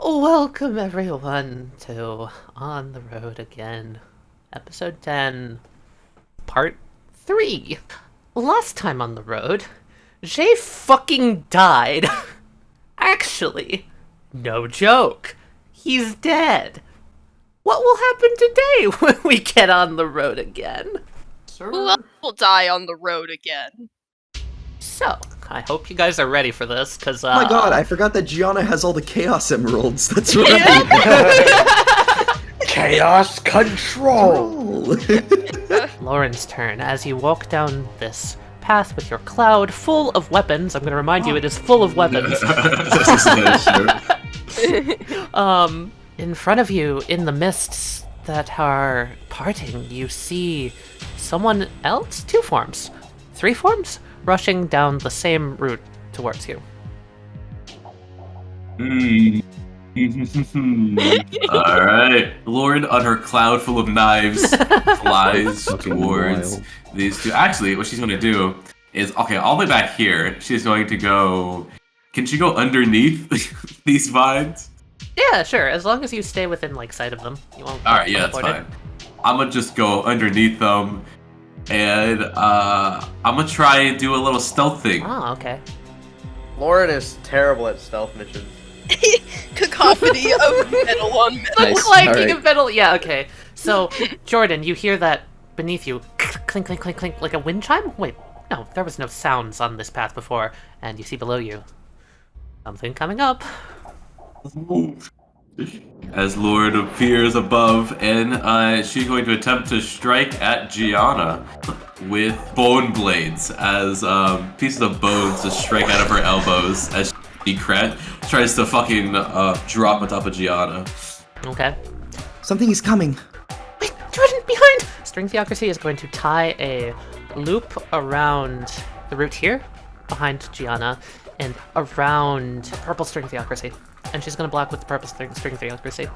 Welcome everyone to On the Road Again, Episode 10, Part 3. Last time on the road, Jay fucking died. Actually, no joke. He's dead. What will happen today when we get on the road again? Who else will die on the road again? So, I hope you guys are ready for this, because, Oh my god, I forgot that Gianna has all the Chaos Emeralds. That's right. Chaos control! Lauren's turn as you walk down this path with your cloud full of weapons. I'm going to remind you, it is full of weapons. In front of you, in the mists that are parting, you see someone else? 2 forms. 3 forms? Rushing down the same route towards you. Alright. Lauren, on her cloud full of knives, flies towards these two. Actually, what she's going to do is, okay, all the way back here, she's going to go... Can she go underneath these vines? Yeah, sure. As long as you stay within, sight of them. You won't. Alright, yeah, that's fine. I'm going to just go underneath them, and I'm going to try and do a little stealth thing. Oh, okay. Lauren is terrible at stealth missions. Cacophony of metal on metal. Nice. Clanking Alright. of metal. Yeah, okay. So, Jordan, you hear that beneath you, clink, clink, clink, clink, like a wind chime? Wait, no, there was no sounds on this path before, and you see below you something coming up. As Lauren appears above, and she's going to attempt to strike at Gianna with bone blades, as pieces of bones just strike out of her elbows as she tries to fucking drop on top of Gianna. Okay. Something is coming. Wait, Jordan, behind! String Theocracy is going to tie a loop around the root here, behind Gianna, and around purple String Theocracy. And she's going to block with the purple String Theocracy.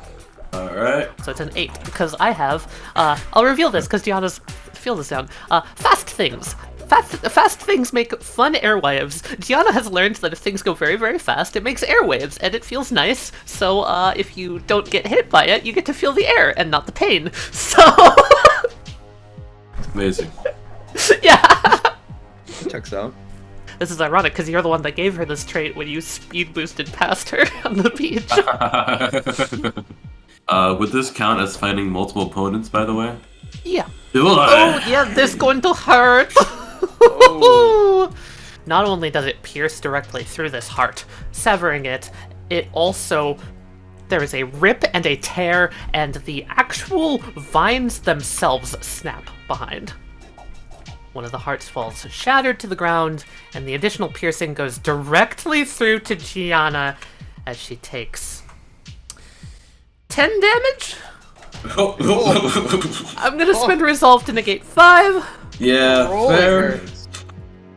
Alright. So it's an 8, because I have, I'll reveal this, because Gianna's, feel this down, fast things. Fast things make fun airwaves. Gianna has learned that if things go very, very fast, it makes airwaves, and it feels nice, so, if you don't get hit by it, you get to feel the air, and not the pain. So... Amazing. Yeah! Checks out. This is ironic, because you're the one that gave her this trait when you speed boosted past her on the beach. Would this count as fighting multiple opponents, by the way? Yeah. Oh, yeah, this going to hurt! Not only does it pierce directly through this heart, severing it, it also... There is a rip and a tear, and the actual vines themselves snap behind. One of the hearts falls shattered to the ground, and the additional piercing goes directly through to Gianna as she takes 10 damage? I'm gonna spend Resolve to negate 5. Yeah, fair.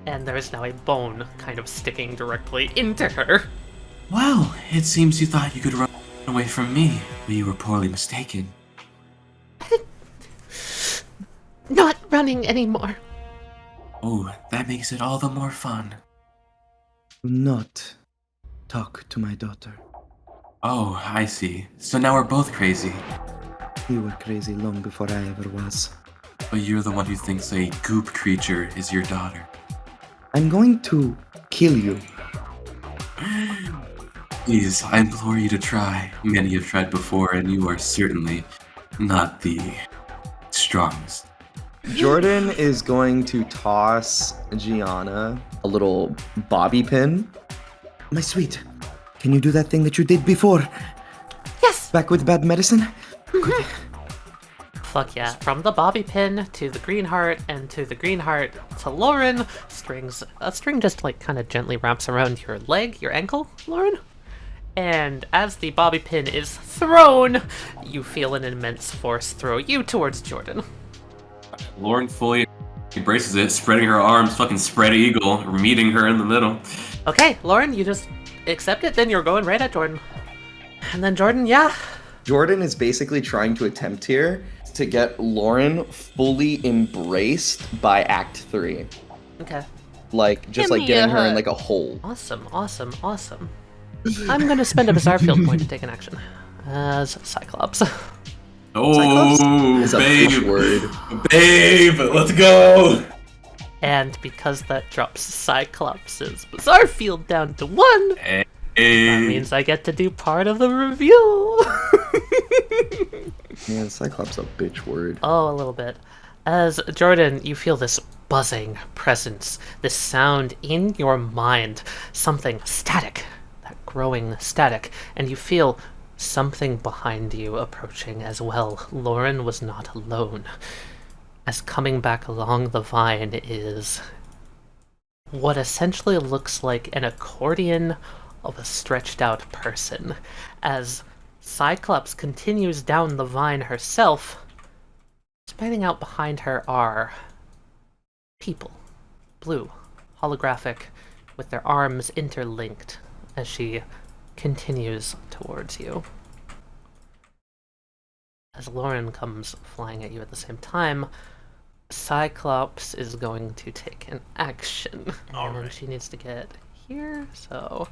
And there is now a bone kind of sticking directly into her. Well, it seems you thought you could run away from me, but you were poorly mistaken. Not running anymore. Oh, that makes it all the more fun. Do not talk to my daughter. Oh, I see. So now we're both crazy. You were crazy long before I ever was. But you're the one who thinks a goop creature is your daughter. I'm going to kill you. Please, I implore you to try. Many have tried before, and you are certainly not the strongest. Jordan is going to toss Gianna a little bobby pin. My sweet, can you do that thing that you did before? Yes! Back with bad medicine? Fuck yeah. From the bobby pin to the green heart, and to the green heart to Lauren, a string just kind of gently wraps around your leg, your ankle, Lauren. And as the bobby pin is thrown, you feel an immense force throw you towards Jordan. Lauren fully embraces it, spreading her arms, fucking spread eagle, meeting her in the middle. Okay, Lauren, you just accept it, then you're going right at Jordan. And then Jordan, yeah. Jordan is basically trying to attempt here to get Lauren fully embraced by Act 3. Okay. Getting her in a hole. Awesome, awesome, awesome. I'm gonna spend a bizarre field point to take an action as Cyclops. Oh, Is a bitch babe. word. Babe, let's go. And because that drops Cyclops' bizarre field down to 1, Hey. that means I get to do part of the reveal. Man, Cyclops a bitch word. Oh, a little bit. As Jordan, you feel this buzzing presence, this sound in your mind, something static, that growing static, and you feel something behind you approaching as well. Lauren was not alone, as coming back along the vine is what essentially looks like an accordion of a stretched out person. As Cyclops continues down the vine herself, spanning out behind her are people, blue, holographic, with their arms interlinked as she continues towards you. As Lauren comes flying at you at the same time, Cyclops is going to take an action. And she needs to get here, so...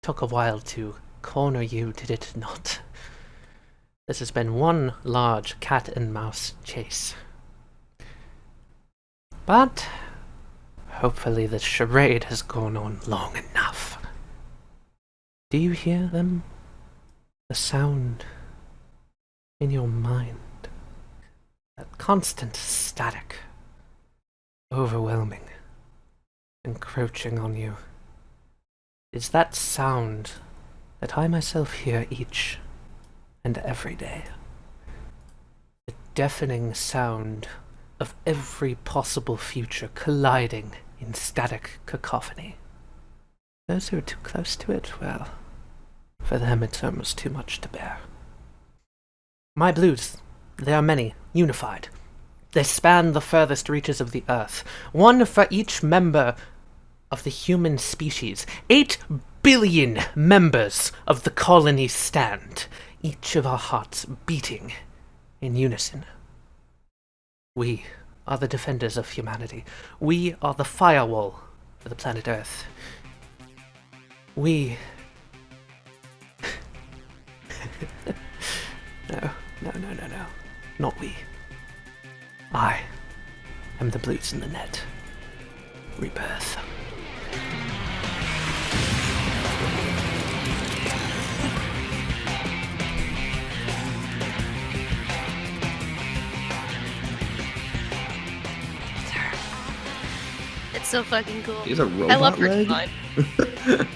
Took a while to corner you, did it not? This has been one large cat and mouse chase. But hopefully this charade has gone on long enough. Do you hear them? The sound in your mind. That constant static. Overwhelming. Encroaching on you. Is that sound that I myself hear each and every day. The deafening sound of every possible future colliding in static cacophony. Those who are too close to it, well, for them it's almost too much to bear. My blues, they are many, unified. They span the furthest reaches of the earth, one for each member of the human species. 8 billion members of the colony stand, each of our hearts beating in unison. We are the defenders of humanity. We are the firewall for the planet Earth. We... No. Not we. I am the blues in the net. Rebirth. It's so fucking cool. He's a robot I love her leg? design.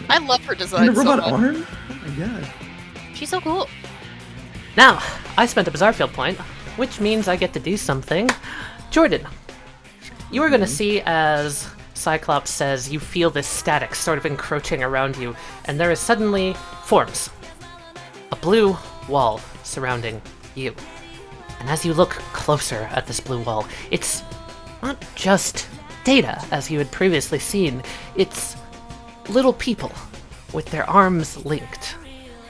I love her And design a robot so much. arm? Oh my god. She's so cool. Now, I spent a bizarre field point, which means I get to do something. Jordan, you are going to see as Cyclops says, you feel this static sort of encroaching around you, and there is suddenly forms a blue wall surrounding you. And as you look closer at this blue wall, it's not just data, as you had previously seen. It's little people with their arms linked.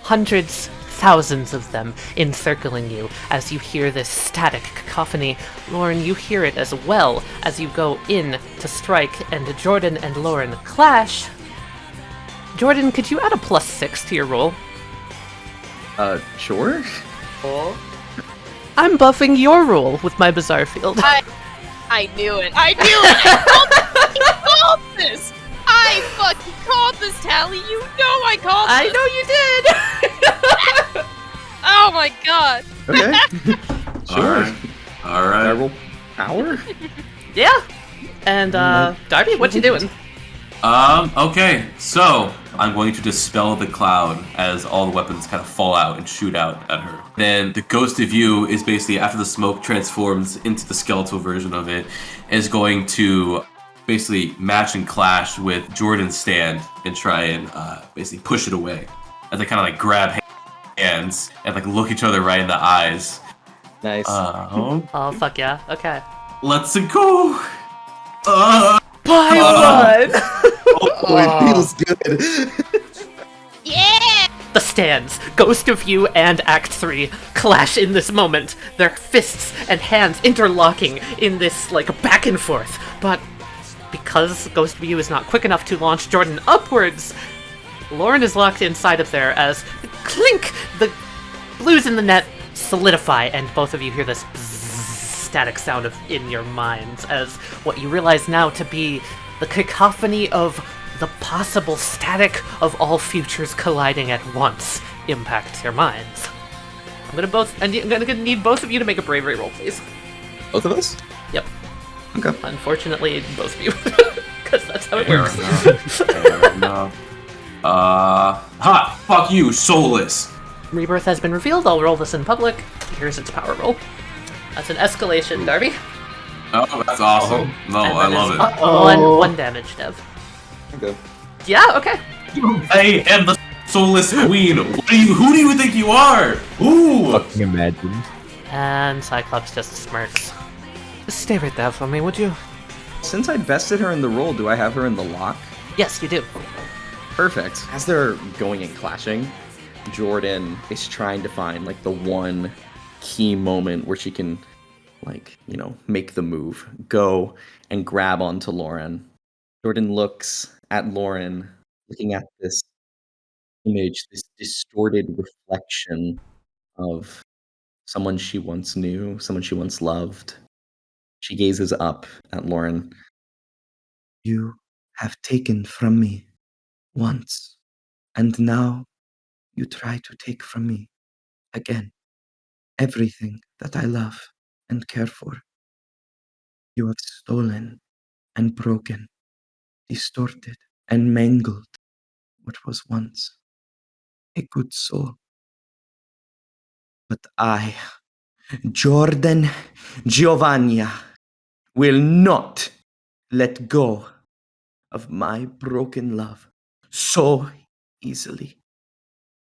Hundreds, thousands of them encircling you as you hear this static cacophony. Lauren, you hear it as well as you go in to strike, and Jordan and Lauren clash. Jordan, could you add a +6 to your roll? Sure? I'm buffing your roll with my bizarre field. I knew it. I knew it. I called this. I fucking called this, Tally. You know I called this. I know you did! Oh my god. Okay. Sure. All right. I roll power? Yeah. And, Darby, what you doing? Okay, so I'm going to dispel the cloud as all the weapons kind of fall out and shoot out at her. Then the ghost of you is basically, after the smoke transforms into the skeletal version of it, is going to basically match and clash with Jordan's stand and try and basically push it away. As they kind of like grab hands and like look each other right in the eyes. Nice. Oh, fuck yeah. Okay. Let's go! By one! Oh, it feels good. Yeah. The stands, Ghost of You and Act 3, clash in this moment, their fists and hands interlocking in this, like, back and forth. But because Ghost of You is not quick enough to launch Jordan upwards, Lauren is locked inside of there as clink, the blues in the net solidify, and both of you hear this static sound in your minds as what you realize now to be the cacophony of the possible static of all futures colliding at once impacts your minds. I'm gonna need both of you to make a bravery roll, please. Both of us? Yep. Okay. Unfortunately, both of you, because that's how it works. Fair enough. Fuck you, soulless. Rebirth has been revealed. I'll roll this in public. Here's its power roll. That's an escalation, Darby. Oh, that's awesome. No, And I that love is it. one damage, Dev. Okay. Yeah, okay. I am the soulless queen. Who do you think you are? Ooh. Fucking imagine. And Cyclops just smirks. Stay right there for me, would you? Since I vested her in the role, do I have her in the lock? Yes, you do. Perfect. As they're going and clashing, Jordan is trying to find like the one key moment where she can, like, you know, make the move, go and grab onto Lauren. Jordan looks at Lauren, looking at this image, this distorted reflection of someone she once knew, someone she once loved. She gazes up at Lauren. You have taken from me once, and now you try to take from me again everything that I love and care for. You have stolen and broken, distorted and mangled what was once a good soul. But I, Jordan Giovagna, will not let go of my broken love so easily.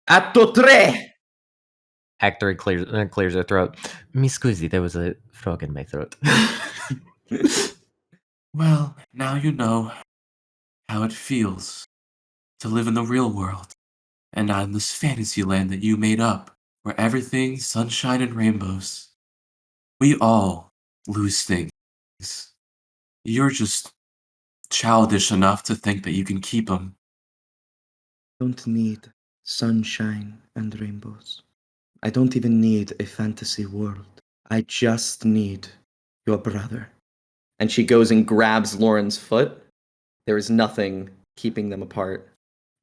Atto tre! Actor clears her throat. Mi scusi, there was a frog in my throat. Well, now you know how it feels to live in the real world and not in this fantasy land that you made up, where everything's sunshine and rainbows. We all lose things. You're just childish enough to think that you can keep them. Don't need sunshine and rainbows. I don't even need a fantasy world. I just need your brother. And she goes and grabs Lauren's foot. There is nothing keeping them apart.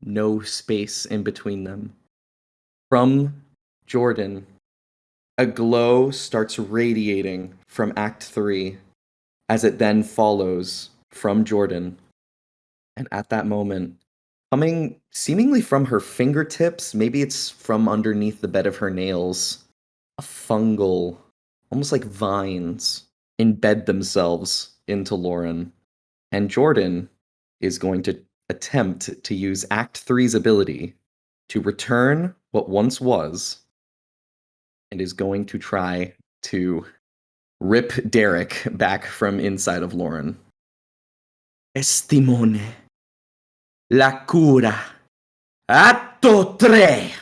No space in between them. From Jordan, a glow starts radiating from Act 3 as it then follows from Jordan. And at that moment, coming seemingly from her fingertips, maybe it's from underneath the bed of her nails, a fungal, almost like vines, embed themselves into Lauren. And Jordan is going to attempt to use Act 3's ability to return what once was, and is going to try to rip Derek back from inside of Lauren. Testimone. La cura. Atto 3.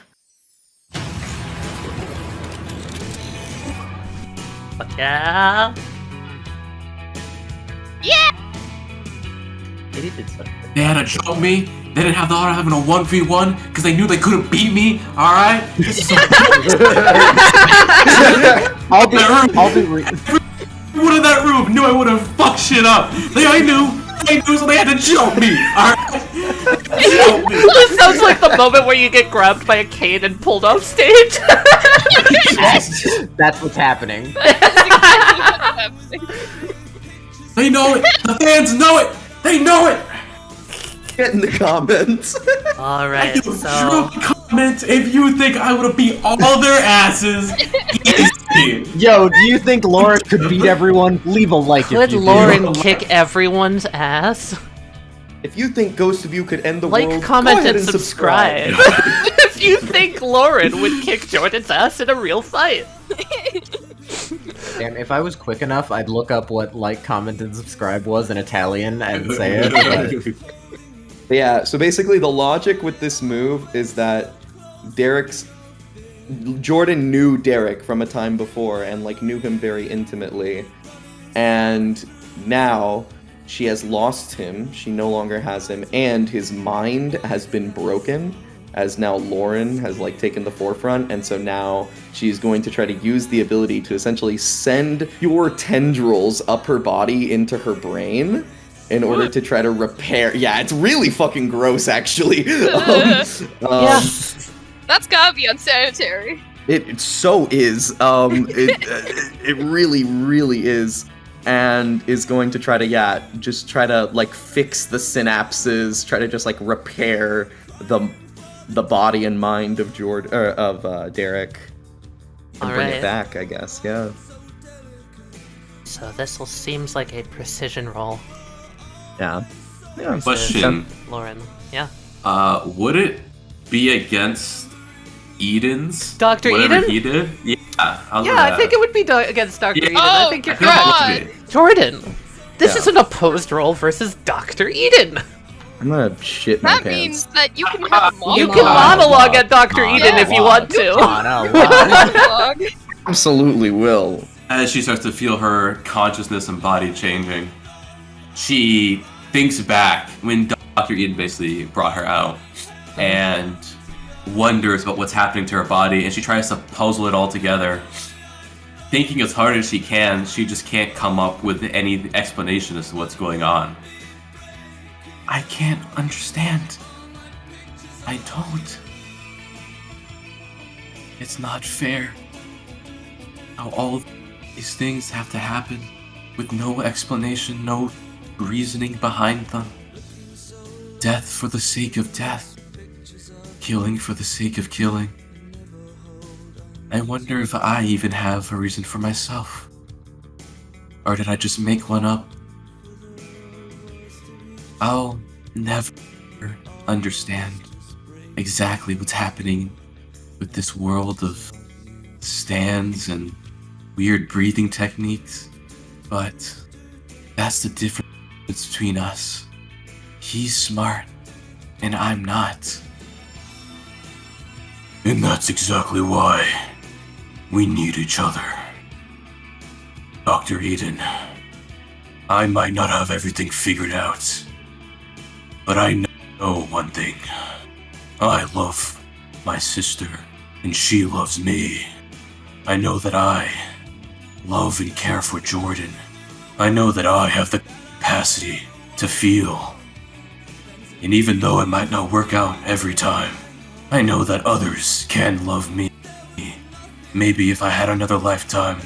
Fuck yeah. Maybe did something. They had to jump me. They didn't have the honor of having a 1v1 because they knew they couldn't beat me. Alright? This is some I'll be Everyone in that room knew I would have fucked shit up. I knew, so they had to jump me. Alright? This sounds like the moment where you get grabbed by a cane and pulled off stage. That's what's happening. They know it. The fans know it. They know it. Get in the comments. Alright, You so... comment if you think I would have beat all their asses. Easy. Yo, do you think Lauren could beat everyone? Leave a like Could if you Lauren do. kick everyone's ass? If you think Ghost of You could end the Like, world, comment, go ahead and subscribe. If you think Lauren would kick Jordan's ass in a real fight. Damn, if I was quick enough, I'd look up what like, comment, and subscribe was in Italian and say it. But yeah, so basically the logic with this move is that Jordan knew Derek from a time before and like knew him very intimately. And now she has lost him. She no longer has him, and his mind has been broken. As now Lauren has like taken the forefront, and so now she's going to try to use the ability to essentially send your tendrils up her body into her brain in order to try to repair. Yeah, it's really fucking gross, actually. Yeah. That's gotta be unsanitary. It so is. It really, really is. And is going to try to, just try to like fix the synapses, try to just like repair the body and mind of Derek, and bring it back, I guess. Yeah. So this seems like a precision roll. Yeah. Question. Lauren. Yeah. Would it be against Eden's? Dr. Whatever Eden? he did? Yeah. I think it would be against Dr. Eden. Oh, I think you're God. correct. Jordan, this is an opposed roll versus Dr. Eden. I'm gonna shit my That pants. means that you can have a monologue. You can monologue at Dr. Eden if you want to. Monologue. Absolutely will. As she starts to feel her consciousness and body changing, she thinks back when Dr. Eden basically brought her out and wonders about what's happening to her body, and she tries to puzzle it all together. Thinking as hard as she can, she just can't come up with any explanation as to what's going on. I can't understand. I don't. It's not fair how all of these things have to happen with no explanation, no reasoning behind them. Death for the sake of death. Killing for the sake of killing. I wonder if I even have a reason for myself. Or did I just make one up? I'll never understand exactly what's happening with this world of stands and weird breathing techniques, but that's the difference between us. He's smart, and I'm not. And that's exactly why we need each other. Dr. Eden, I might not have everything figured out, but I know one thing. I love my sister, and she loves me. I know that I love and care for Jordan. I know that I have the capacity to feel. And even though it might not work out every time, I know that others can love me. Maybe if I had another lifetime,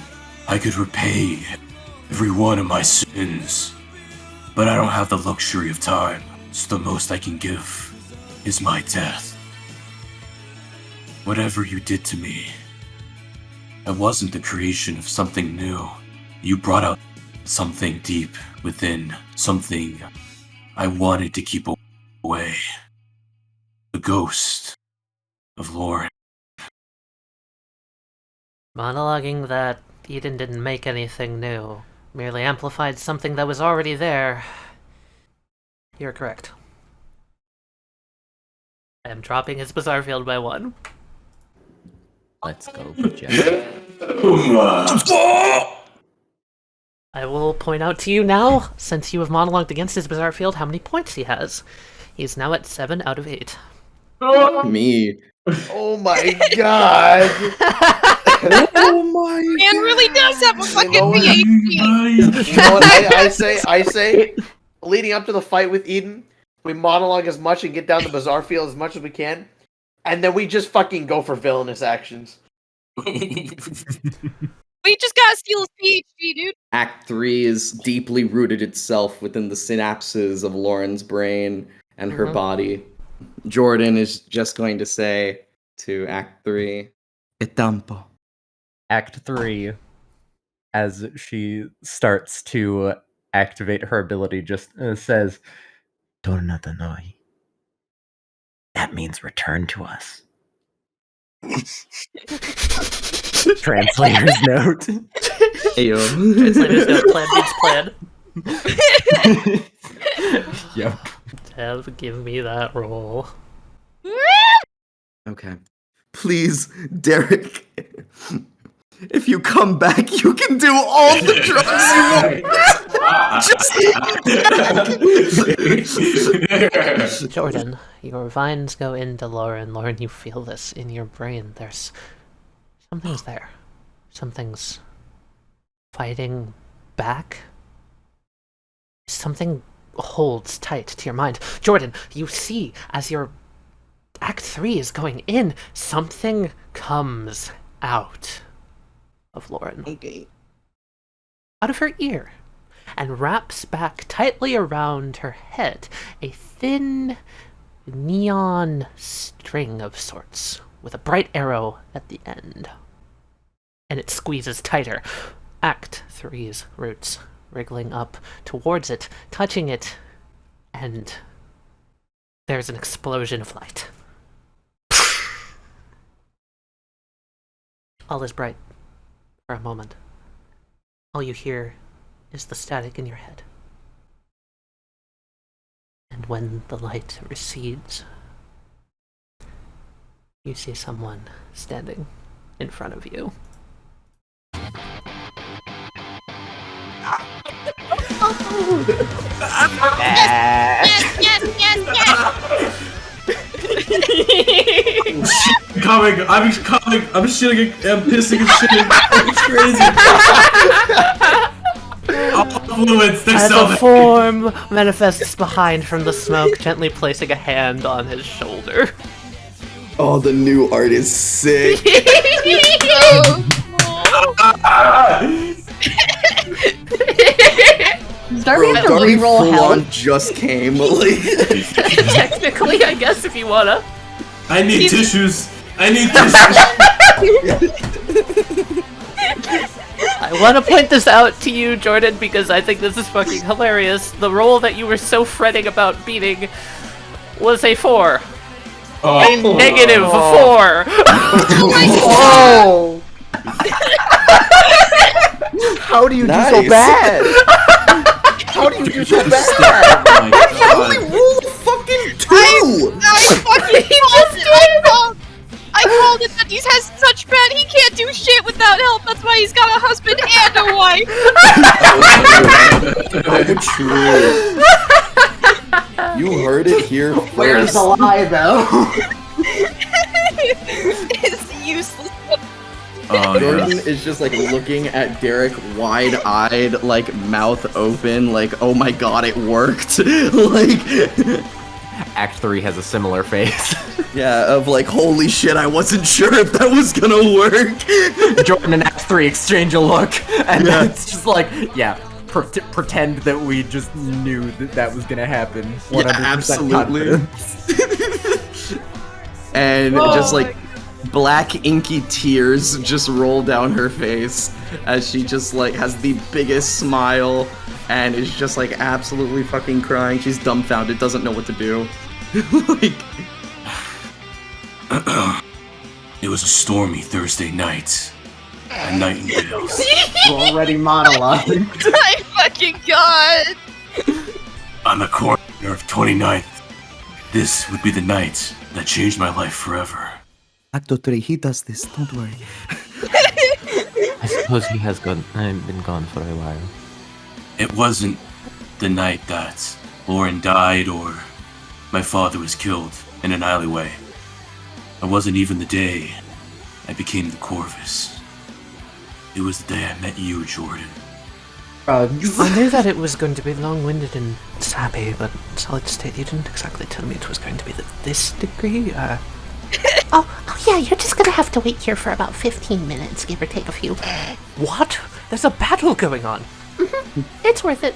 I could repay every one of my sins. But I don't have the luxury of time, so the most I can give is my death. Whatever you did to me, I wasn't the creation of something new. You brought out something deep within, something I wanted to keep away. The ghost of Lauren. Monologuing that Eden didn't make anything new, merely amplified something that was already there. You're correct. I am dropping his bizarre field by 1. Let's go, Giuseppe. I will point out to you now, since you have monologued against his bizarre field, how many points he has. He's now at 7 out of 8. Me. Oh my god! Oh my Man really does have a fucking know what? PhD. You know what I say, leading up to the fight with Eden, we monologue as much and get down the bizarre field as much as we can, and then we just fucking go for villainous actions. We just gotta steal his PhD, dude. Act 3 is deeply rooted itself within the synapses of Lauren's brain and her body. Jordan is just going to say to Act 3, "E tampo." Act 3, as she starts to activate her ability, just says, "Torna da noi." That means return to us. Translator's note. Ayo. Translator's note, plan beats plan. Yep. Dev, give me that roll. Okay. Please, Derek. If you come back, you can do all the drugs you want. Jordan, your vines go into Lauren. Lauren, you feel this in your brain. Something's there. Something's fighting back. Something holds tight to your mind. Jordan, you see, as your Act 3 is going in, something comes out of Lauren. Okay. Out of her ear, and wraps back tightly around her head, a thin neon string of sorts, with a bright arrow at the end. And it squeezes tighter. Act 3's roots wriggling up towards it, touching it, and there's an explosion of light. All is bright for a moment. All you hear is the static in your head. And when the light recedes, you see someone standing in front of you. Yes. I'm coming, I'm shitting, I'm pissing and shitting. It's crazy. All fluids, they're As so a form manifests behind from the smoke, gently placing a hand on his shoulder. Oh, the new art is sick. Darby have to Darby reroll full health. on just came. Like, Technically, I guess, if you wanna. I need tissues. I need tissues. I want to point this out to you, Jordan, because I think this is fucking hilarious. The roll that you were so fretting about beating was a 4. A negative 4! Oh! How do you do so Nice. bad? How do you do so bad? Oh my only god. roll a fucking 2! I fucking called it. I called it that he has such bad he can't do shit without help. That's why he's got a husband and a wife. Oh, true. You heard it here first. Where's the lie, though? It's useless. Oh, Jordan yes. is just like looking at Derek wide-eyed, like mouth open, like, oh my god, it worked. Like, Act 3 has a similar face. yeah, of like, holy shit, I wasn't sure if that was gonna work. Jordan and Act 3 exchange a look, and Yeah. it's just like, yeah, pretend that we just knew that was gonna happen. 100% absolutely. confidence. And Oh just my like black inky tears just roll down her face as she just like has the biggest smile and is just like absolutely fucking crying. She's dumbfounded, doesn't know what to do. Like, It was a stormy Thursday night at Nightingale's. Already monologuing. My fucking god. On the corner of 29th. This would be the night that changed my life forever. Acto 3, he does this, don't worry. I suppose he has been gone for a while. It wasn't the night that Lauren died or my father was killed in an alleyway. It wasn't even the day I became the Corvus. It was the day I met you, Jordan. I knew that it was going to be long-winded and sappy, but solid state, you didn't exactly tell me it was going to be this degree. Oh yeah, you're just gonna have to wait here for about 15 minutes, give or take a few. What? There's a battle going on. It's worth it.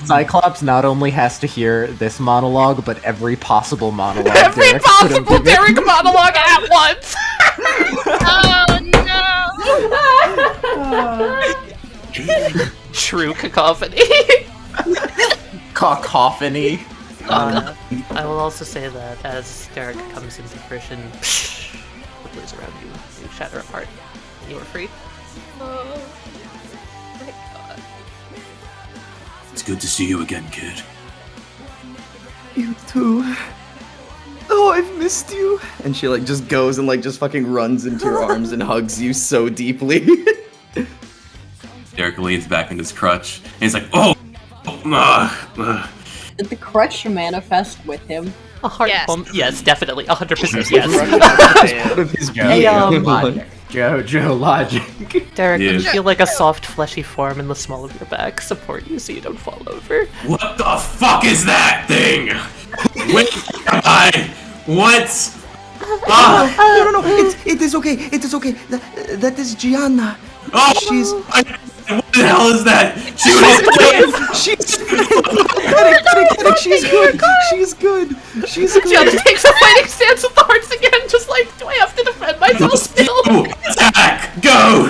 Cyclops not only has to hear this monologue, but every possible monologue. Every Derek could have possible given. Derek monologue at once! Oh no. True cacophony. Cacophony. I will also say that as Derek comes into fruition, the blues around you shatter apart. You are free. Oh my god. It's good to see you again, kid. You too. Oh, I've missed you. And she like just goes and like just fucking runs into your arms and hugs you so deeply. Derek leans back in his crutch, and he's like, "Oh, ugh. Did the crutch manifest with him? A heart Yes. pump? Yes, definitely. 100% yes. Out of his Hey, being. Logic. JoJo logic. Derek, Yeah. you feel like a soft, fleshy form in the small of your back support you so you don't fall over. What the fuck is that thing? Wait, what? No, it is okay. It is okay. That is Gianna. Oh, She's what the hell is that? she's good. She's good. She's Gianna good. takes a fighting stance with the hearts again, just like, do I have to defend myself still? Attack! Go!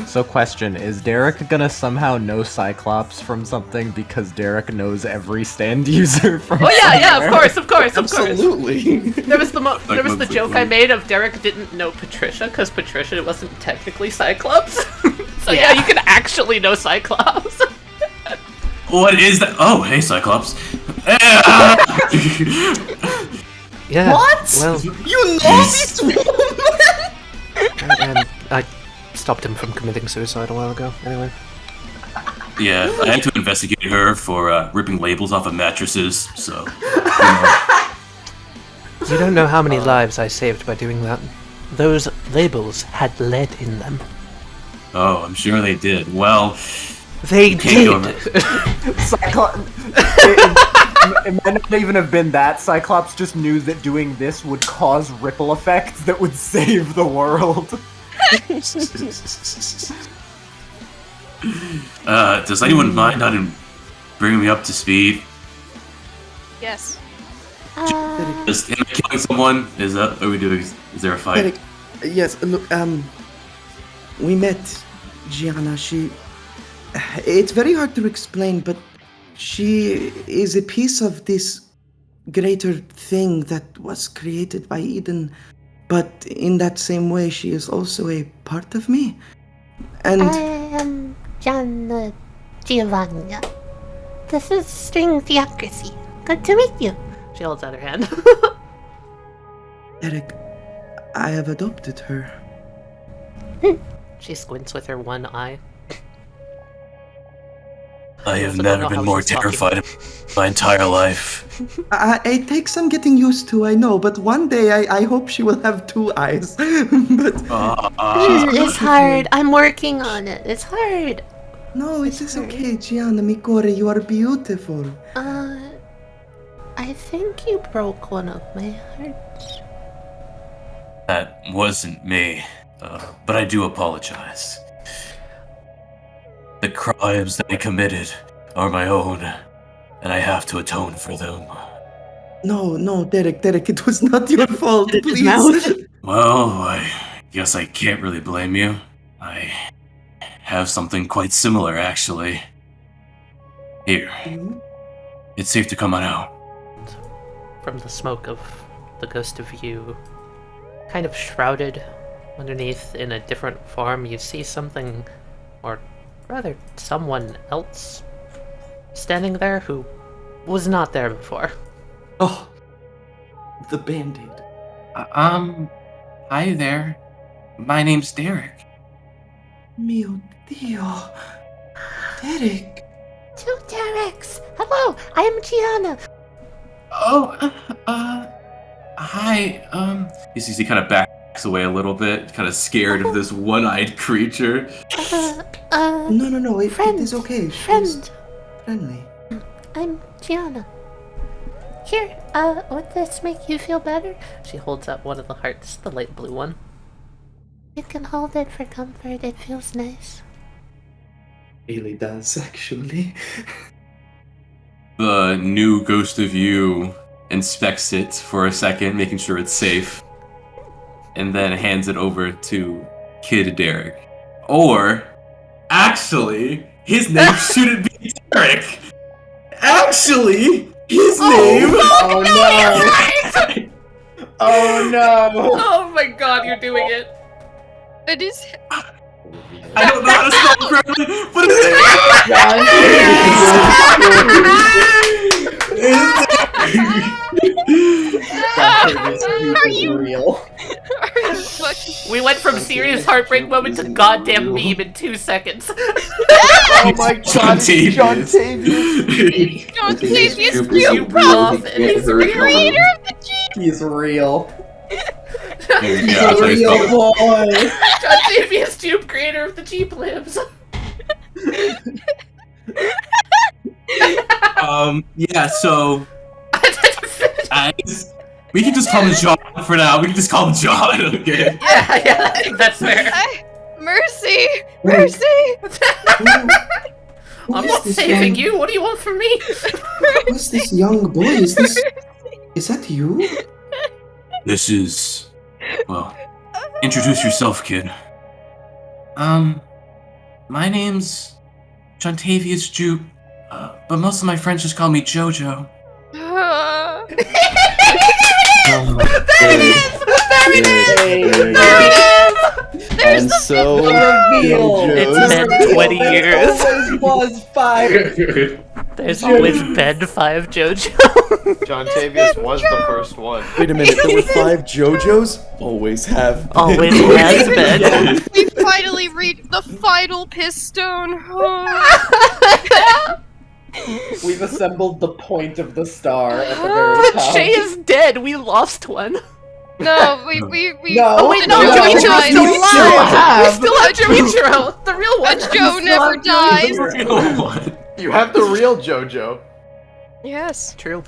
So question, is Derek gonna somehow know Cyclops from something because Derek knows every stand user from Oh yeah, of somewhere? course. Absolutely. There was the joke I Cyclops. made of Derek didn't know Patricia because Patricia wasn't technically Cyclops. So yeah, you can actually know Cyclops. What is that? Oh, hey, Cyclops. Yeah. What? Well, You know this woman? I stopped him from committing suicide a while ago. Anyway. Yeah, I had to investigate her for ripping labels off of mattresses, so. You don't know how many lives I saved by doing that. Those labels had lead in them. Oh, I'm sure they did. Well, They can't go did. It might not even have been that. Cyclops just knew that doing this would cause ripple effects that would save the world. Does anyone mind not bringing me up to speed? Yes. Just am I killing someone? Are we doing? Is there a fight? Derek, yes, look, we met Gianna. It's very hard to explain, but she is a piece of this greater thing that was created by Eden. But in that same way, she is also a part of me. And I am Giovagna. This is String Theocracy. Good to meet you. She holds out her hand. Derek, I have adopted her. She squints with her one eye. I have also don't never know been how more she's talking. terrified in my entire life. It takes some getting used to, I know, but one day I hope she will have two eyes. But It's hard. I'm working on it. It's hard. no, it is okay, Gianna, mi cuore, you are beautiful. I think you broke one of my hearts. That wasn't me, but I do apologize. The crimes that I committed are my own, and I have to atone for them. No, Derek, it was not your fault, His please. mouth. Well, I guess I can't really blame you. I have something quite similar, actually. Here, it's safe to come on out. From the smoke of the ghost of you, kind of shrouded underneath in a different form, you see something, or rather someone else, standing there who was not there before. Oh, the Band-Aid. Hi there. My name's Derek. Mio Dio. Derek. Two Derek's. Hello, I am Gianna. Oh, hi, You see, he kind of backs away a little bit, kind of scared of this one-eyed creature. No, it Friend. is okay. She's Friend. friendly. I'm Gianna. Here, would this make you feel better? She holds up one of the hearts, the light blue one. You can hold it for comfort. It feels nice. Really does, actually. The new ghost of you inspects it for a second, making sure it's safe, and then hands it over to Kid Derek. Or, actually, his name shouldn't be Derek. Actually, his name. Oh no! Oh no! Oh my god, you're doing it! It is. I don't know how to spell correctly, but Are you real? Are you fucking? We went from serious heartbreak moment to goddamn meme in 2 seconds. Oh my god, John Tavius. John Tavius. John Tavius You Cube, Coffin. he's the creator of the G. He's real. yeah, He's that's a how you real spell it. boy. John Tavius Tube, creator of the Jeep Libs. Yeah, so we can just call him John for now. We can just call him John, okay? Yeah, I think that's fair. Mercy, mercy. I'm not saving you. What do you want from me? Who's this young boy? Is that you? This is, well, introduce yourself, kid. My name's Jontavius Jupe, but most of my friends just call me JoJo. There's And the so Reveal. It's been 20 years. Always was 5. There's always been 5 JoJo. John Tavius was the first one. Wait a minute, there were 5 JoJos? Always have been. Always has been. We finally reached the final piston. We've assembled the point of the star at the very top. Shay is dead. We lost one. No, we No. Oh wait, no, No, Joichiro's died. still we alive. still have- We still have Joichiro, the real one. And Joe never dies. What? You have the real JoJo. Yes. True.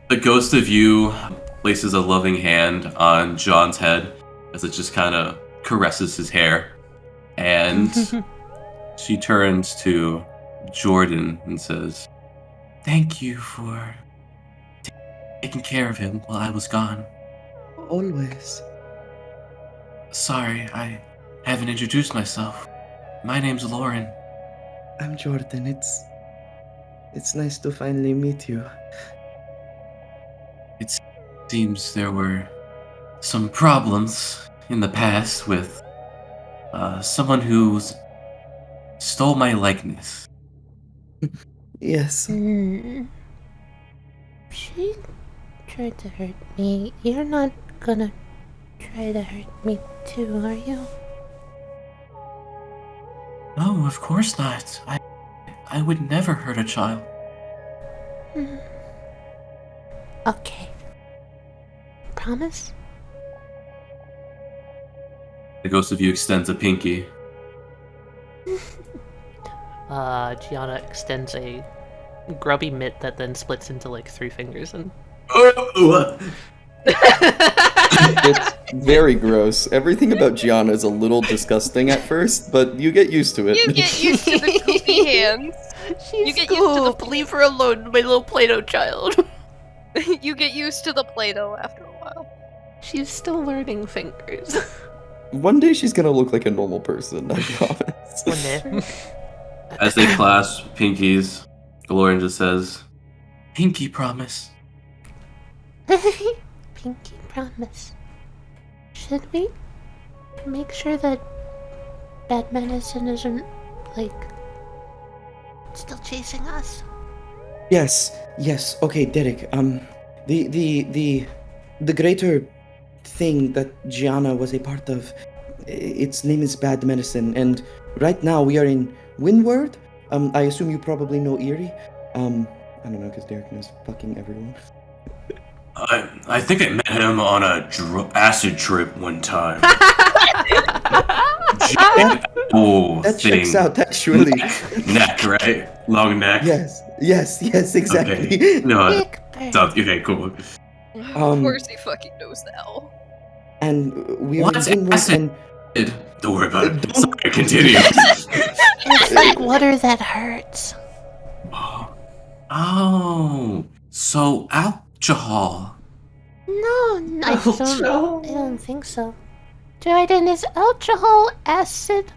The ghost of you places a loving hand on John's head as it just kind of caresses his hair. And she turns to Jordan and says, "Thank you for taking care of him while I was gone. Always. Sorry, I haven't introduced myself. My name's Lauren." I'm Jordan. It's nice to finally meet you. It seems there were some problems in the past with someone who stole my likeness. Yes. She tried to hurt me. You're not gonna try to hurt me too, are you? No, of course not. I would never hurt a child. Okay. Promise? The ghost of you extends a pinky. Gianna extends a grubby mitt that then splits into like 3 fingers and. It's very gross. Everything about Gianna is a little disgusting at first, but you get used to it. You get used to the goopy hands. She's You get used to the- cool. Leave her alone, my little Play-Doh child. You get used to the Play-Doh after a while. She's still learning fingers. One day she's gonna look like a normal person, I promise. One day. As they clasp pinkies, Lauren just says, "Pinky promise." Pinky promise. Should we make sure that bad medicine isn't, like, still chasing us? Yes. Okay, Derek. The greater thing that Gianna was a part of, its name is Bad Medicine, and right now we are in Windward. I assume you probably know Erie. I don't know, because Derek knows fucking everyone. I think I met him on a acid trip one time. That checks out, actually. Neck, right? Long neck. Yes, exactly. Okay. No, Big bird. sounds okay. Cool. Of course he fucking knows that. And we are What's in Windward, acid? and Don't worry about it. Sorry, continue. It's like water that hurts. Oh, so alcohol. No, I don't think so. Jordan, is alcohol acid?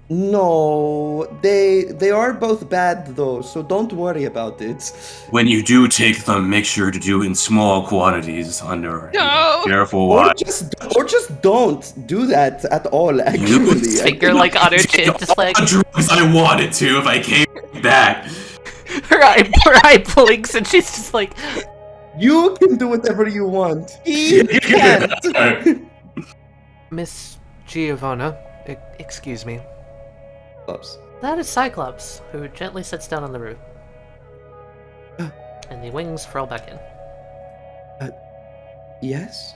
No, they are both bad though, so don't worry about it. When you do take them, make sure to do in small quantities under No. careful Or watch. just don't do that at all. Actually, Finger like on her chin, just like All the drugs I wanted to if I came back. her eye blinks, and she's just like, you can do whatever you want. He can't. Miss Giovagna, excuse me. Oops. That is Cyclops, who gently sits down on the roof. And the wings furl back in. Yes.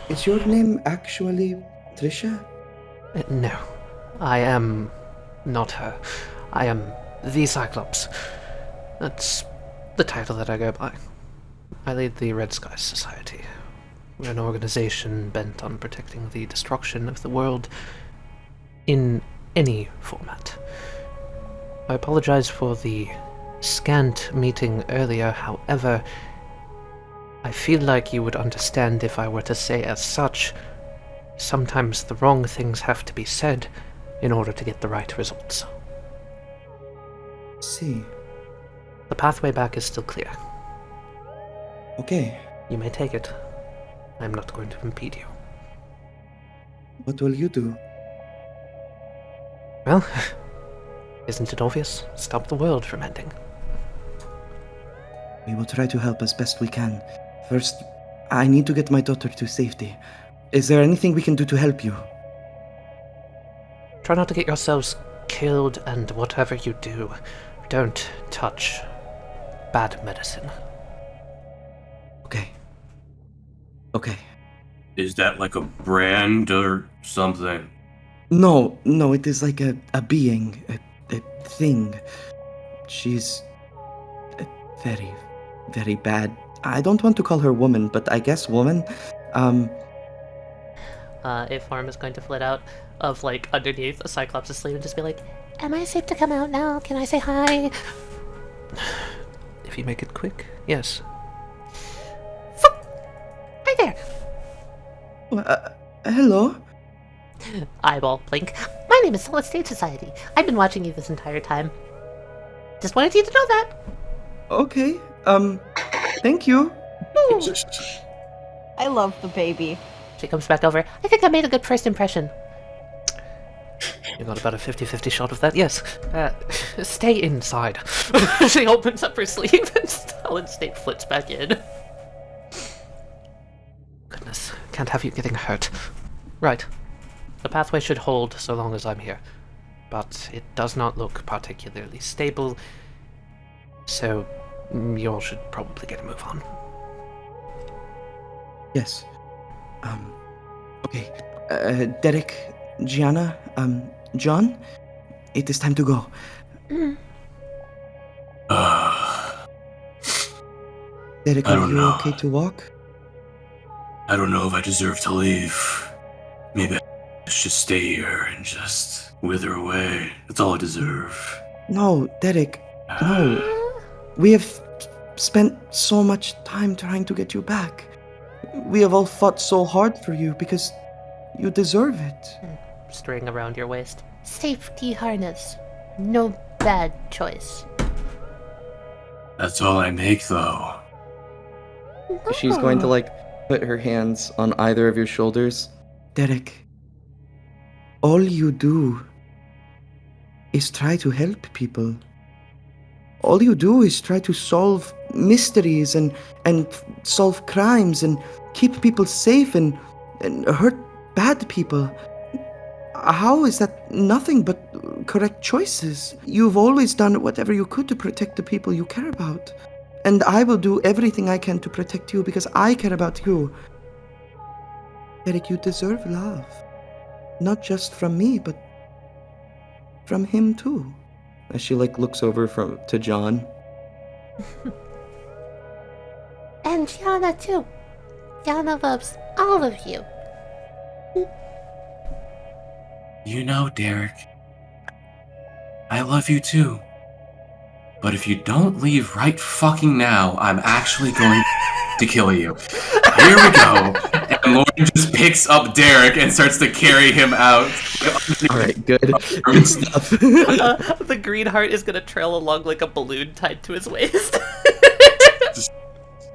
Is your name actually Trisha? No, I am not her. I am the Cyclops. That's the title that I go by. I lead the Red Skies Society. We're an organization bent on protecting the destruction of the world in any format. I apologize for the scant meeting earlier, however, I feel like you would understand if I were to say as such, sometimes the wrong things have to be said in order to get the right results. See. The pathway back is still clear. Okay. You may take it. I'm not going to impede you. What will you do? Well, isn't it obvious? Stop the world from ending. We will try to help as best we can. First, I need to get my daughter to safety. Is there anything we can do to help you? Try not to get yourselves killed, and whatever you do, don't touch bad medicine. Okay. Okay. Is that like a brand or something? No, it is like a being, a thing. She's very, very bad. I don't want to call her woman, but I guess woman. A form is going to flit out of, like, underneath a Cyclops' sleeve and just be like, am I safe to come out now? Can I say hi? If you make it quick, yes. Hi there! Hello? Eyeball blink. My name is Solid State Society. I've been watching you this entire time. Just wanted you to know that. Okay, thank you. I love the baby. She comes back over. I think I made a good first impression. You got about a 50-50 shot of that, yes. Stay inside. She opens up her sleeve and Solid State flits back in. Goodness, can't have you getting hurt. Right. The pathway should hold so long as I'm here. But it does not look particularly stable, so you all should probably get a move on. Yes. Okay. Derek, Gianna, John, it is time to go. Derek, I are don't you know. okay to walk? I don't know if I deserve to leave. Maybe I should stay here and just wither away. That's all I deserve. No, Derek, no. We have spent so much time trying to get you back. We have all fought so hard for you because you deserve it. String around your waist. Safety harness. No bad choice. That's all I make, though. She's going to, like, put her hands on either of your shoulders. Derek, all you do is try to help people. All you do is try to solve mysteries and solve crimes and keep people safe and hurt bad people. How is that nothing but correct choices? You've always done whatever you could to protect the people you care about. And I will do everything I can to protect you because I care about you. Eric, you deserve love. Not just from me, but from him too. As she, like, looks over to John. And Gianna too. Gianna loves all of you. You know, Derek, I love you too. But if you don't leave right fucking now, I'm actually going to kill you. Here we go. And Lauren just picks up Derek and starts to carry him out. All right, good. Good stuff. The green heart is gonna trail along like a balloon tied to his waist.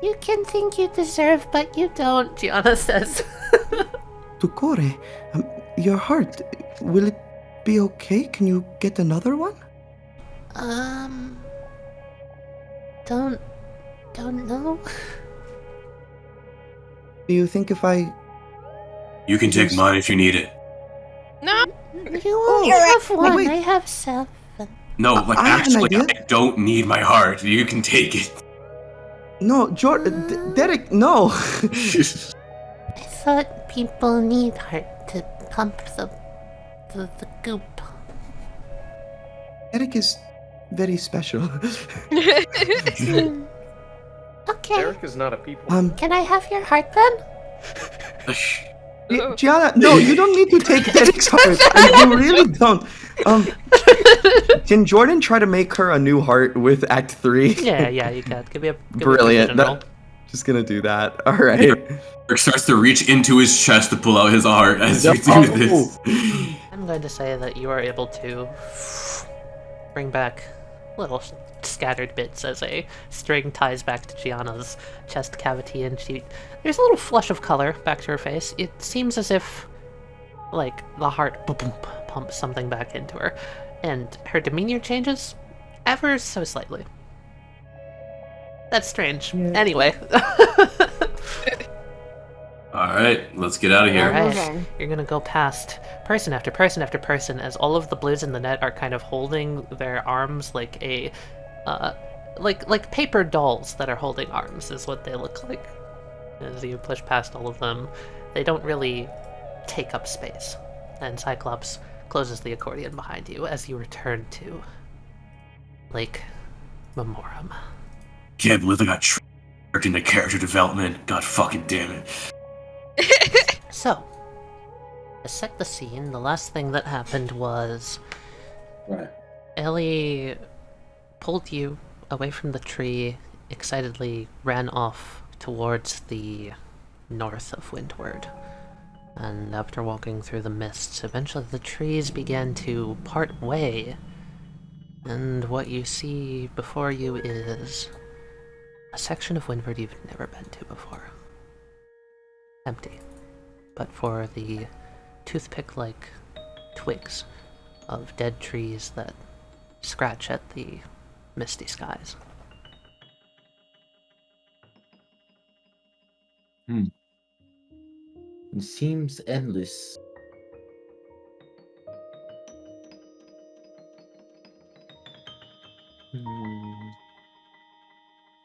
You can think you deserve, but you don't. Gianna says. Tukore, your heart, will it be okay? Can you get another one? Don't know. Do you think if I... You can take mine if you need it. No. You only have one. wait. I have 7. No, like I have an actually, idea. I don't need my heart. You can take it. No, Derek, no. I thought people need heart to pump the goop. Derek is very special. Okay. Derek is not a people. Can I have your heart then? Gianna, no, you don't need to take Derek's heart. You really don't. Can Jordan try to make her a new heart with Act 3? Yeah, you can. Give me a Brilliant. roll. Just gonna do that. All right. Derek starts to reach into his chest to pull out his heart as you do this. I'm going to say that you are able to bring back little scattered bits as a string ties back to Gianna's chest cavity, and there's a little flush of color back to her face. It seems as if, like, the heart pumps something back into her, and her demeanor changes ever so slightly. That's strange. Yeah. Anyway. Alright, let's get out of here. Alright, you're gonna go past person after person after person as all of the blues in the net are kind of holding their arms like a, like paper dolls that are holding arms is what they look like. As you push past all of them, they don't really take up space. And Cyclops closes the accordion behind you as you return to Lake Memorum. Can't believe I got tricked into character development. God fucking damn it. So, to set the scene, the last thing that happened was Ellie pulled you away from the tree, excitedly ran off towards the north of Windward. And after walking through the mists, eventually the trees began to part way. And what you see before you is a section of Windward you've never been to before. Empty. But for the toothpick-like twigs of dead trees that scratch at the misty skies. It seems endless.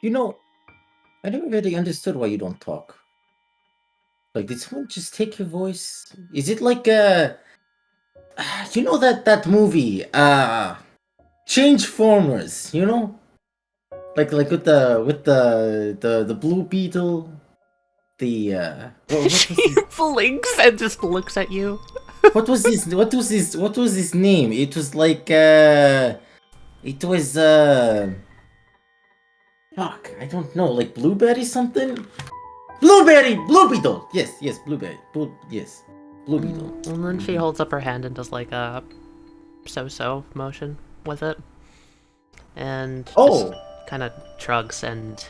You know, I never really understood why you don't talk. Like, did someone just take your voice? Is it like you know that movie, Changeformers, you know? Like with the blue beetle, what was She blinks and just looks at you. what was his name? It was like fuck, I don't know, like Blueberry something? Blue Beetle! Yes, Blueberry. Blue Beetle. And then she holds up her hand and does like a so-so motion with it. And just kind of shrugs and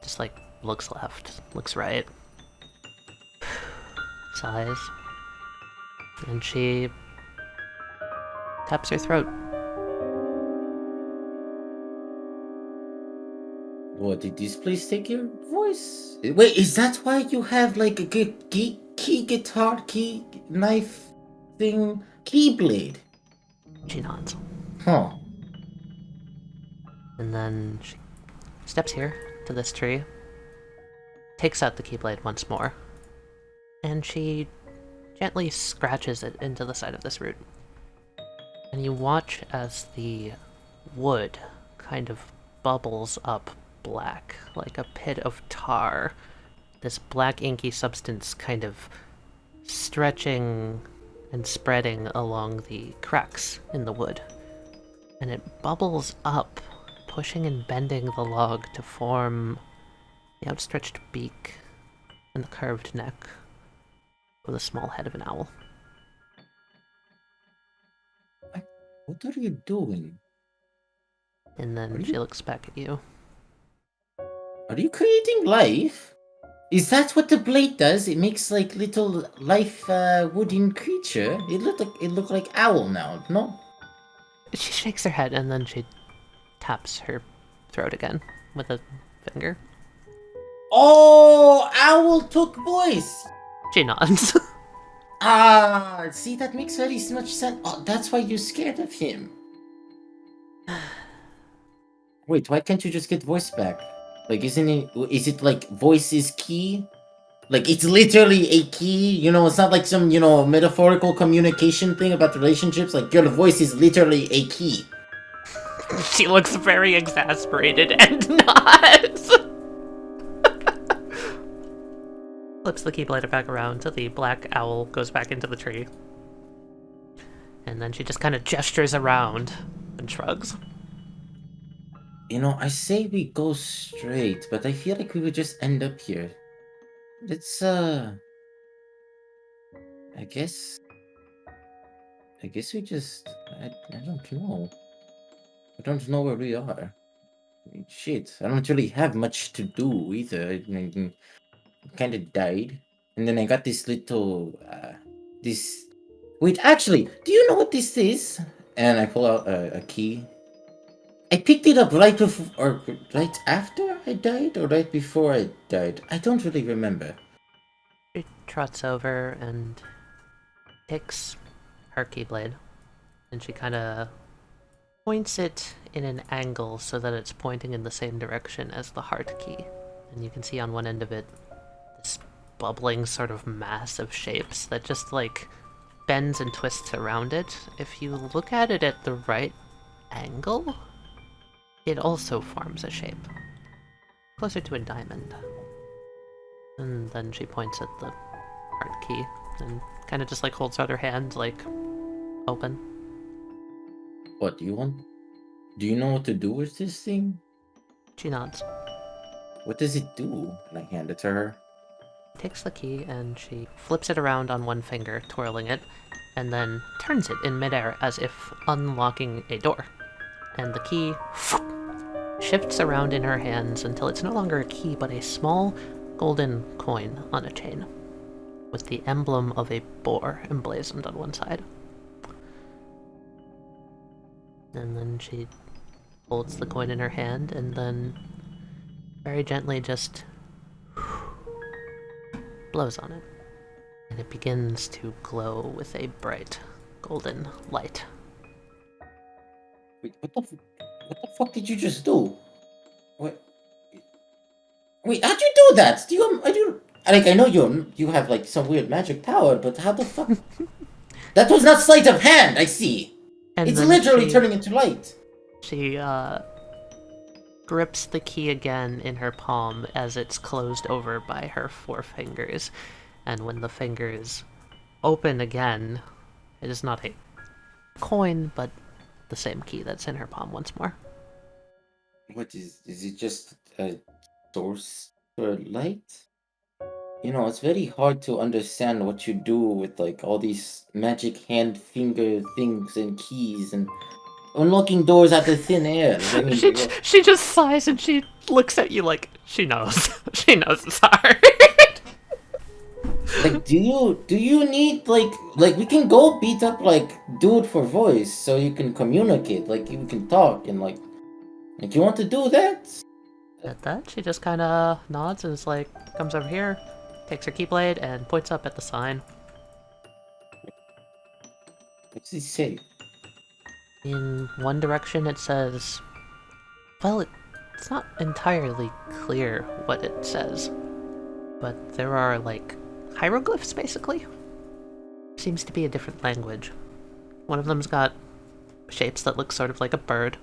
just like looks left, looks right, sighs, and she taps her throat. What, did this place take your voice? Wait, is that why you have like a key guitar, key knife thing, keyblade? She nods. Huh. And then she steps here to this tree, takes out the keyblade once more, and she gently scratches it into the side of this root. And you watch as the wood kind of bubbles up black, like a pit of tar. This black inky substance kind of stretching and spreading along the cracks in the wood. And it bubbles up, pushing and bending the log to form The outstretched beak and the curved neck with a small head of an owl. What are you doing? And then she looks back at you. Are you creating life? Is that what the blade does? It makes like little life wooden creature. It looked like owl now, no? She shakes her head and then she taps her throat again with a finger. Oh, owl took voice. She nods. Ah, see, that makes very much sense. Oh, that's why you're scared of him. Wait, why can't you just get voice back? Like, is it like voice is key? Like, it's literally a key, it's not like some, metaphorical communication thing about relationships. Like, your voice is literally a key. She looks very exasperated and nods. Flips the keyblade back around so the black owl goes back into the tree. And then she just kind of gestures around and shrugs. I say we go straight, but I feel like we would just end up here. Let's, I guess we just, I don't know. I don't know where we are. Shit, I don't really have much to do either. I kind of died. And then I got this little, this... Wait, actually, do you know what this is? And I pull out a key. I picked it up right after I died, or right before I died. I don't really remember. She trots over and takes her keyblade, and she kind of points it in an angle so that it's pointing in the same direction as the heart key. And you can see on one end of it this bubbling sort of mass of shapes that just like bends and twists around it. If you look at it at the right angle, it also forms a shape. Closer to a diamond. And then she points at the heart key and kind of just like holds out her hand like open. What do you want? Do you know what to do with this thing? She nods. What does it do? And I hand it to her. Takes the key and she flips it around on one finger, twirling it, and then turns it in midair as if unlocking a door. And the key shifts around in her hands until it's no longer a key but a small golden coin on a chain, with the emblem of a boar emblazoned on one side. And then she holds the coin in her hand and then very gently just blows on it. And it begins to glow with a bright golden light. Wait, what the fuck did you just do? What? Wait, how'd you do that? I know you have like some weird magic power, but how the fuck? That was not sleight of hand, I see. And it's literally turning into light. She grips the key again in her palm as it's closed over by her four fingers. And when the fingers open again, it is not a coin, but the same key that's in her palm once more. What is it just a source for light? It's very hard to understand what you do with like all these magic hand finger things and keys and unlocking doors out of thin air. I mean, she just sighs and she looks at you like she knows. She knows it's hard. Like, do you need like we can go beat up like dude for voice so you can communicate, like you can talk and like you want to do that? At that, she just kind of nods and is like, comes over here, takes her keyblade and points up at the sign. What's he say? In one direction it says, well, it's not entirely clear what it says, but there are like hieroglyphs basically. Seems to be a different language. One of them's got shapes that look sort of like a bird,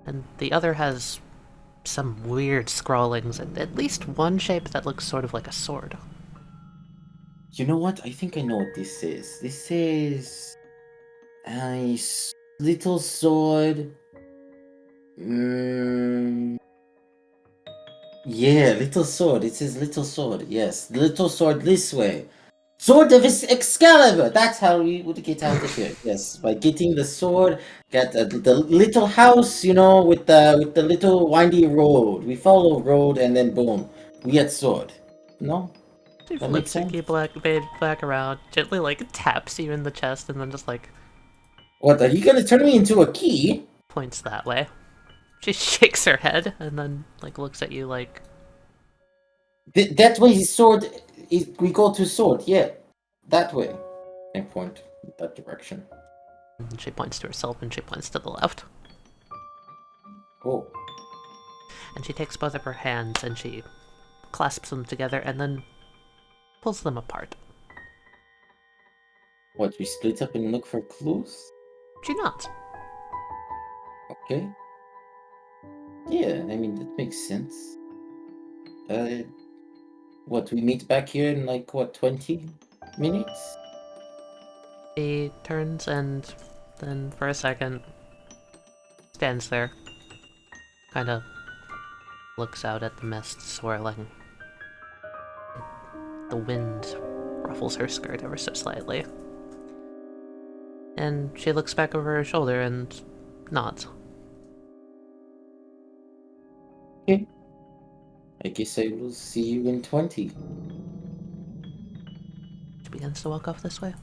and the other has some weird scrawlings and at least one shape that looks sort of like a sword. You know what? I think I know what this is. This is a little sword. Yeah, little sword. It says little sword. Yes, little sword this way. Sword of Excalibur. That's how we would get out of here. Yes, by getting the sword, get the little house, with the little windy road. We follow road, and then boom, we get sword. No, She that makes flips sense. the key back around, gently taps you in the chest, and then just What? Are you gonna turn me into a key? points that way. She shakes her head and then looks at you That way, his sword. We go to sword. Yeah, that way. I point that direction. and she points to herself and she points to the left. Oh. And she takes both of her hands and she clasps them together and then pulls them apart. What? We split up and look for clues? She nods. Okay. Yeah, I mean, that makes sense. What, we meet back here in 20 minutes? She turns and then for a second stands there. Kind of looks out at the mist swirling. The wind ruffles her skirt ever so slightly. And she looks back over her shoulder and nods. Okay. I guess I will see you in 20. She begins to walk off this way.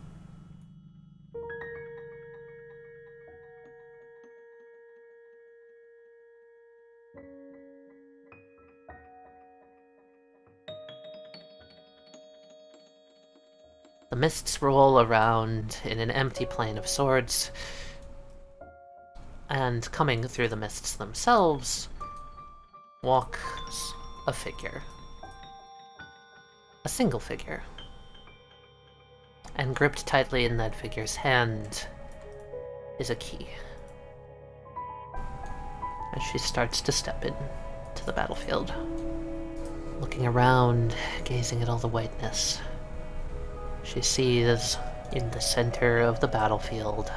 The mists roll around in an empty plain of swords, and coming through the mists themselves walks a figure. A single figure. And gripped tightly in that figure's hand is a key. As she starts to step into the battlefield, looking around, gazing at all the whiteness, she sees in the center of the battlefield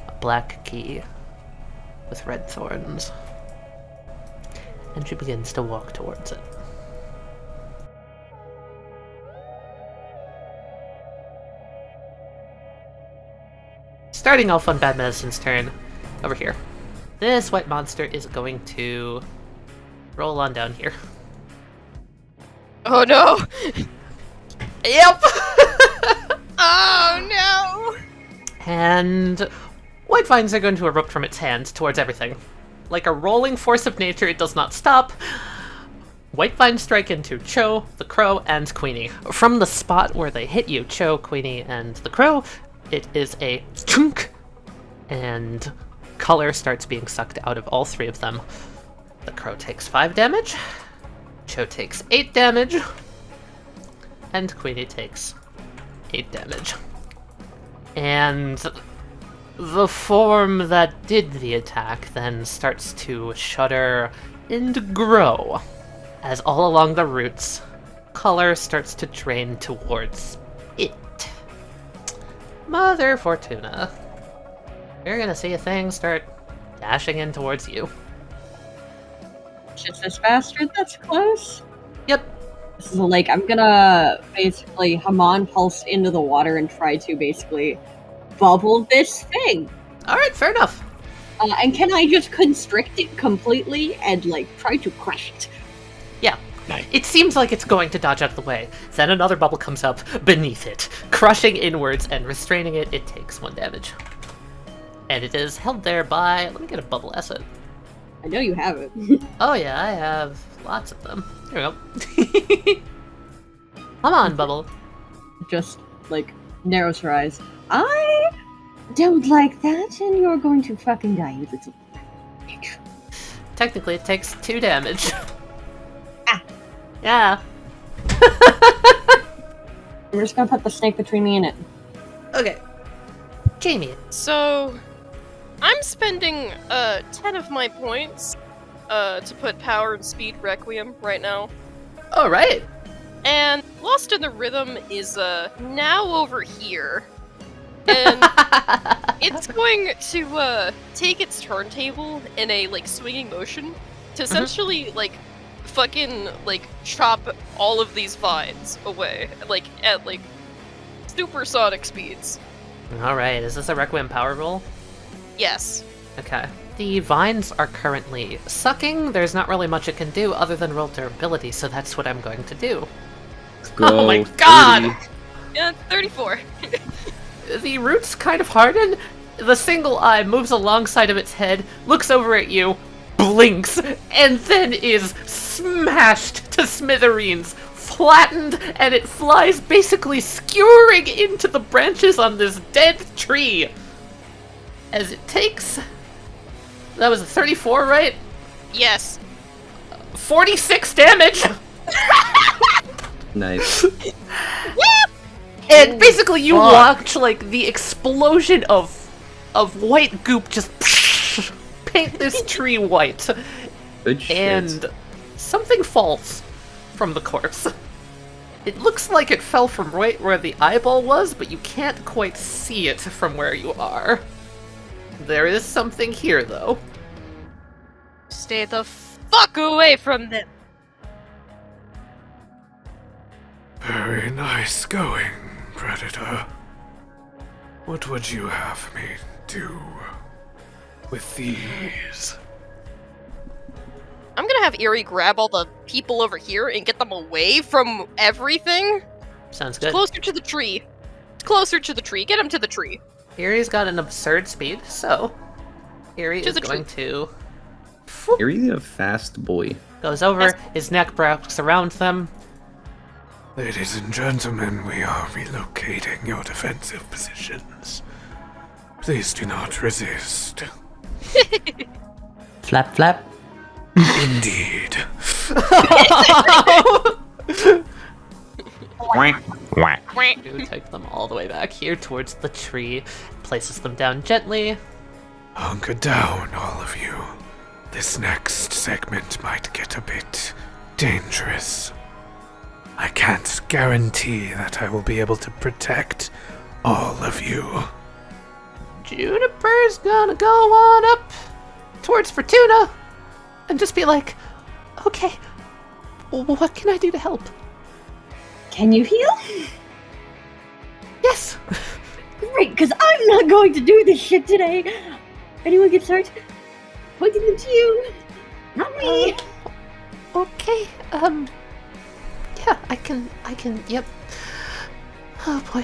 a black key with red thorns, and she begins to walk towards it. Starting off on Bad Medicine's turn, over here. This white monster is going to roll on down here. Oh no! Yep! Oh no! And white vines are going to erupt from its hand towards everything. Like a rolling force of nature, it does not stop. White vines strike into Cho, the crow, and Queenie. From the spot where they hit you, Cho, Queenie, and the crow, it is a chunk, and color starts being sucked out of all three of them. The crow takes 5 damage, Cho takes 8 damage, and Queenie takes 8 damage. And the form that did the attack then starts to shudder and grow, as all along the roots, color starts to drain towards it. Mother Fortuna, you're gonna see a thing start dashing in towards you. Just this bastard that's close? Yep. So, I'm gonna basically Haman pulse into the water and try to basically bubble this thing. Alright, fair enough. And can I just constrict it completely and, try to crush it? Yeah. It seems like it's going to dodge out of the way. Then another bubble comes up beneath it, crushing inwards and restraining it. It takes 1 damage. And it is held there by... Let me get a bubble asset. I know you have it. Oh yeah, I have lots of them. There we go. Come on, bubble. Just, narrows her eyes. I don't like that, and you're going to fucking die, you little bitch. Technically, it takes 2 damage. Ah. Yeah. I'm just gonna put the snake between me and it. Okay. Jamie. So, I'm spending 10 of my points to put Power and Speed Requiem right now. Alright. And Lost in the Rhythm is now over here. And it's going to take its turntable in a swinging motion to essentially fucking, like, chop all of these vines away, like, at, like, supersonic speeds. Alright, is this a Requiem power roll? Yes. Okay. The vines are currently sucking. There's not really much it can do other than roll durability, so that's what I'm going to do. Go, Oh my god! 30. Yeah, 34. The roots kind of harden. The single eye moves alongside of its head, looks over at you, blinks, and then is smashed to smithereens, flattened, and it flies basically skewering into the branches on this dead tree. As it takes... That was a 34, right? Yes. 46 damage! Nice. And basically you watch, like, the explosion of white goop just paint this tree white. Good shit. And something falls from the corpse. It looks like it fell from right where the eyeball was, but you can't quite see it from where you are. There is something here, though. Stay the fuck away from them. Very nice going, Predator. What would you have me do with these? I'm gonna have Eerie grab all the people over here and get them away from everything. Sounds good. Closer to the tree. Closer to the tree. Get him to the tree. Erie's got an absurd speed, so Erie To is the going to... You're really a fast boy. Goes over, his neck wraps around them. Ladies and gentlemen, we are relocating your defensive positions. Please do not resist. Flap, flap. Indeed. You take them all the way back here towards the tree, places them down gently. Hunker down, all of you. This next segment might get a bit dangerous. I can't guarantee that I will be able to protect all of you. Juniper's gonna go on up towards Fortuna and just be like, okay, what can I do to help? Can you heal? Yes! Great, because I'm not going to do this shit today. Anyone gets hurt? Pointing them to you. Not me. Okay, yeah, I can, yep. Oh boy.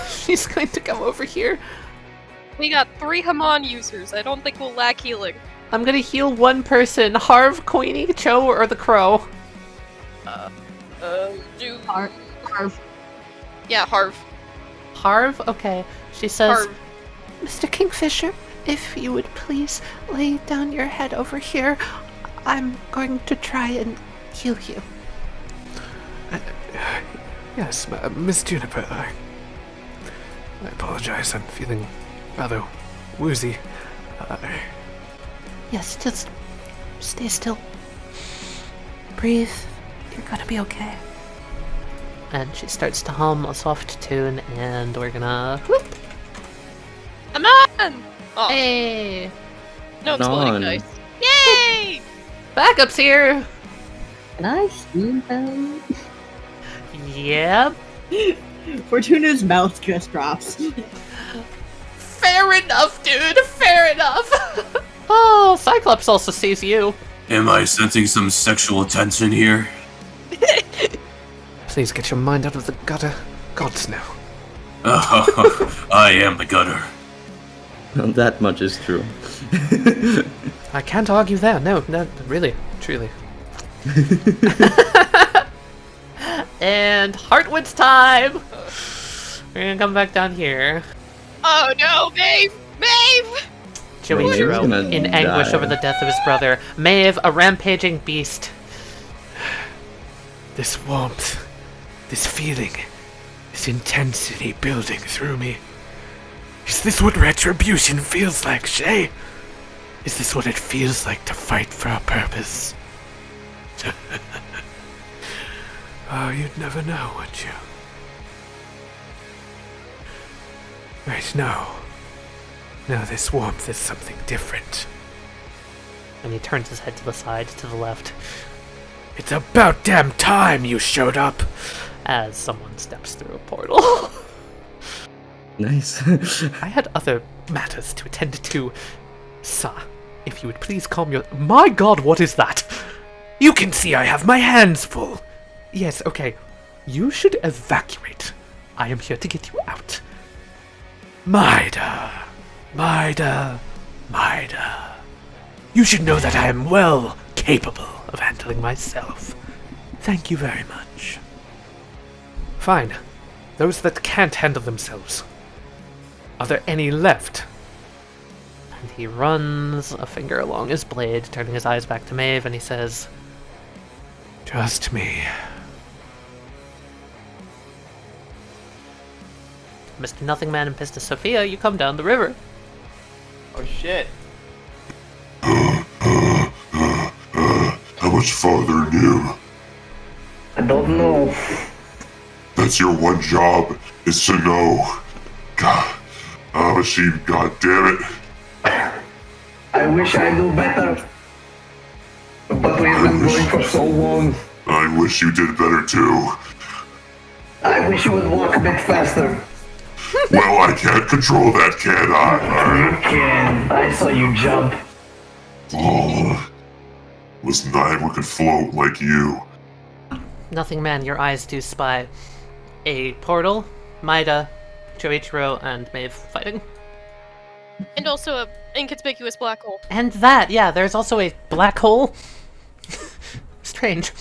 She's going to come over here. We got 3 Hamon users. I don't think we'll lack healing. I'm gonna heal one person, Harv, Queenie, Cho, or the Crow. Harv. Yeah, Harv. Harv? Okay. She says, Harv. Mr. Kingfisher, if you would please lay down your head over here, I'm going to try and heal you. Yes, Miss Juniper, I apologize. I'm feeling rather woozy. Yes, just stay still. Breathe. You're gonna be okay. And she starts to hum a soft tune, and we're gonna... Whoop. Hamon! Oh, Hey! no exploding on. dice. Yay! Backup's here! Can I steam them? Yep. Fortuna's mouth just drops. Fair enough, dude! Fair enough! Oh, Cyclops also sees you. Am I sensing some sexual tension here? Please get your mind out of the gutter. Gods no. I am the gutter. Well, that much is true. I can't argue there. No, really, truly. And Heartwood's time! We're gonna come back down here. Oh no, Maeve! Maeve! Joichiro, gonna in anguish die. over the death of his brother. Maeve, a rampaging beast. This warmth, this feeling, this intensity building through me. Is this what retribution feels like, Shay? Is this what it feels like to fight for a purpose? Oh, you'd never know, would you? Right, no. No, this warmth is something different. And he turns his head to the side, to the left. It's about damn time you showed up. As someone steps through a portal. Nice. I had other matters to attend to. Sir, if you would please calm your... My god, what is that? You can see I have my hands full. Yes, okay. You should evacuate. I am here to get you out. Maida. You should know that I am well capable of handling myself. Thank you very much. Fine. Those that can't handle themselves. Are there any left? And he runs a finger along his blade, turning his eyes back to Maeve, and he says, Trust me. Mr. Nothingman and Pistis Sophia, you come down the river. Oh shit. How much farther, Nim? I don't know. That's your one job, is to know. God, machine, god damn it. I wish I knew better. But we've been going for so long. I wish you did better too. I wish you would walk a bit faster. Well, I can't control that, can I? You can. I saw you jump. Oh, listen, I never could float like you. Nothingman, your eyes do spy a portal, Maida, Joichiro, and Maeve fighting. And also a inconspicuous black hole. And that, yeah, there's also a black hole. Strange.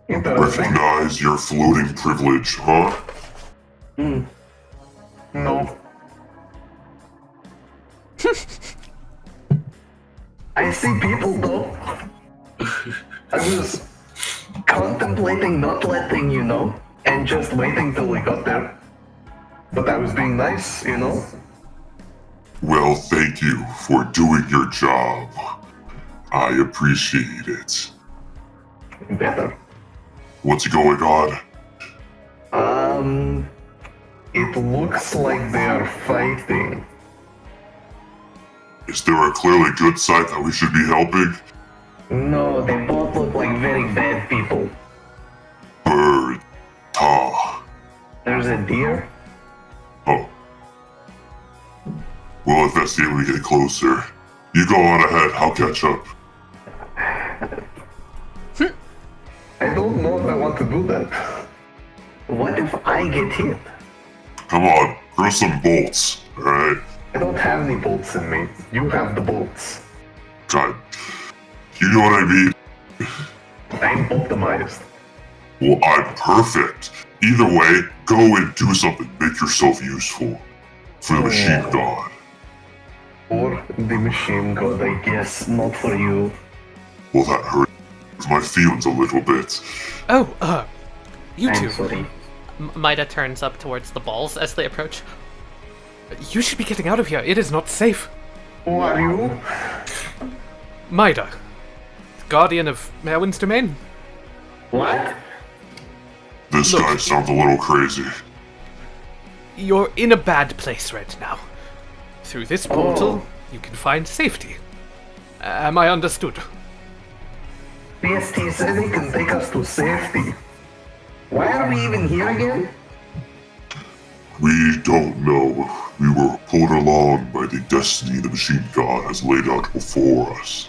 Recognize your floating privilege, huh? No. I see people though. I was contemplating not letting you know and just waiting till we got there. But I was being nice, you know? Well, thank you for doing your job. I appreciate it. Better. What's going on? It looks like they are fighting. Is there a clearly good side that we should be helping? No, they both look like very bad people. Bird. Ta. There's a deer. Oh. We'll investigate when we get closer. You go on ahead, I'll catch up. I don't know if I want to do that. What if I get hit? Come on, throw some bolts, alright? I don't have any bolts in me. You have the bolts. God. You know what I mean? I'm optimized. Well, I'm perfect. Either way, go and do something. Make yourself useful. For the machine god. Or the machine god, I guess. Not for you. Well, that hurts my feelings a little bit. Oh, you I'm two. sorry. Maida turns up towards the balls as they approach. You should be getting out of here. It is not safe. Who are you? Maida, guardian of Merwin's domain. What? This guy sounds a little crazy. You're in a bad place right now. Through this portal, you can find safety. Am I understood? PST said he can take us to safety. Why are we even here again? We don't know. We were pulled along by the destiny the machine god has laid out before us.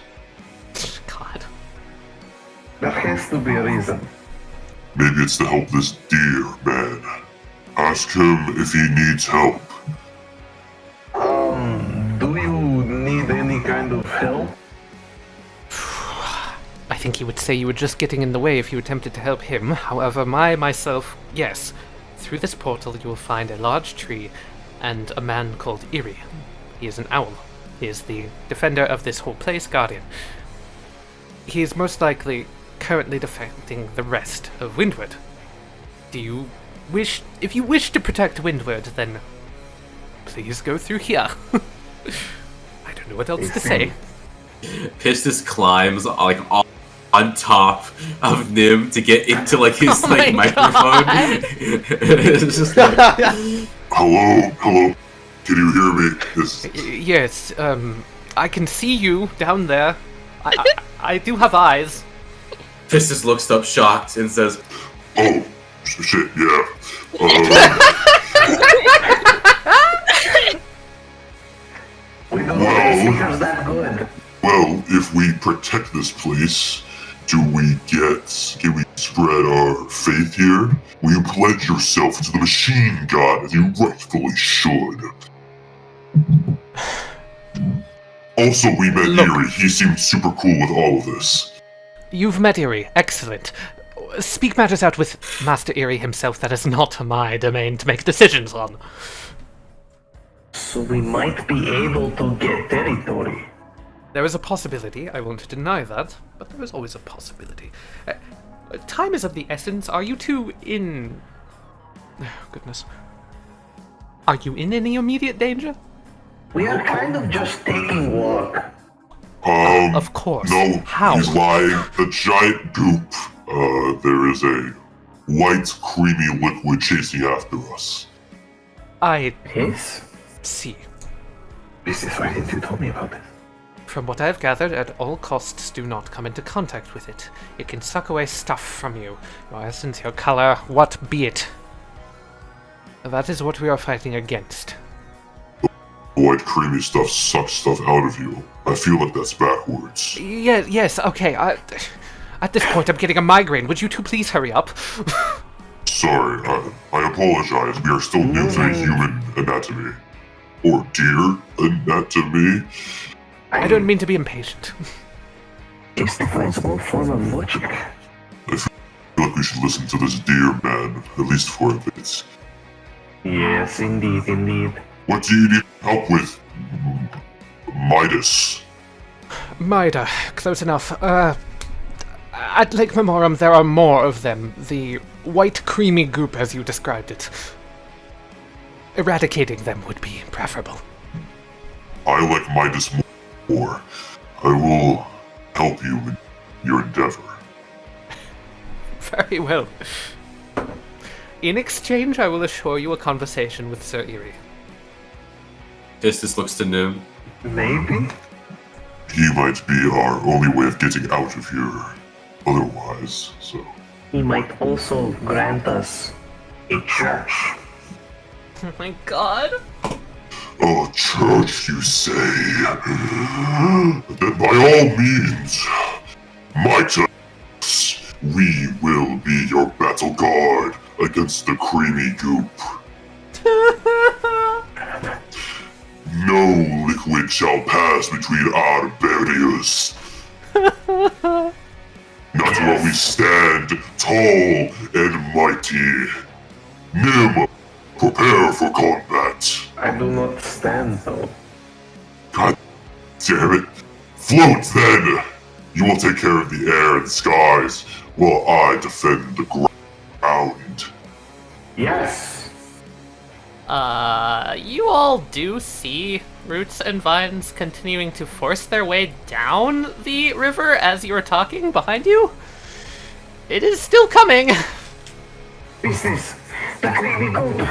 God. There has to be a reason. Maybe it's to help this deer man. Ask him if he needs help. Do you need any kind of help? I think he would say you were just getting in the way if you attempted to help him. However, myself, yes. Through this portal you will find a large tree and a man called Eerie. He is an owl. He is the defender of this whole place, guardian. He is most likely currently defending the rest of Windward. If you wish to protect Windward, then please go through here. I don't know what else to say. Pistis climbs like on top of Nim to get into like his microphone. It's just like, Hello? Can you hear me? Yes, I can see you down there. I do have eyes. Pistis looks up shocked and says, Oh, shit, yeah. We don't know secrets that good. Well, if we protect this place, can we spread our faith here? Will you pledge yourself to the machine god as you rightfully should? Also, we met Eerie. He seemed super cool with all of this. You've met Eerie. Excellent. Speak matters out with Master Eerie himself. That is not my domain to make decisions on. So we might be able to get territory. There is a possibility. I won't deny that, but there is always a possibility. Time is of the essence. Are you two in... Oh, goodness. Are you in any immediate danger? We are kind of just taking walk. Of course. No, How? he's lying. The giant goop. There is a white, creamy liquid chasing after us. Yes? See. This is why didn't you tell me about this? From what I've gathered, at all costs do not come into contact with it. It can suck away stuff from you. Your essence, your color, what be it. That is what we are fighting against. The white, creamy stuff sucks stuff out of you. I feel like that's backwards. Yes, okay. At this point, I'm getting a migraine. Would you two please hurry up? Sorry, I apologize. We are still new to human anatomy. Or deer anatomy. I don't mean to be impatient. It's the principal form of logic. I feel like we should listen to this deer man, at least for a bit. Yes, indeed. What do you need help with, Midas? Mida, close enough. At Lake Memorum, there are more of them. The white creamy goop, as you described it. Eradicating them would be preferable. I like Midas more. I will help you in your endeavor. Very well. In exchange, I will assure you a conversation with Sir Eerie. Pistis looks to Nim. Maybe? He might be our only way of getting out of here. Otherwise, so. He might also grant us a church. Oh my god. A church, you say? Then by all means, might us. We will be your battle guard against the creamy goop. No liquid shall pass between our barriers. Not while we stand tall and mighty. Nim, prepare for combat. I do not stand though. God damn it. Float then! You will take care of the air and skies, while I defend the ground. Yes! You all do see roots and vines continuing to force their way down the river as you are talking behind you? It is still coming! This is the creamy goop.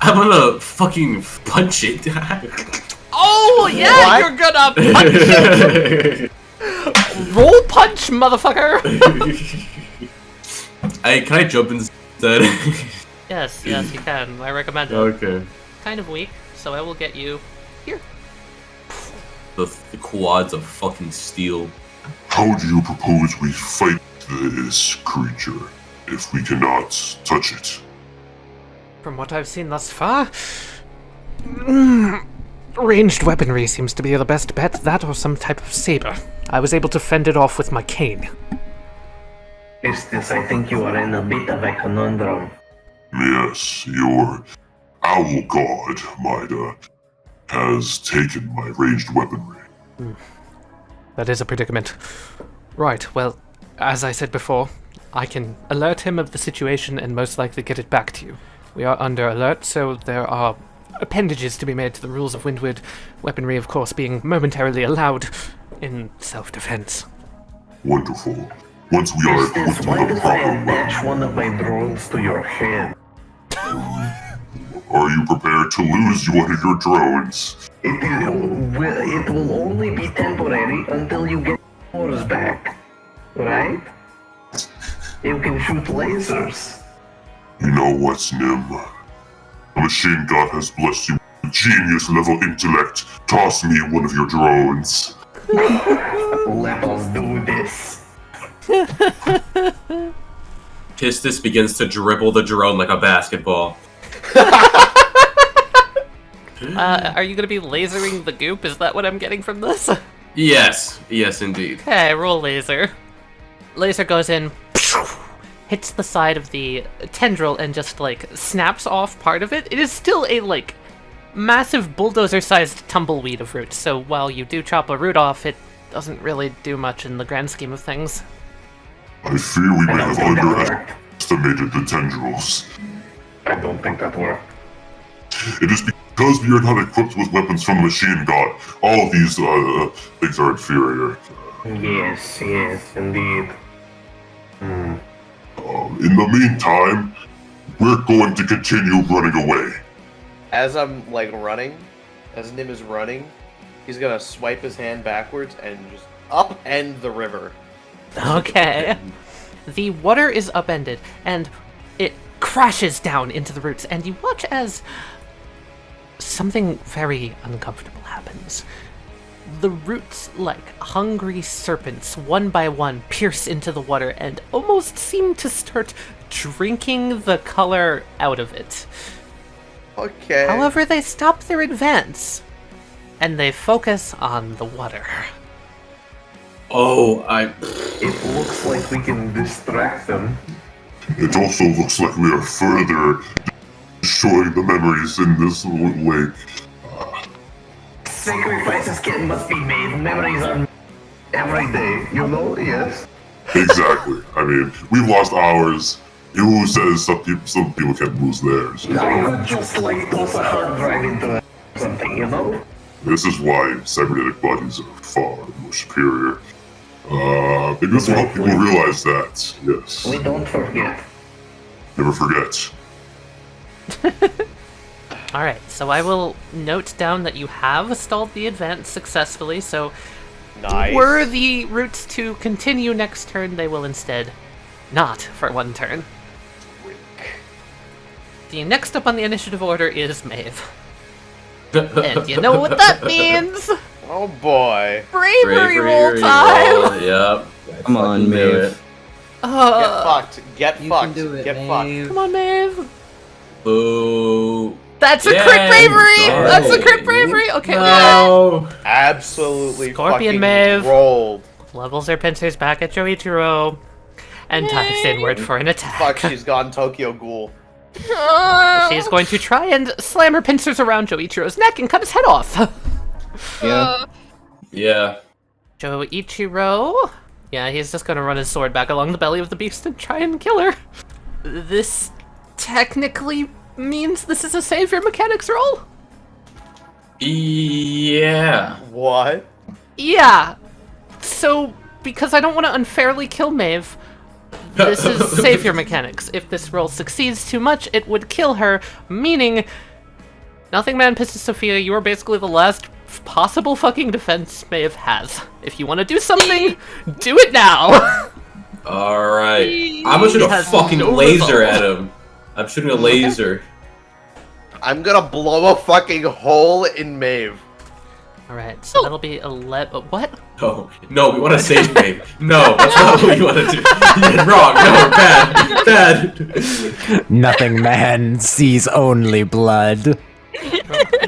I'm gonna fucking punch it. Oh, yeah, What? you're gonna punch it! Roll punch, motherfucker! Hey, can I jump instead? Yes, you can. I recommend it. Okay. Kind of weak, so I will get you here. The quads of fucking steel. How do you propose we fight this creature if we cannot touch it? From what I've seen thus far, ranged weaponry seems to be the best bet. That or some type of saber. I was able to fend it off with my cane. Estes, I think you are in a bit of a conundrum. Yes, your owl god, Mida, has taken my ranged weaponry. That is a predicament. Right, well, as I said before, I can alert him of the situation and most likely get it back to you. We are under alert, so there are appendages to be made to the rules of Windward, weaponry, of course, being momentarily allowed in self-defense. Wonderful. Once we are equipped Estes, with why a did I proper attach one of my drones to your head? Are you prepared to lose one of your drones? It will only be temporary until you get yours back. right? You can shoot lasers. You know what, Nim? The machine god has blessed you with genius-level intellect. Toss me one of your drones. Let us do this. Pistis begins to dribble the drone like a basketball. Are you gonna be lasering the goop? Is that what I'm getting from this? Yes, yes indeed. Okay, roll laser. Laser goes in, hits the side of the tendril and just like snaps off part of it. It is still a like massive bulldozer-sized tumbleweed of roots, so while you do chop a root off, it doesn't really do much in the grand scheme of things. I fear we may have underestimated the tendrils. I don't think that worked. It is because we are not equipped with weapons from the machine god. All of these things are inferior. Yes, indeed. In the meantime, we're going to continue running away. As I'm like running, as Nim is running, he's gonna swipe his hand backwards and just upend the river. Okay. The water is upended, and it crashes down into the roots, and you watch as something very uncomfortable happens. The roots, like hungry serpents, one by one, pierce into the water and almost seem to start drinking the color out of it. Okay. However, they stop their advance, and they focus on the water. Oh, It looks like we can distract them. It also looks like we are further destroying the memories in this lake. Sacrifices must be made. Memories are every day, you know? Yes. Exactly. I mean, we've lost ours. Who says some people can't lose theirs? I would just like toss a hard drive into something, you know? This is why cybernetic bodies are far more superior. Maybe this will help people realize that. Yes. We don't forget. Never forget. Alright, so I will note down that you have stalled the advance successfully, so Nice. were the roots to continue next turn, they will instead not for one turn. The next up on the initiative order is Maeve. And you know what that means? Oh boy. Bravery roll time! Yep. Come on, Maeve. Get fucked. Get You fucked. can do it, Get Maeve. fucked. Come on, Maeve. Boo. That's a Yeah, crit bravery! sorry. That's a crit bravery! Okay, No. Absolutely Scorpion fucking Maeve. rolled. levels her pincers back at Joichiro, and dives inward for an attack. Fuck, she's gone Tokyo Ghoul. She's going to try and slam her pincers around Joichiro's neck and cut his head off. Yeah. Yeah. Joichiro? Yeah, he's just gonna run his sword back along the belly of the beast and try and kill her. This technically means this is a savior mechanics roll? Yeah. What? Yeah. So, because I don't want to unfairly kill Maeve, this is savior mechanics. If this roll succeeds too much, it would kill her, meaning Nothing Man Pistis Sophia, you are basically the last possible fucking defense Maeve has. If you want to do something, do it now! Alright. I'm gonna shoot a fucking laser at him. I'm shooting a laser. I'm gonna blow a fucking hole in Maeve. Alright, so that'll be 11. What? No, we want to save Maeve. No, that's not what we want to do. You're wrong. No, bad. Nothing Man sees only blood.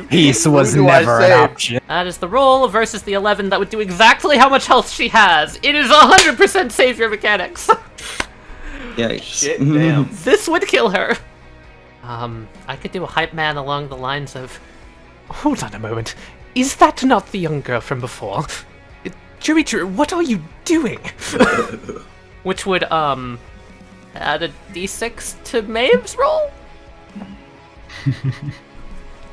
Peace was Who do I never an save? option. That is the roll versus the 11 that would do exactly how much health she has. It is 100% savior mechanics. Yikes. Shit, damn. This would kill her. I could do a hype man along the lines of, hold on a moment. Is that not the young girl from before? Joichiro, what are you doing? Which would, add a d6 to Maeve's roll?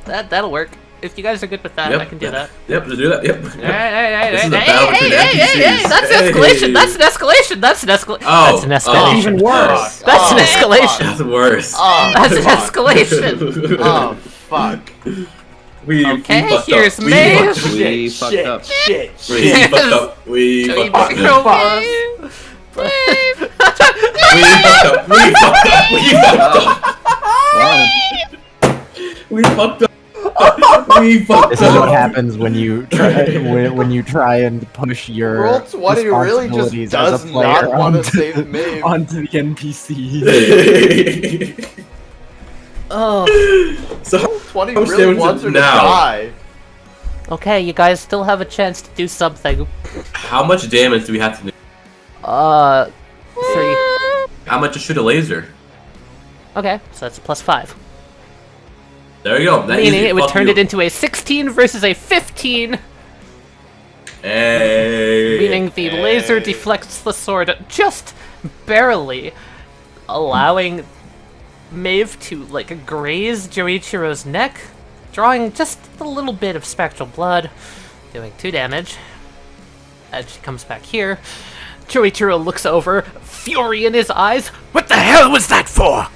That'll work. If you guys are good with that, Yep. I can do that. Yep, let's do that. Yep. Hey, This is a battle between NPCs. that's an escalation. That's an escalation. That's an escalation. Oh, That's an escalation. Even worse. That's an escalation. That's worse. Oh, That's an fuck. escalation. Oh, fuck. We Okay, fucked here's up. Maeve. We fucked up. Shit. We fucked up. We fucked up. Joichiro. But We fucked up. We fucked up. We fucked up. We fucked up. We fucked This is what happens when you try when you try and push your Roll 20 really just responsibilities does as a player not want to onto, save Maeve. onto the NPC. oh, So 20 how much really damage wants her to now? die. okay, you guys still have a chance to do something. How much damage do we have to do? 3. How much to shoot a laser? Okay, so that's plus 5. There you go. That Meaning easy. it would Fuck turn you. it into a 16 versus a 15. Hey. Meaning the laser deflects the sword just barely, allowing Maeve to, like, graze Joichiro's neck, drawing just a little bit of spectral blood, doing 2 damage. As she comes back here, Joichiro looks over, fury in his eyes. What the hell was that for?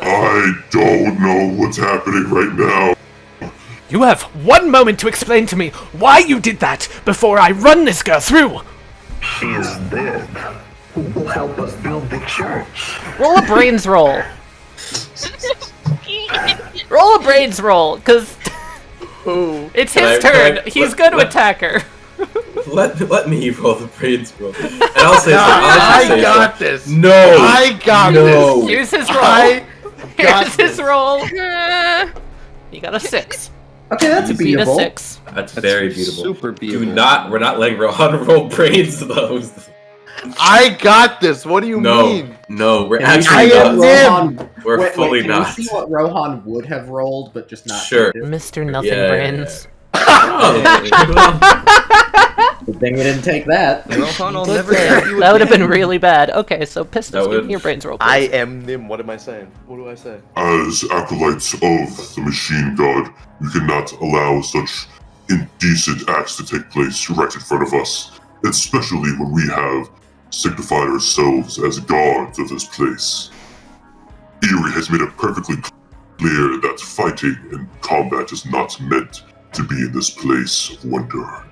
I don't know what's happening right now. You have 1 moment to explain to me why you did that before I run this girl through. She is dead. Who will help us build the church? Roll a brains roll. Roll a brains roll, because Who? it's Can his I- turn. can I- He's let- going to let- attack her. Let me roll the brains roll. And I'll say I got this. No. I got No. this. Here's his roll. I got Here's his this. roll. You got a 6. Okay, that's You beat a beatable. 6. That's very beautiful. Super beautiful. We're not letting Rohan roll brains though. I got this. What do you No, mean? no, we're Can we actually see am what not. Rohan, We're wait, fully can not. we see what Rohan would have rolled, but just not? Sure. did? Mr. Nothing Yeah. Brains. Good thing we didn't take that. Rohan will Good never thing. stab you That would have been again. really bad. Okay, so Pistols, That give would- me your brains roll, I please. am Nim. What am I saying? What do I say? As acolytes of the machine god, we cannot allow such indecent acts to take place right in front of us, especially when we have signified ourselves as gods of this place. Eerie has made it perfectly clear that fighting and combat is not meant to be in this place of wonder.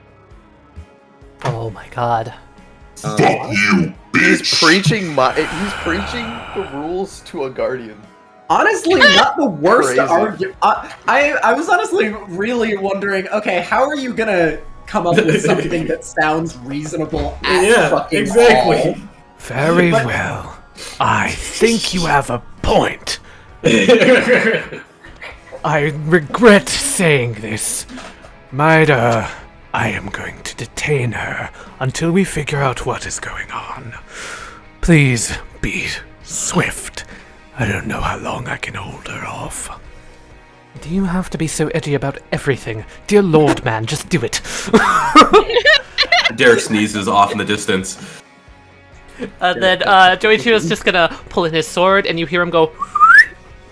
Oh my god. Fuck you, He's bitch! preaching the rules to a guardian. Honestly, not the worst Crazy. argument. I was honestly really wondering. Okay, how are you gonna come up with something that sounds reasonable? At Yeah, fucking exactly. all? Very But- well. I think you have a point. I regret saying this. Maida, I am going to detain her until we figure out what is going on. Please be swift. I don't know how long I can hold her off. Do you have to be so edgy about everything? Dear Lord, man, just do it. Derek sneezes off in the distance. And then Joichiro's just gonna pull in his sword, and you hear him go.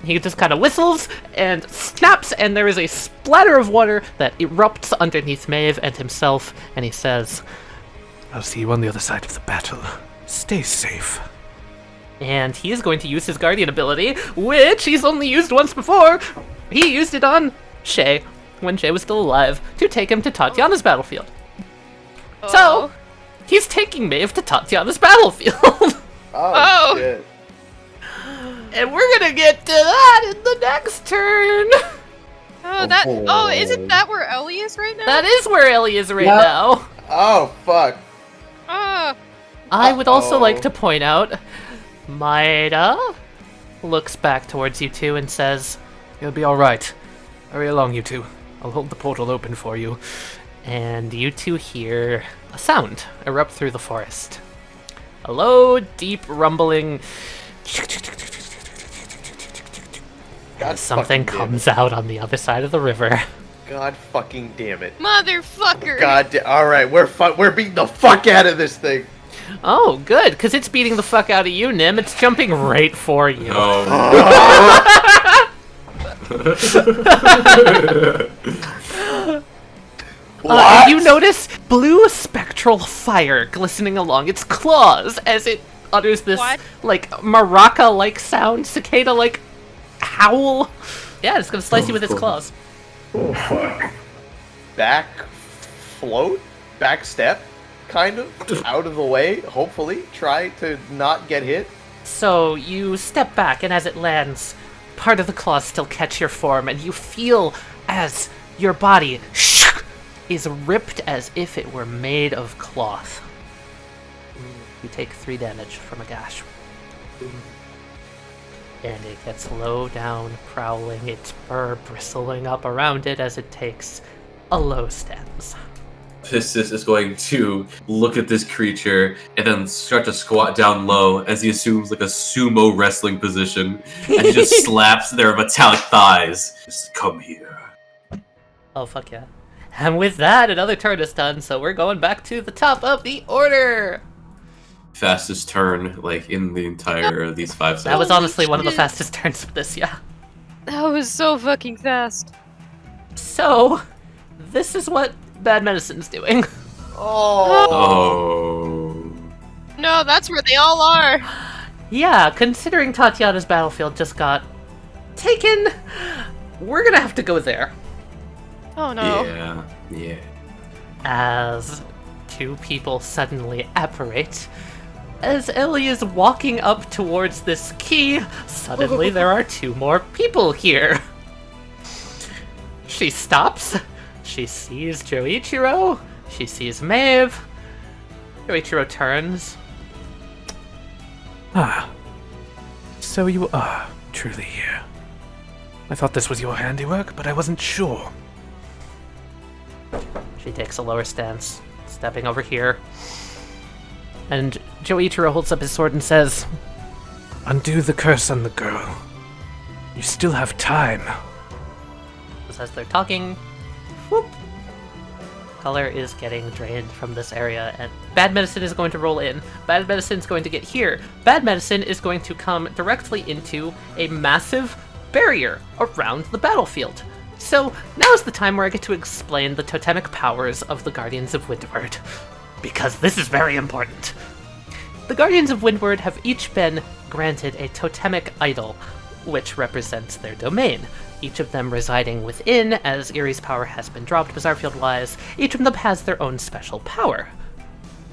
He just kind of whistles and snaps, and there is a splatter of water that erupts underneath Maeve and himself, and he says, I'll see you on the other side of the battle. Stay safe. and he is going to use his Guardian ability, which he's only used once before. He used it on Shay, when Shay was still alive, to take him to Tatiana's battlefield. So, he's taking Maeve to Tatiana's battlefield. Oh. Shit. And we're gonna get to that in the next turn. Isn't that where Ellie is right now? That is where Ellie is right Yep. now. Oh fuck. I would also Uh-oh. like to point out, Maida looks back towards you two and says, You'll be alright. Hurry along, you two. I'll hold the portal open for you. and you two hear a sound erupt through the forest. A low, deep rumbling. God Something fucking damn comes out on the other side of the river. it. God fucking damn it. Motherfucker! Alright, we're beating the fuck out of this thing. Oh, good, because it's beating the fuck out of you, Nim. It's jumping right for you. You notice blue spectral fire glistening along its claws as it utters this, like, maraca-like sound, cicada-like howl. Yeah, it's gonna slice you with its claws. Oh fuck. Back float? Back step? kind of, out of the way, hopefully, try to not get hit. So you step back, and as it lands, part of the claws still catch your form, and you feel as your body is ripped as if it were made of cloth. You take 3 damage from a gash. And it gets low down, prowling, its fur bristling up around it as it takes a low stance. Pistis is going to look at this creature and then start to squat down low as he assumes like a sumo wrestling position and he just slaps their metallic thighs. Just come here. Oh, fuck yeah. And with that, another turn is done, so we're going back to the top of the order! Fastest turn, like, in the entire these 5 seconds. That was honestly one of the fastest turns of this, yeah. That was so fucking fast. So, this is what Bad Medicine's doing. Oh. No, that's where they all are. Yeah, considering Tatiana's battlefield just got taken, we're gonna have to go there. Oh no. Yeah. As 2 people suddenly apparate. As Ellie is walking up towards this key, suddenly there are 2 more people here. She stops. She sees Joichiro. She sees Maeve. Joichiro turns. Ah. So you are truly here. I thought this was your handiwork, but I wasn't sure. She takes a lower stance, stepping over here. And Joichiro holds up his sword and says, Undo the curse on the girl. You still have time. As they're talking, whoop, color is getting drained from this area, and Bad Medicine is going to roll in. Bad Medicine is going to get here. Bad Medicine is going to come directly into a massive barrier around the battlefield. So now's the time where I get to explain the totemic powers of the Guardians of Windward, because this is very important. The Guardians of Windward have each been granted a totemic idol, which represents their domain. Each of them residing within, as Erie's power has been dropped Bizarrefield-wise, each of them has their own special power.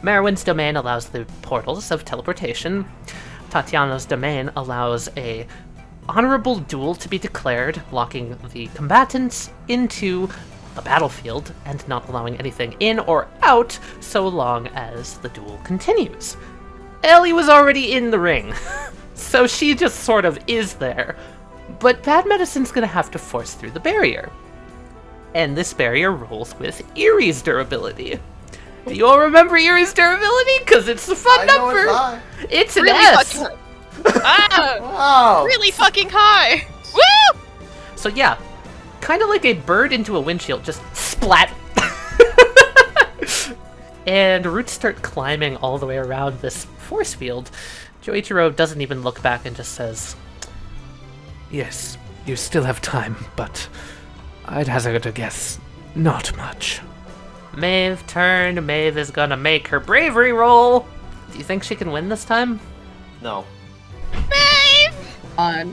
Merwin's domain allows the portals of teleportation. Tatiana's domain allows a honorable duel to be declared, locking the combatants into the battlefield and not allowing anything in or out so long as the duel continues. Ellie was already in the ring, so she just sort of is there. But Bad Medicine's gonna have to force through the barrier. And this barrier rolls with Erie's durability. You all remember Erie's durability? Because it's a fun number! It's an really S! Fucking... Ah! Wow! Really fucking high! Woo! So yeah, kind of like a bird into a windshield, just splat! And roots start climbing all the way around this force field. Joichiro doesn't even look back and just says, Yes, you still have time, but I'd hazard a guess, not much. Maeve turned. Maeve is gonna make her bravery roll. Do you think she can win this time? No. Maeve! On.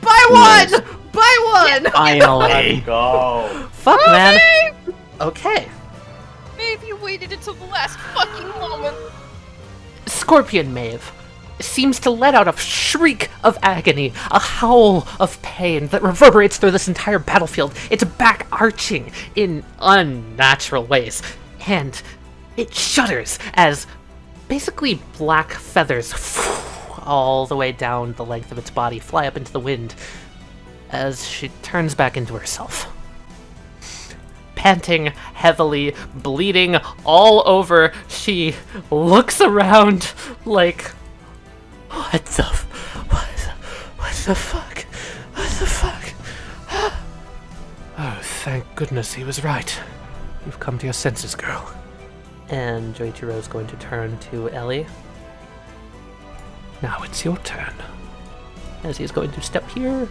By one! By one! Finally. Go. Fuck, man. Okay. Maeve, you waited until the last fucking moment. Scorpion Maeve seems to let out a shriek of agony, a howl of pain that reverberates through this entire battlefield. It's back arching in unnatural ways, and it shudders as basically black feathers all the way down the length of its body fly up into the wind as she turns back into herself. Panting heavily, bleeding all over, she looks around like, what the fuck? What the fuck? Oh, thank goodness he was right. You've come to your senses, girl. And Joichiro's going to turn to Ellie. Now it's your turn. As he's going to step here,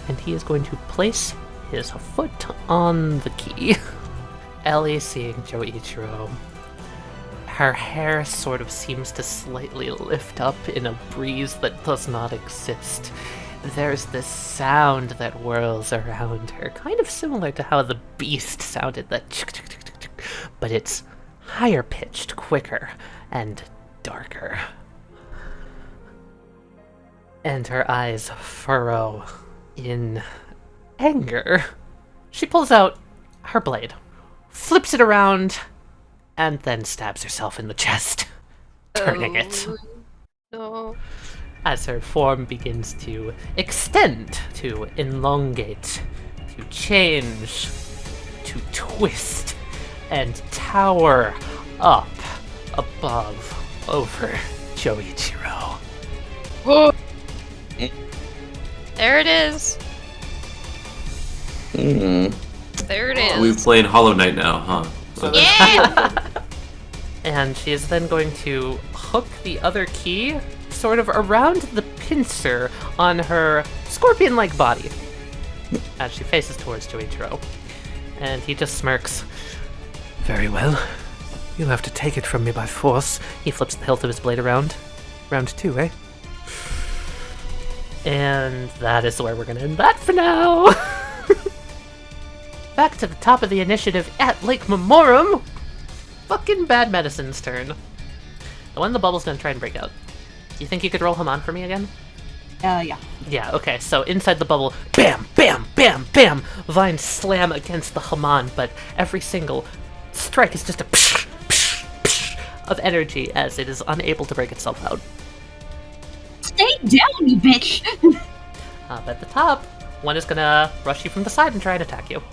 and he is going to place his foot on the key. Ellie, seeing Joichiro, her hair sort of seems to slightly lift up in a breeze that does not exist. There's this sound that whirls around her, kind of similar to how the beast sounded, that but it's higher pitched, quicker, and darker. And her eyes furrow in anger. She pulls out her blade, flips it around, and then stabs herself in the chest, turning it. No. As her form begins to extend, to elongate, to change, to twist, and tower up above over Joichiro. Whoa. There it is. There it is. We've played Hollow Knight now, huh? Yeah! And she is then going to hook the other key sort of around the pincer on her scorpion-like body as she faces towards Joichiro. And he just smirks. Very well. You'll have to take it from me by force. He flips the hilt of his blade around. Round 2, eh? And that is where we're going to end that for now. Back to the top of the initiative at Lake Memorum. Fucking Bad Medicine's turn. The one the bubble's going to try and break out. Do you think you could roll him on for me again? Yeah. Yeah, okay, so inside the bubble, bam, bam, bam, bam! Vines slam against the Haman, but every single strike is just a psh, psh, psh of energy as it is unable to break itself out. Stay down, you bitch! Up at the top, one is gonna rush you from the side and try and attack you.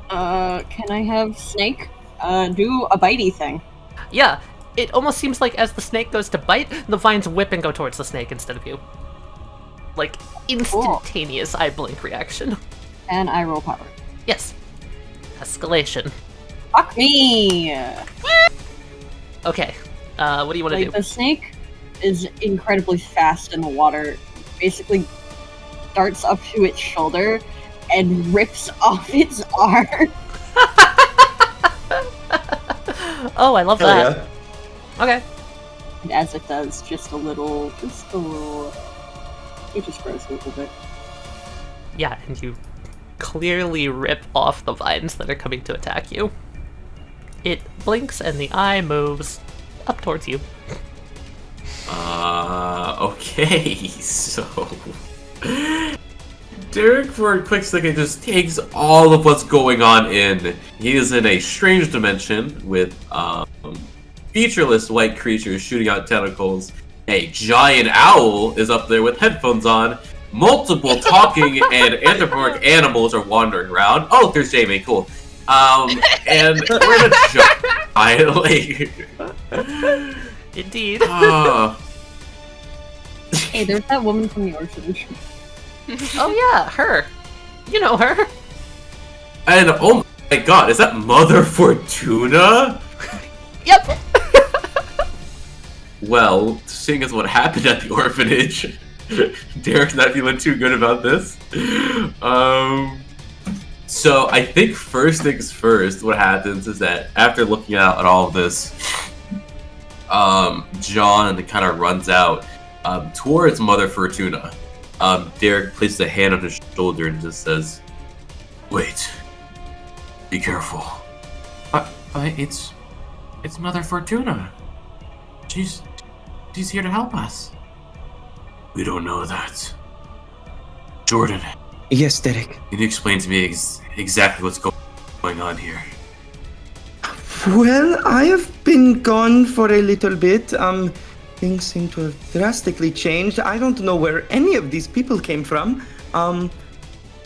Can I have Snake, do a bitey thing? Yeah, it almost seems like as the snake goes to bite, the vines whip and go towards the snake instead of you. Like, instantaneous eye blink reaction. And I roll power. Yes. Escalation. Fuck me! Okay, what do you want to do? The snake is incredibly fast in the water, basically darts up to its shoulder and rips off its arm. Oh, I love that. Yeah. Okay. And as it does, just a little, it just grows a little bit. Yeah, and you clearly rip off the vines that are coming to attack you. It blinks and the eye moves up towards you. Okay, so... Derek, for a quick second, just takes all of what's going on in. He is in a strange dimension with, featureless white creatures shooting out tentacles. A giant owl is up there with headphones on. Multiple talking and anthropomorphic animals are wandering around. Oh, there's Jamie, cool. And we're in a giant lake. Indeed. Hey, there's that woman from the orphanage. Oh yeah, her. You know her. And oh my god, is that Mother Fortuna? Yep. Well, seeing as what happened at the orphanage, Derek's not feeling too good about this. So I think first things first, what happens is that after looking out at all of this, John kind of runs out towards Mother Fortuna. Derek places a hand on his shoulder and just says, "Wait, be careful." It's Mother Fortuna. She's here to help us. We don't know that. Jordan. Yes, Derek. Can you explain to me exactly what's going on here? Well, I have been gone for a little bit. Things seem to have drastically changed. I don't know where any of these people came from.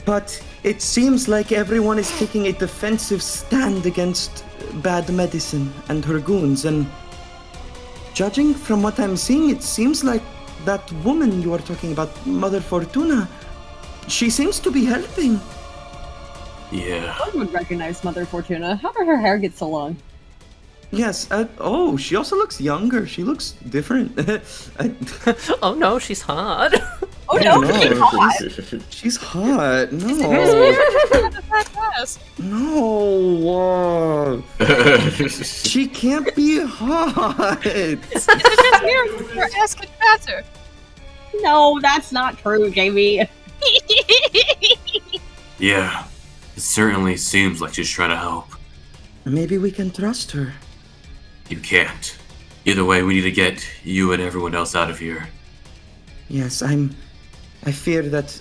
But it seems like everyone is taking a defensive stand against Bad Medicine and her goons, and judging from what I'm seeing, it seems like that woman you are talking about, Mother Fortuna, she seems to be helping. Yeah. I would recognize Mother Fortuna. How did her hair get so long? Yes, she also looks younger. She looks different. Oh no, she's hot. Oh no, she's hot. She's hot. No. No. She can't be hot. It's just here for asking faster. No, that's not true, Jamie. Yeah, it certainly seems like she's trying to help. Maybe we can trust her. You can't. Either way, we need to get you and everyone else out of here. Yes, I fear that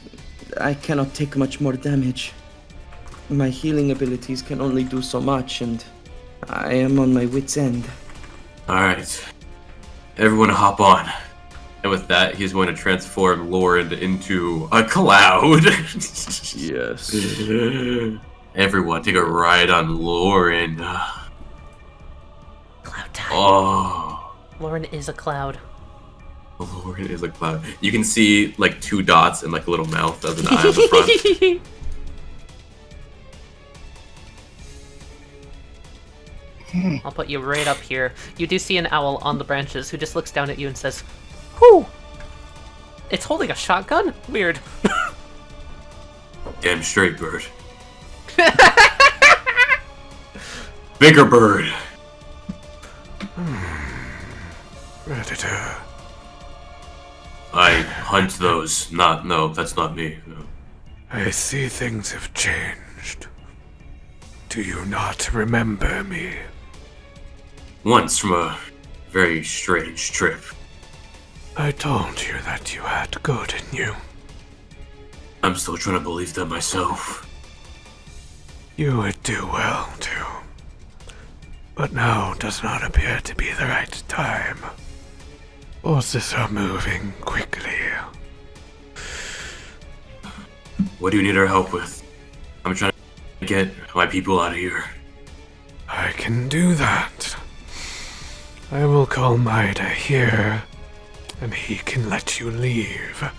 I cannot take much more damage. My healing abilities can only do so much, and I am on my wit's end. Alright. Everyone hop on. And with that, he's going to transform Lauren into a cloud. Yes. Everyone, take a ride on Lauren. Cloud time. Oh. Lauren is a cloud. Lauren is a cloud. You can see like 2 dots and like a little mouth as an eye on the front. I'll put you right up here. You do see an owl on the branches who just looks down at you and says, "Whew! It's holding a shotgun? Weird." Damn straight, bird. Bigger bird. Predator. I hunt those. No, that's not me. No. I see things have changed. Do you not remember me? Once from a very strange trip. I told you that you had good in you. I'm still trying to believe that myself. You would do well to. But now does not appear to be the right time. Forces are moving quickly. What do you need our help with? I'm trying to get my people out of here. I can do that. I will call Maida here, and he can let you leave.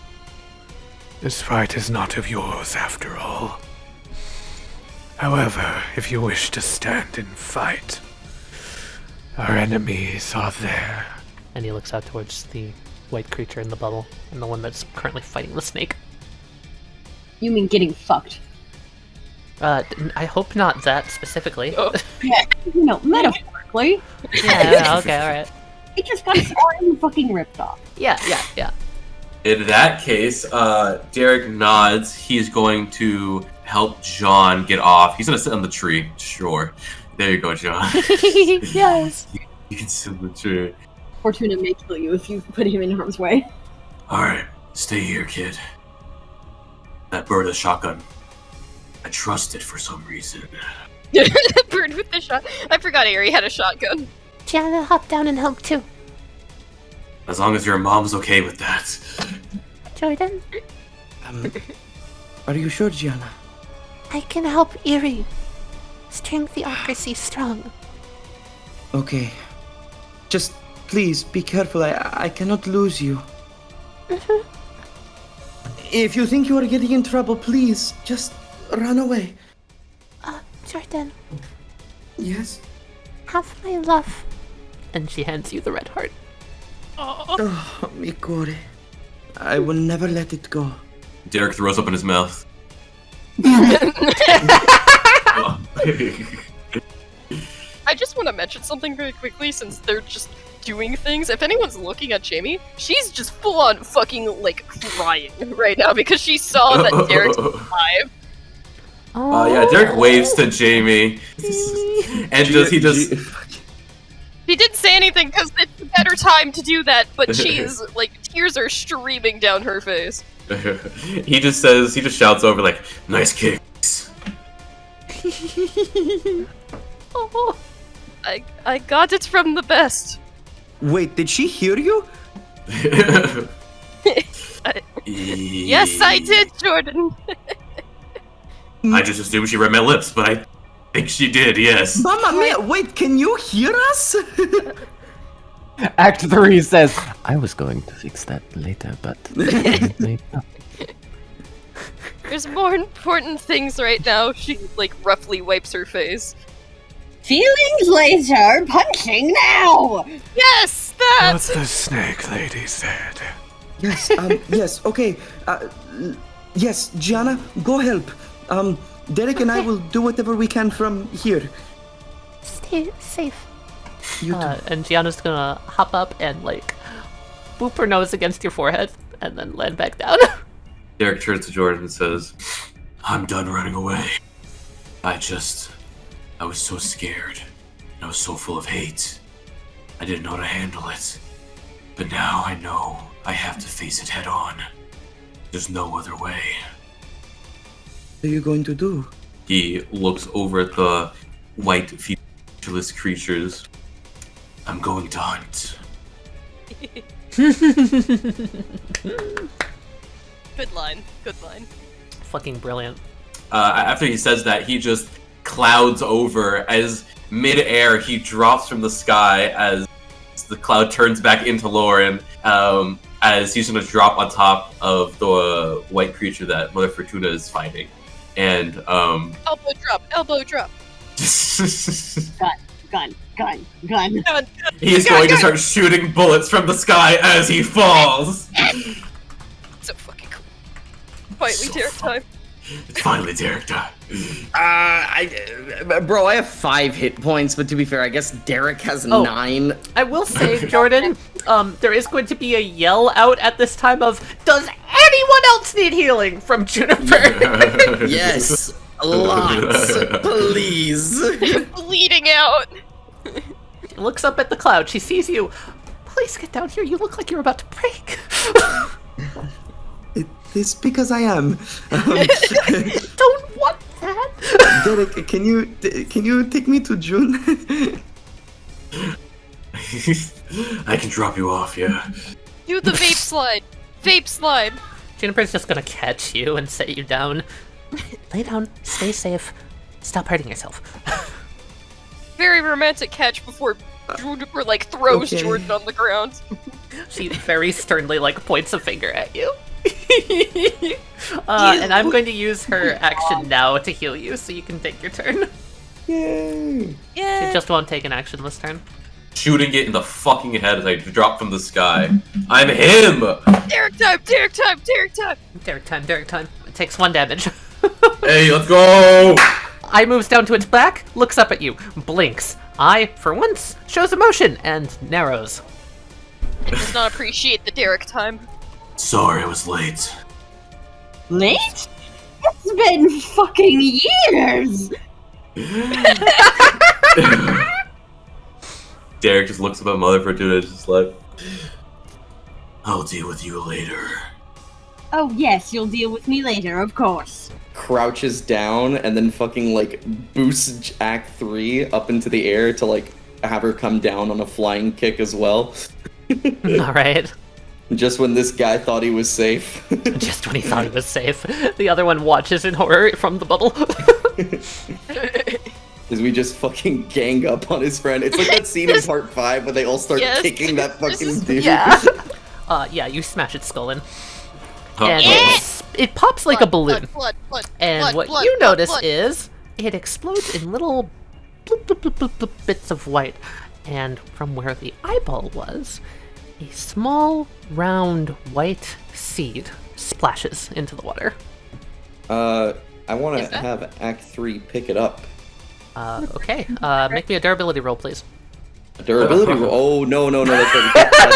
This fight is not of yours, after all. However, if you wish to stand and fight, our enemies are there. And he looks out towards the white creature in the bubble, and the one that's currently fighting the snake. You mean getting fucked? I hope not that specifically. Yeah, you know, metaphorically. Yeah, okay, alright. He just got his arm fucking ripped off. Yeah. In that case, Derek nods. He's going to help John get off. He's going to sit on the tree. Sure. There you go, John. Yes. You can sit on the tree. Fortuna may kill you if you put him in harm's way. Alright, stay here, kid. That bird with a shotgun. I trust it for some reason. Bird with the shot. I forgot Ari had a shotgun. Gianna, hop down and help too. As long as your mom's okay with that. Jordan, Are you sure, Gianna? I can help Eerie. String theocracy strong. Okay. Just please be careful. I cannot lose you. Mhm. If you think you are getting in trouble, please just run away. Jordan, Yes? have my love. And she hands you the red heart. Oh, mi cuore. I will never let it go. Derek throws up in his mouth. I just want to mention something very quickly since they're just doing things. If anyone's looking at Jamie, she's just full on fucking like crying right now because she saw that Derek's alive. Yeah, Derek waves to Jamie. And He didn't say anything because it's a better time to do that, but she's like, tears are streaming down her face. he just shouts over like, nice kicks. Oh, I got it from the best. Wait, did she hear you? Yes, I did, Jordan. I just assumed she read my lips, but I think she did, yes. Mamma mia, wait, can you hear us? Act 3 says, I was going to fix that later, but... There's more important things right now. She, like, roughly wipes her face. Feelings later, punching now! Yes, that! What the snake lady said. Yes, yes, okay. Yes, Gianna, go help. Derek and I will do whatever we can from here. Stay safe. And Gianna's gonna hop up and like boop her nose against your forehead and then land back down. Derek turns to Jordan and says, I'm done running away. I just I was so scared. I was so full of hate. I didn't know how to handle it. But now I know I have to face it head on. There's no other way. What are you going to do? He looks over at the white, featureless creatures. I'm going to hunt. Good line. Good line. Fucking brilliant. After he says that, he just clouds over. As mid-air, he drops from the sky as the cloud turns back into Lauren, as he's going to drop on top of the white creature that Mother Fortuna is fighting. And, Elbow drop. Gun. He's going to start shooting bullets from the sky as he falls. So fucking cool. Finally, Derek time. It's finally Derek time. Bro, I have 5 hit points, but to be fair, I guess Derek has 9. I will say, Jordan, there is going to be a yell out at this time of, does anyone else need healing from Juniper? Yes, lots, please. Bleeding out. She looks up at the cloud. She sees you. Please get down here. You look like you're about to break. It's because I am. Don't want that. Derek, can you take me to June? I can drop you off, yeah. Do the vape slide. Vape slide. Juniper's just gonna catch you and set you down. Lay down, stay safe, stop hurting yourself. Very romantic catch before Juniper throws Jordan on the ground. She very sternly points a finger at you. And I'm going to use her action now to heal you, so you can take your turn. Yay! She just won't take an action this turn. Shooting it in the fucking head as I drop from the sky. I'm him! Derek time! Derek time! Derek time! Derek time, Derek time. It takes 1 damage. Hey, let's go! Eye moves down to its back, looks up at you, blinks. Eye, for once, shows emotion and narrows. It does not appreciate the Derek time. Sorry I was late. Late? It's been fucking years! Derek just looks up at Mother Fortuna, just like, I'll deal with you later. Oh yes, you'll deal with me later, of course. Crouches down and then fucking boosts Act 3 up into the air to have her come down on a flying kick as well. Alright. Just when this guy thought he was safe. Just when he thought he was safe. The other one watches in horror from the bubble. As we just fucking gang up on his friend. It's like that scene in part 5 where they all start kicking that fucking dude. Yeah. You smash its skull in. And it pops like a balloon. Blood, and what you notice is it explodes in little bloop, bloop, bloop, bloop, bloop bits of white. And from where the eyeball was, a small, round, white seed splashes into the water. I want to have Act 3 pick it up. Okay. Make me a durability roll, please. A durability roll? Oh, no, that's right. We can't touch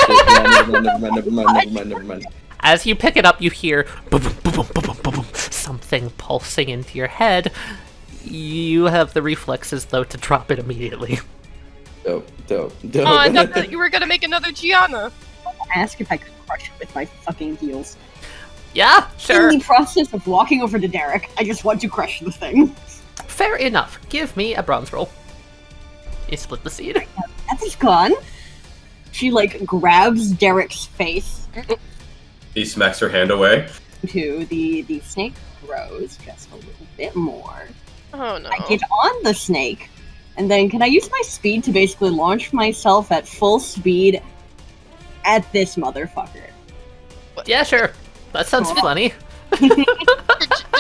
it. Yeah, never mind. As you pick it up, you hear boom, boom, boom, boom, boom, boom, boom, something pulsing into your head. You have the reflexes, though, to drop it immediately. Dope. Oh, I thought that you were gonna make another Gianna. Ask if I could crush it with my fucking heels. Yeah, sure. In the process of walking over to Derek, I just want to crush the thing. Fair enough. Give me a bronze roll. You split the seed. That is gone. She grabs Derek's face. He smacks her hand away. To the snake grows just a little bit more. Oh no. I get on the snake, and then can I use my speed to basically launch myself at full speed at this motherfucker? Yeah, sure. That sounds funny. Did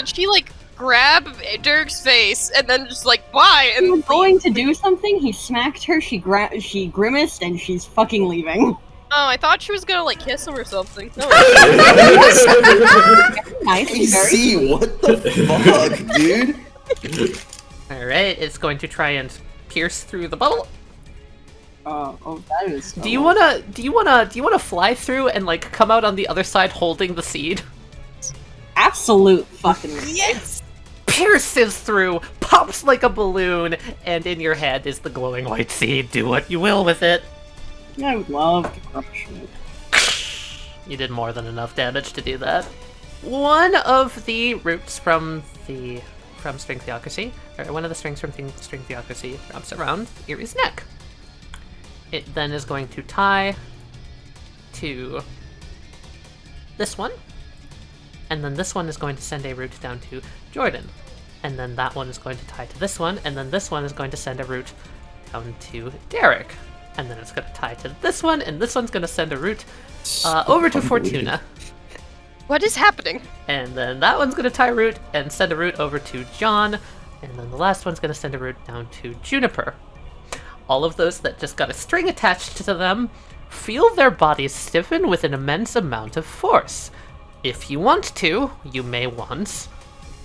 she grab Derek's face and then just bye? And He was going to do something. He smacked her. She grimaced, and she's fucking leaving. Oh, I thought she was gonna kiss him or something. No. Nice. See, what the fuck, dude? Alright, it's going to try and pierce through the bubble. Oh, that is. Do you wanna fly through and come out on the other side holding the seed? Absolute fucking yes. Pierces through, pops like a balloon, and in your hand is the glowing white seed. Do what you will with it. I would love to crush it. You did more than enough damage to do that. One of the roots from String Theocracy, or one of the strings from String Theocracy, wraps around Erie's neck. It then is going to tie to this one, and then this one is going to send a root down to Jordan, and then that one is going to tie to this one, and then this one is going to send a root down to Derek, and then it's going to tie to this one, and this one's going to send a root over to Fortuna. What is happening? And then that one's going to tie a root and send a root over to John, and then the last one's going to send a root down to Juniper. All of those that just got a string attached to them feel their bodies stiffen with an immense amount of force. If you want to, you may once,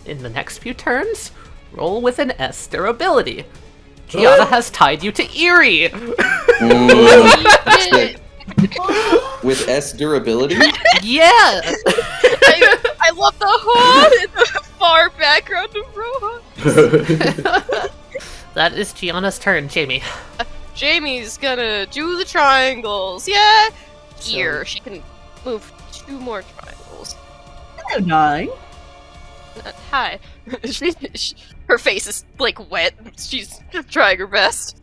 in the next few turns, roll with an S durability. Gianna has tied you to Erie! With S durability? Yeah! I love the horn in the far background of Rohan. That is Gianna's turn, Jamie. Jamie's gonna do the triangles. Yeah! Here, she can move 2 more triangles. Hello, darling. Hi. Her face is, like, wet. She's trying her best.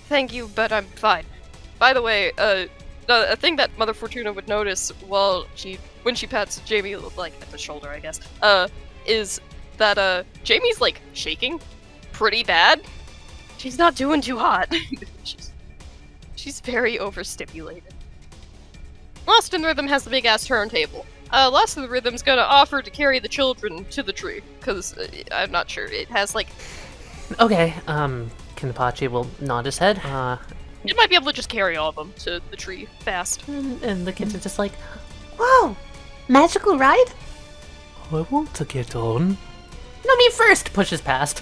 Thank you, but I'm fine. By the way, a thing that Mother Fortuna would notice when she pats Jamie, like, at the shoulder, I guess, is that, Jamie's, like, shaking pretty bad. She's not doing too hot. she's very overstimulated. Lost in Rhythm has the big-ass turntable. Lost in the Rhythm's gonna offer to carry the children to the tree, because I'm not sure. It has, like... Okay, Kenpachi will nod his head. It might be able to just carry all of them to the tree fast. And the kids are just like, Whoa! Magical ride? I want to get on. No, me first! Pushes past.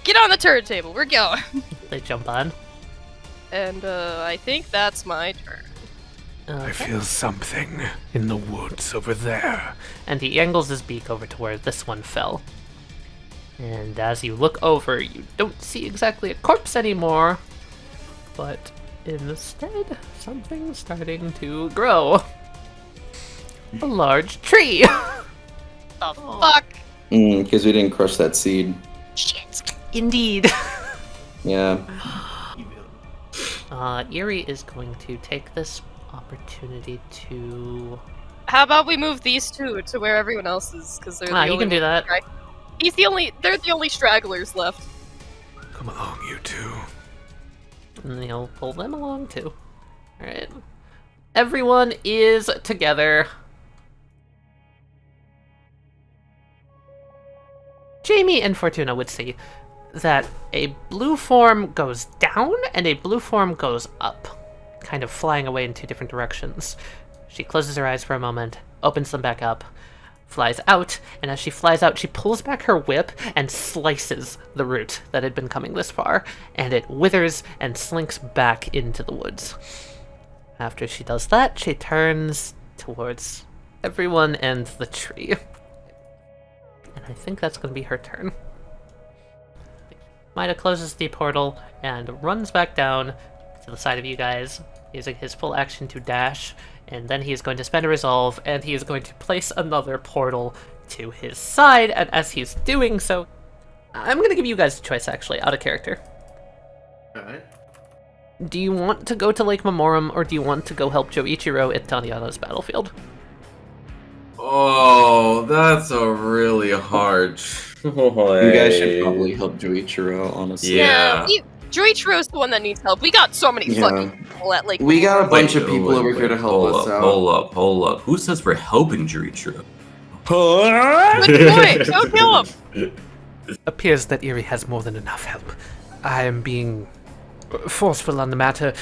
Get on the turntable, we're going! They jump on. And, I think that's my turn. I feel something in the woods over there. And he angles his beak over to where this one fell. And as you look over, you don't see exactly a corpse anymore, but instead, something's starting to grow. A large tree! The fuck? Because we didn't crush that seed. Shit. Indeed. Yeah. Erie is going to take this opportunity to... How about we move these two to where everyone else is, because they're the only you can do that. They're the only stragglers left. Come along, you two. And he'll pull them along too. Alright. Everyone is together. Jamie and Fortuna would see that a blue form goes down and a blue form goes up, kind of flying away in 2 different directions. She closes her eyes for a moment, opens them back up, flies out, and as she flies out, she pulls back her whip and slices the root that had been coming this far, and it withers and slinks back into the woods. After she does that, she turns towards everyone and the tree. And I think that's going to be her turn. Mida closes the portal and runs back down to the side of you guys, using his full action to dash, and then he is going to spend a resolve, and he is going to place another portal to his side, and as he's doing so, I'm going to give you guys a choice, actually, out of character. Alright. Do you want to go to Lake Memorum, or do you want to go help Joichiro at Tanyana's battlefield? Oh, that's a really hard choice. You guys should probably help Joichiro, honestly. Yeah. Joichiro's the one that needs help. We got so many fucking people at Lake We got a bunch Wait, of people over here to help us out. Hold up. Who says we're helping Joichiro? Good point. Go kill him. Appears that Erie has more than enough help. I am being forceful on the matter.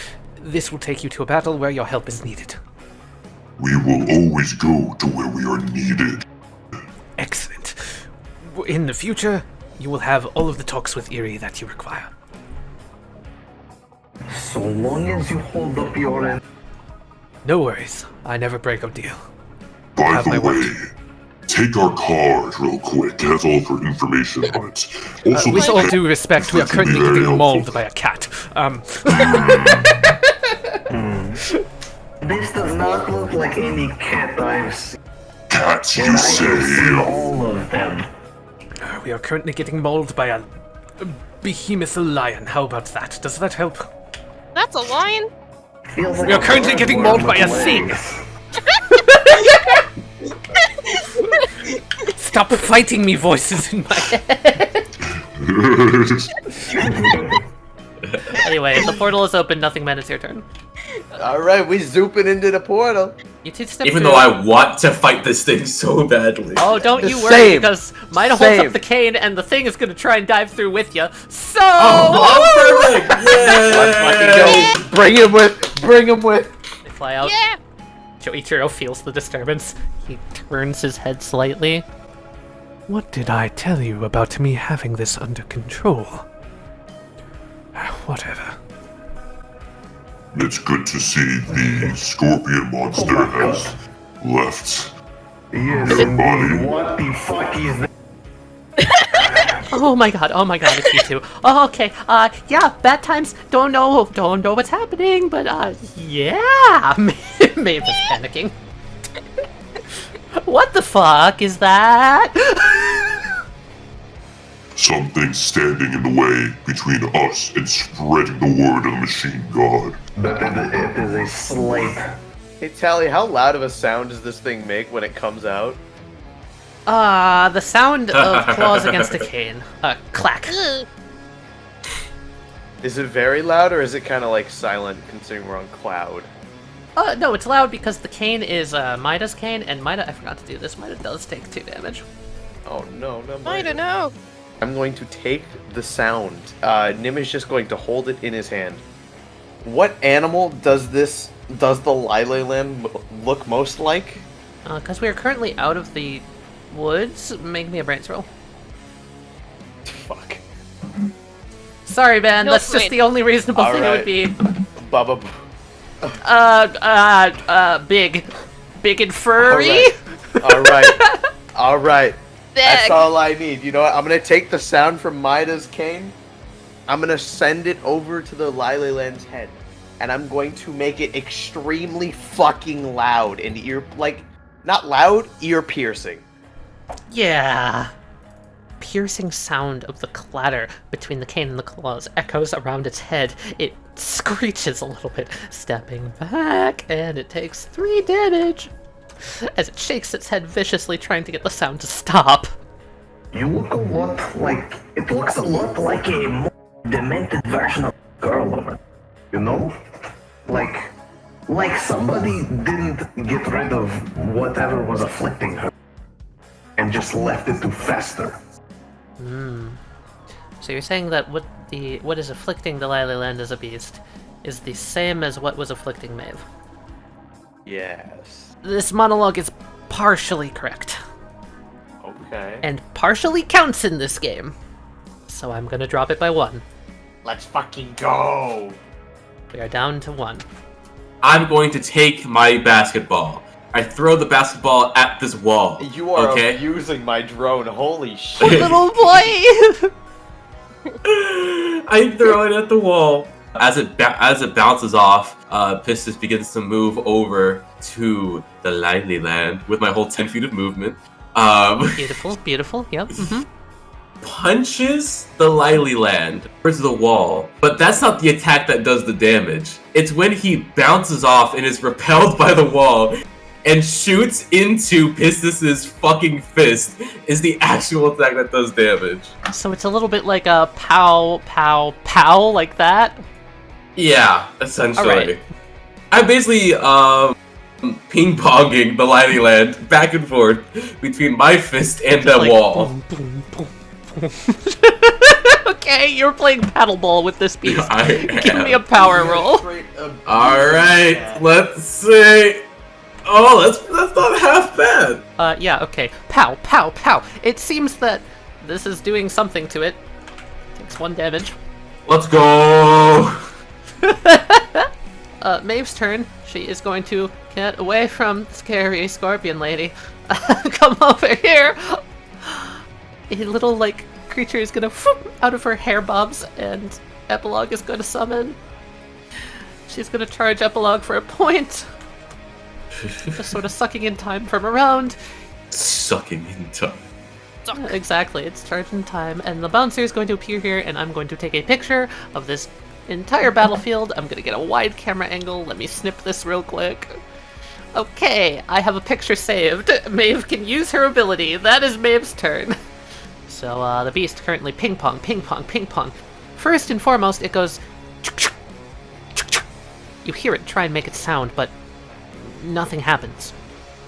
This will take you to a battle where your help is needed. We will always go to where we are needed. Excellent. In the future, you will have all of the talks with Erie that you require. So long as you hold up your end. No worries. I never break a deal. By Have my the way, word. take our card real quick. It has all of her information on it. Also, With this all pet due respect, we are can be currently very getting helpful. mauled by a cat. This does not look like any cat I've seen. Cats, And you I have seen say? all of them. We are currently getting mauled by a behemoth lion. How about that? Does that help? That's a lion. Feels like We are a currently getting mauled by a worm thing. with Stop fighting me, voices in my head. Anyway, the portal is open. Nothing, man. It's your turn. All right, we zooping into the portal. You two step Even through. though I want to fight this thing so badly. Oh, don't you worry, Same. because Mina holds Same. up the cane, and the thing is gonna try and dive through with you. So. Oh, perfect! Let's fucking go. Bring him with. Bring him with. They fly out. Yeah. Joichiro feels the disturbance. He turns his head slightly. What did I tell you about me having this under control? Whatever. It's good to see the scorpion monster has left Yes, the indeed. body. What the fuck is that? Oh my god, it's you two. Oh, okay, yeah, bad times, don't know what's happening, but, yeah! Maeve is panicking. What the fuck is that? Something standing in the way between us and spreading the word of the machine god. It is a slate. Hey, Tally, how loud of a sound does this thing make when it comes out? The sound of claws against a cane. Clack. Ugh. Is it very loud, or is it kind of like silent, considering we're on cloud? No, it's loud because the cane is, Maida's cane, and Maida, I forgot to do this, Maida does take 2 damage. Oh no, no. I don't know. I'm going to take the sound. Nim is just going to hold it in his hand. What animal does the Lyle lamb look most like? Because we are currently out of the woods, make me a brains roll. Fuck. Sorry, man, No, that's just wait. the only reasonable thing it would be. Bubba. Big and furry? Alright. That's Sick. all I need. You know what? I'm gonna take the sound from Maida's cane. I'm gonna send it over to the Lilyland's head. And I'm going to make it extremely fucking loud and not loud, ear piercing. Yeah. Piercing sound of the clatter between the cane and the claws echoes around its head. It screeches a little bit, stepping back, and it takes 3 damage as it shakes its head viciously, trying to get the sound to stop. You look a lot like... It looks a lot like a more demented version of girl woman. You know? Like somebody didn't get rid of whatever was afflicting her and just left it to fester. So you're saying that what is afflicting the Lilyland as a beast is the same as what was afflicting Maeve? Yes. This monologue is partially correct. Okay. And partially counts in this game. So I'm gonna drop it by 1. Let's fucking go! We are down to 1. I'm going to take my basketball. I throw the basketball at this wall. You are okay? abusing my drone, holy shit. Little boy! I throw it at the wall. As it bounces off, Pistis begins to move over to the Lively Land with my whole 10 feet of movement. Beautiful, yep. Punches the Lively Land towards the wall, but that's not the attack that does the damage. It's when he bounces off and is repelled by the wall and shoots into Pistis's fucking fist is the actual attack that does damage. So it's a little bit like a pow, pow, pow, like that? Yeah, essentially. Alright. I'm basically ping-ponging the Lively Land back and forth between my fist and the Like, wall. boom, boom, boom, boom. Okay, you're playing paddleball with this beast. Give me a power roll. Alright, let's see. Oh, that's not half bad. Yeah, okay. Pow, pow, pow. It seems that this is doing something to it. Takes 1 damage. Let's go. Maeve's turn. She is going to get away from scary scorpion lady. Come over here. A little, like, creature is gonna whoop out of her hair bobs, and Epilogue is gonna summon. She's gonna charge Epilogue for a point. Just sort of sucking in time from around. Sucking in time. Exactly, it's charging time. And the bouncer is going to appear here, and I'm going to take a picture of this entire battlefield. I'm gonna get a wide camera angle. Let me snip this real quick. Okay, I have a picture saved. Maeve can use her ability. That is Maeve's turn. So the beast currently ping pong, ping pong, ping pong. First and foremost, it goes. You hear it try and make it sound, but nothing happens.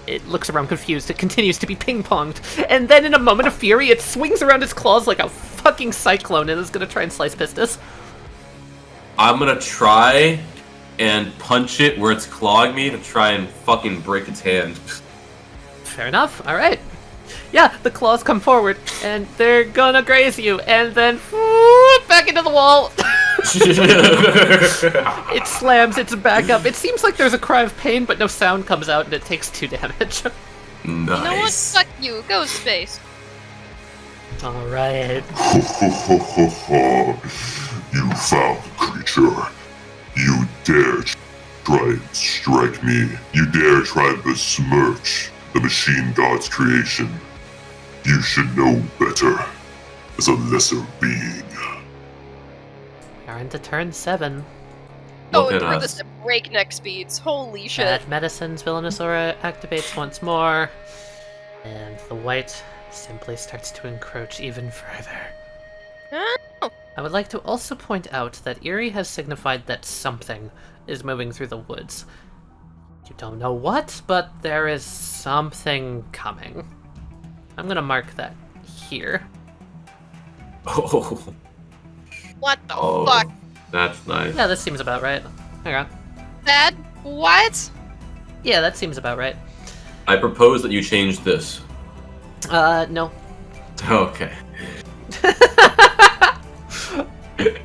It looks around confused. It continues to be ping-ponged. And then in a moment of fury, it swings around its claws like a fucking cyclone and is gonna try and slice Pistis. I'm gonna try and punch it where it's clawing me to try and fucking break its hand. Fair enough. Alright. Yeah, the claws come forward, and they're gonna graze you, and then back into the wall. It slams its back up. It seems like there's a cry of pain, but no sound comes out, and it takes 2 damage. Nice. You know what? Fuck you. Go space. Alright. You foul creature. You dare try and strike me. You dare try to besmirch the machine god's creation. You should know better as a lesser being. We're into turn 7. Going through this at breakneck speeds. Holy shit. Bad medicines, Villainous Aura activates once more. And the white simply starts to encroach even further. Oh. I would like to also point out that Eerie has signified that something is moving through the woods. You don't know what, but there is something coming. I'm gonna mark that here. Oh. What the fuck? That's nice. Yeah, that seems about right. Hang on. That? What? Yeah, that seems about right. I propose that you change this. No. Okay.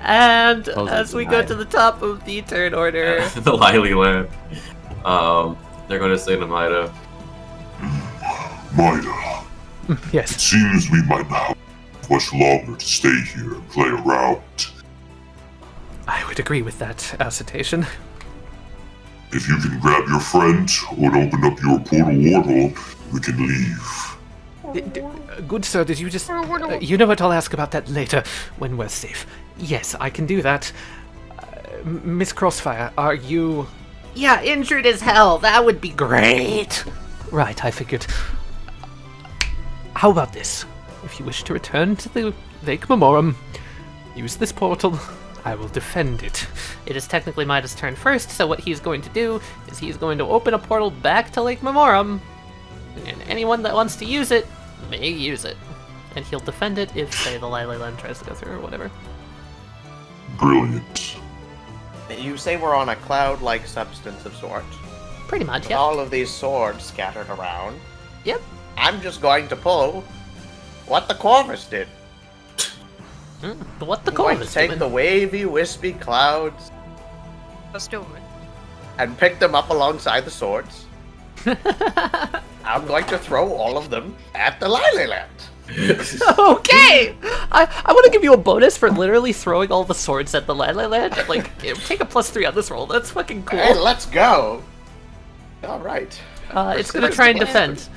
And as we go to the top of the turn order... The Lily Land. They're going to say to Maida. Maida. Yes. It seems we might not have much longer to stay here and play around. I would agree with that assertion. If you can grab your friend or open up your portal warthol, we can leave. Good sir, did you just... you know what, I'll ask about that later, when we're safe. Yes, I can do that. Miss Crossfire, are you... Yeah, injured as hell. That would be great. Right, I figured. How about this? If you wish to return to the Lake Memorum, use this portal. I will defend it. It is technically Maida's turn first, so what he's going to do is he's going to open a portal back to Lake Memorum, and anyone that wants to use it may use it. And he'll defend it if, say, the Lily Land tries to go through or whatever. Brilliant. You say we're on a cloud-like substance of sorts. Pretty much, With yeah. all of these swords scattered around. Yep. I'm just going to pull what the Corvus did. What the I'm going to Corvus take doing? the wavy, wispy clouds Let's do it. and pick them up alongside the swords. I'm going to throw all of them at the Lily Land. Okay! I want to give you a bonus for literally throwing all the swords at the Lily Land. Like, take a +3 on this roll. That's fucking cool. Hey, let's go. All right. It's going to try and defend.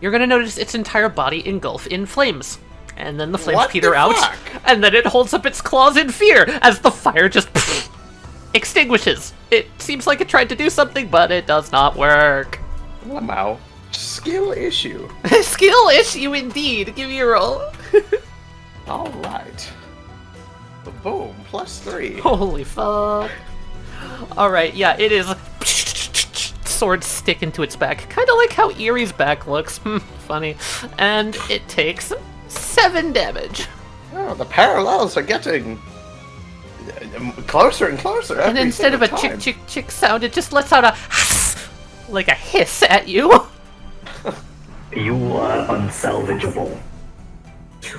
You're going to notice its entire body engulf in flames. And then the flames What peter the out. fuck? And then it holds up its claws in fear as the fire just extinguishes. It seems like it tried to do something, but it does not work. Wow. Skill issue. Skill issue indeed. Give me a roll. All right. Boom. +3. Holy fuck. Alright, yeah, it is... Swords stick into its back. Kind of like how Eerie's back looks. Funny. And it takes 7 damage. Oh, the parallels are getting closer and closer. And every instead of a single time. chick sound, it just lets out a like a hiss at you. You are unsalvageable.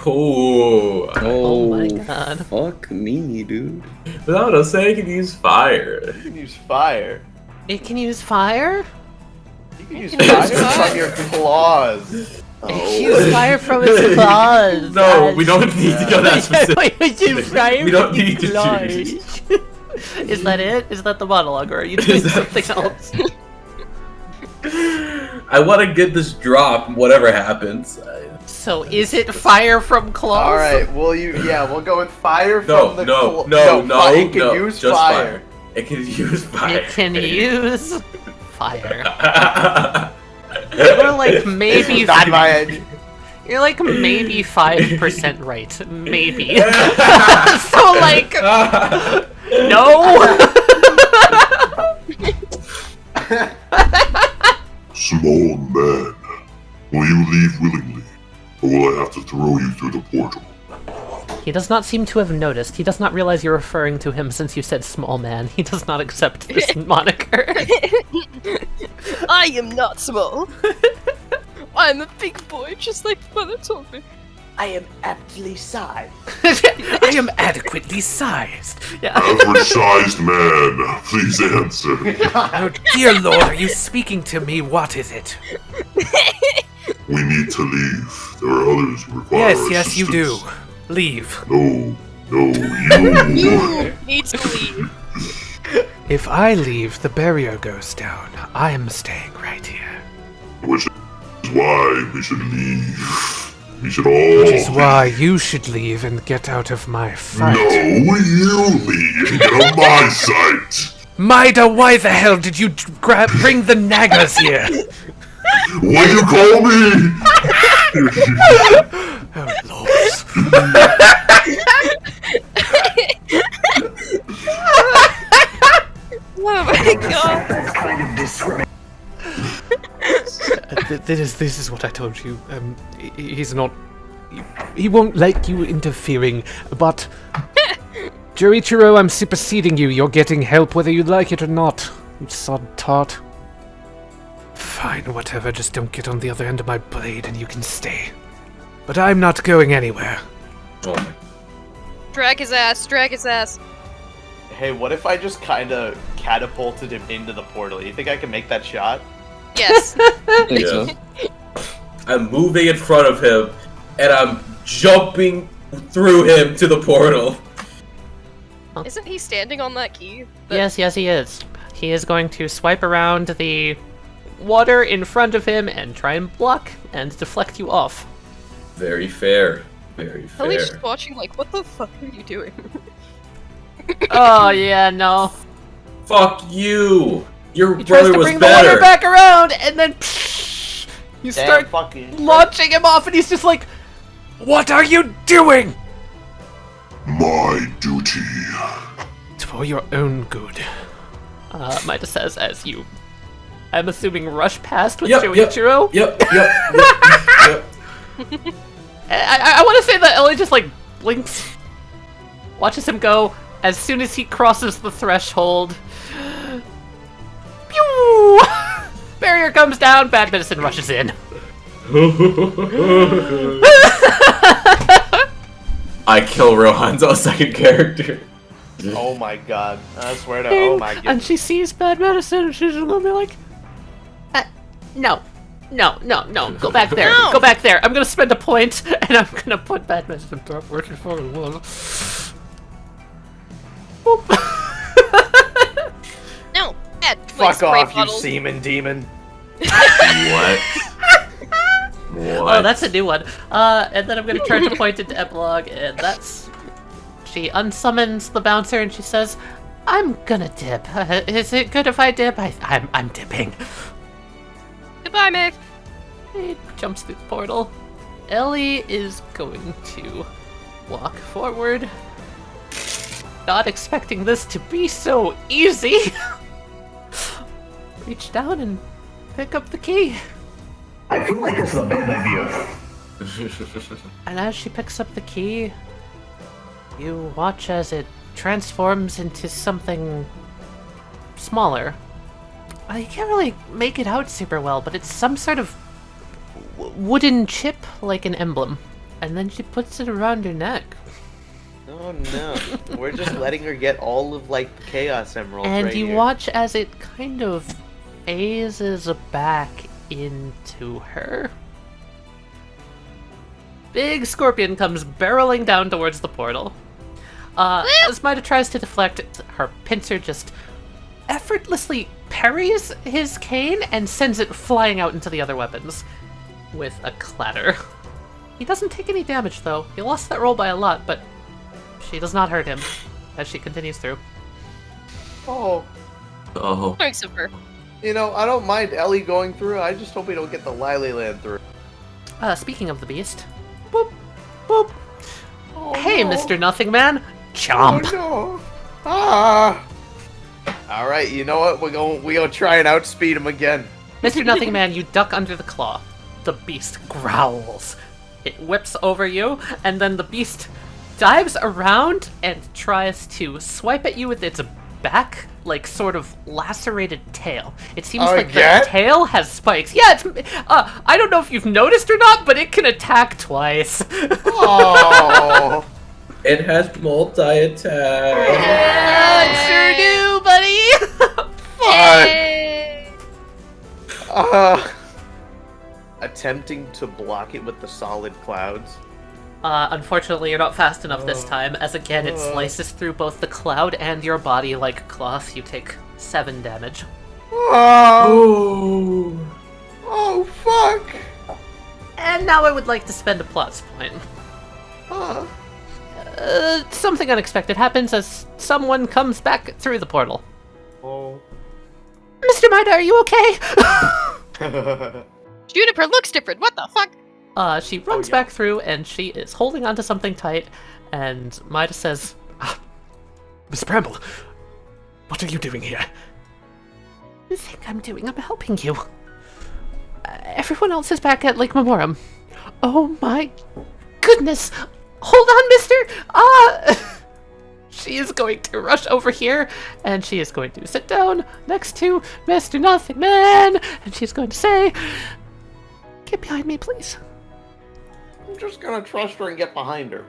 Oh. Oh my god. Fuck me, dude. No, don't say I can use fire. You can use fire. It can use fire? You can use fire from your claws. It can use fire from its claws. No, we don't need to go that specific. We don't need to choose. Is that it? Is that the monologue, or are you doing something else? I want to get this drop, whatever happens. So is it fire from claws? All right. We'll go with fire No, from the no, It can no, use just fire. It can use fire. It can use fire. You're like maybe. Not my edge. You're like maybe 5% right. Maybe. So like. No. Small man, will you leave willingly, or will I have to throw you through the portal? He does not seem to have noticed. He does not realize you're referring to him since you said small man. He does not accept this moniker. I am not small. I'm a big boy, just like mother told me. I am aptly sized. I am adequately sized. Average sized man, please answer. Oh, dear Lord, are you speaking to me? What is it? We need to leave. There are others who require Yes, you do. assistance. Leave. No, you. You need to leave. If I leave, the barrier goes down. I am staying right here. Which is why we should leave. We should all Which is why you should leave and get out of my fight. No, you leave and get on my side. Maida, why the hell did you bring the naggers here? What do you call me? Oh, Lord. Oh my god. That's kind of discriminatory. This is what I told you. He's not. He won't like you interfering, but. Jorichiro, I'm superseding you. You're getting help whether you like it or not. You sod tart. Fine, whatever. Just don't get on the other end of my blade and you can stay. But I'm not going anywhere. Oh my. Drag his ass, drag his ass. Hey, what if I just kind of catapulted him into the portal? You think I can make that shot? Yes. Yeah. I'm moving in front of him, and I'm jumping through him to the portal. Isn't he standing on that key? Yes, he is. He is going to swipe around the water in front of him and try and block and deflect you off. Very fair. Very fair. Ellie's just watching like, what the fuck are you doing? Oh, yeah, no. Fuck you! Your He tries brother to was bring better! the water back around, and then you Damn start fucking launching him off, and he's just like, What are you doing? My duty. It's for your own good. Maida says as you, I'm assuming, rush past with Yep, Joichiro. Yep. I want to say that Ellie just like blinks, watches him go. As soon as he crosses the threshold, pew! Barrier comes down. Bad medicine rushes in. I kill Rohan's second character. Oh my god. I swear to oh my god. And she sees bad medicine, and she's gonna be like, no. Go back there. No. Go back there. I'm gonna spend a point, and I'm gonna put bad medicine top working for the wall. No, Ed, Fuck off, you semen demon. What? Oh, that's a new one. And then I'm gonna turn to point into epilogue, and that's... She unsummons the bouncer, and she says, I'm gonna dip. Is it good if I dip? I'm dipping. Goodbye, Maeve. He jumps through the portal. Ellie is going to walk forward. Not expecting this to be so easy. Reach down and pick up the key. I feel like this is a bad idea. And as she picks up the key, you watch as it transforms into something smaller. You can't really make it out super well, but it's some sort of wooden chip, like an emblem. and then she puts it around her neck. Oh no. We're just letting her get all of, like, the Chaos Emeralds And right you here. watch as it kind of phases back into her. Big scorpion comes barreling down towards the portal. As Maida tries to deflect, her pincer just effortlessly parries his cane and sends it flying out into the other weapons with a clatter. He doesn't take any damage though. He lost that roll by a lot, but she does not hurt him as she continues through. Oh. Oh. Thanks of her. You know, I don't mind Ellie going through. I just hope we don't get the Lily Land through. Speaking of the beast, boop, boop. Oh, Hey, no. Mr. Nothing Man, chomp. Oh no. Ah. All right, you know what? We're gonna try and outspeed him again. Mr. Nothing Man, you duck under the claw. The beast growls. It whips over you, and then the beast dives around and tries to swipe at you with its back, like sort of lacerated tail. It seems like Again? the tail has spikes. Yeah, it's. I don't know if you've noticed or not, but it can attack twice. Oh. It has multi-attack. Sure do, buddy. Attempting to block it with the solid clouds. Unfortunately, you're not fast enough this time, as again, it slices through both the cloud and your body like cloth. You take 7 damage. Oh. Oh, fuck. And now I would like to spend a plus point. Something unexpected happens as someone comes back through the portal. Oh. Mr. Maida, are you okay? Juniper looks different. What the fuck? She runs back through, and she is holding onto something tight, and Maida says, Miss Bramble, what are you doing here? You think I'm doing? I'm helping you. Everyone else is back at Lake Memorum. Oh my goodness! Hold on, mister! She is going to rush over here, and she is going to sit down next to Mr. Nothing Man, and she's going to say, Get behind me, please. I'm just gonna trust her and get behind her.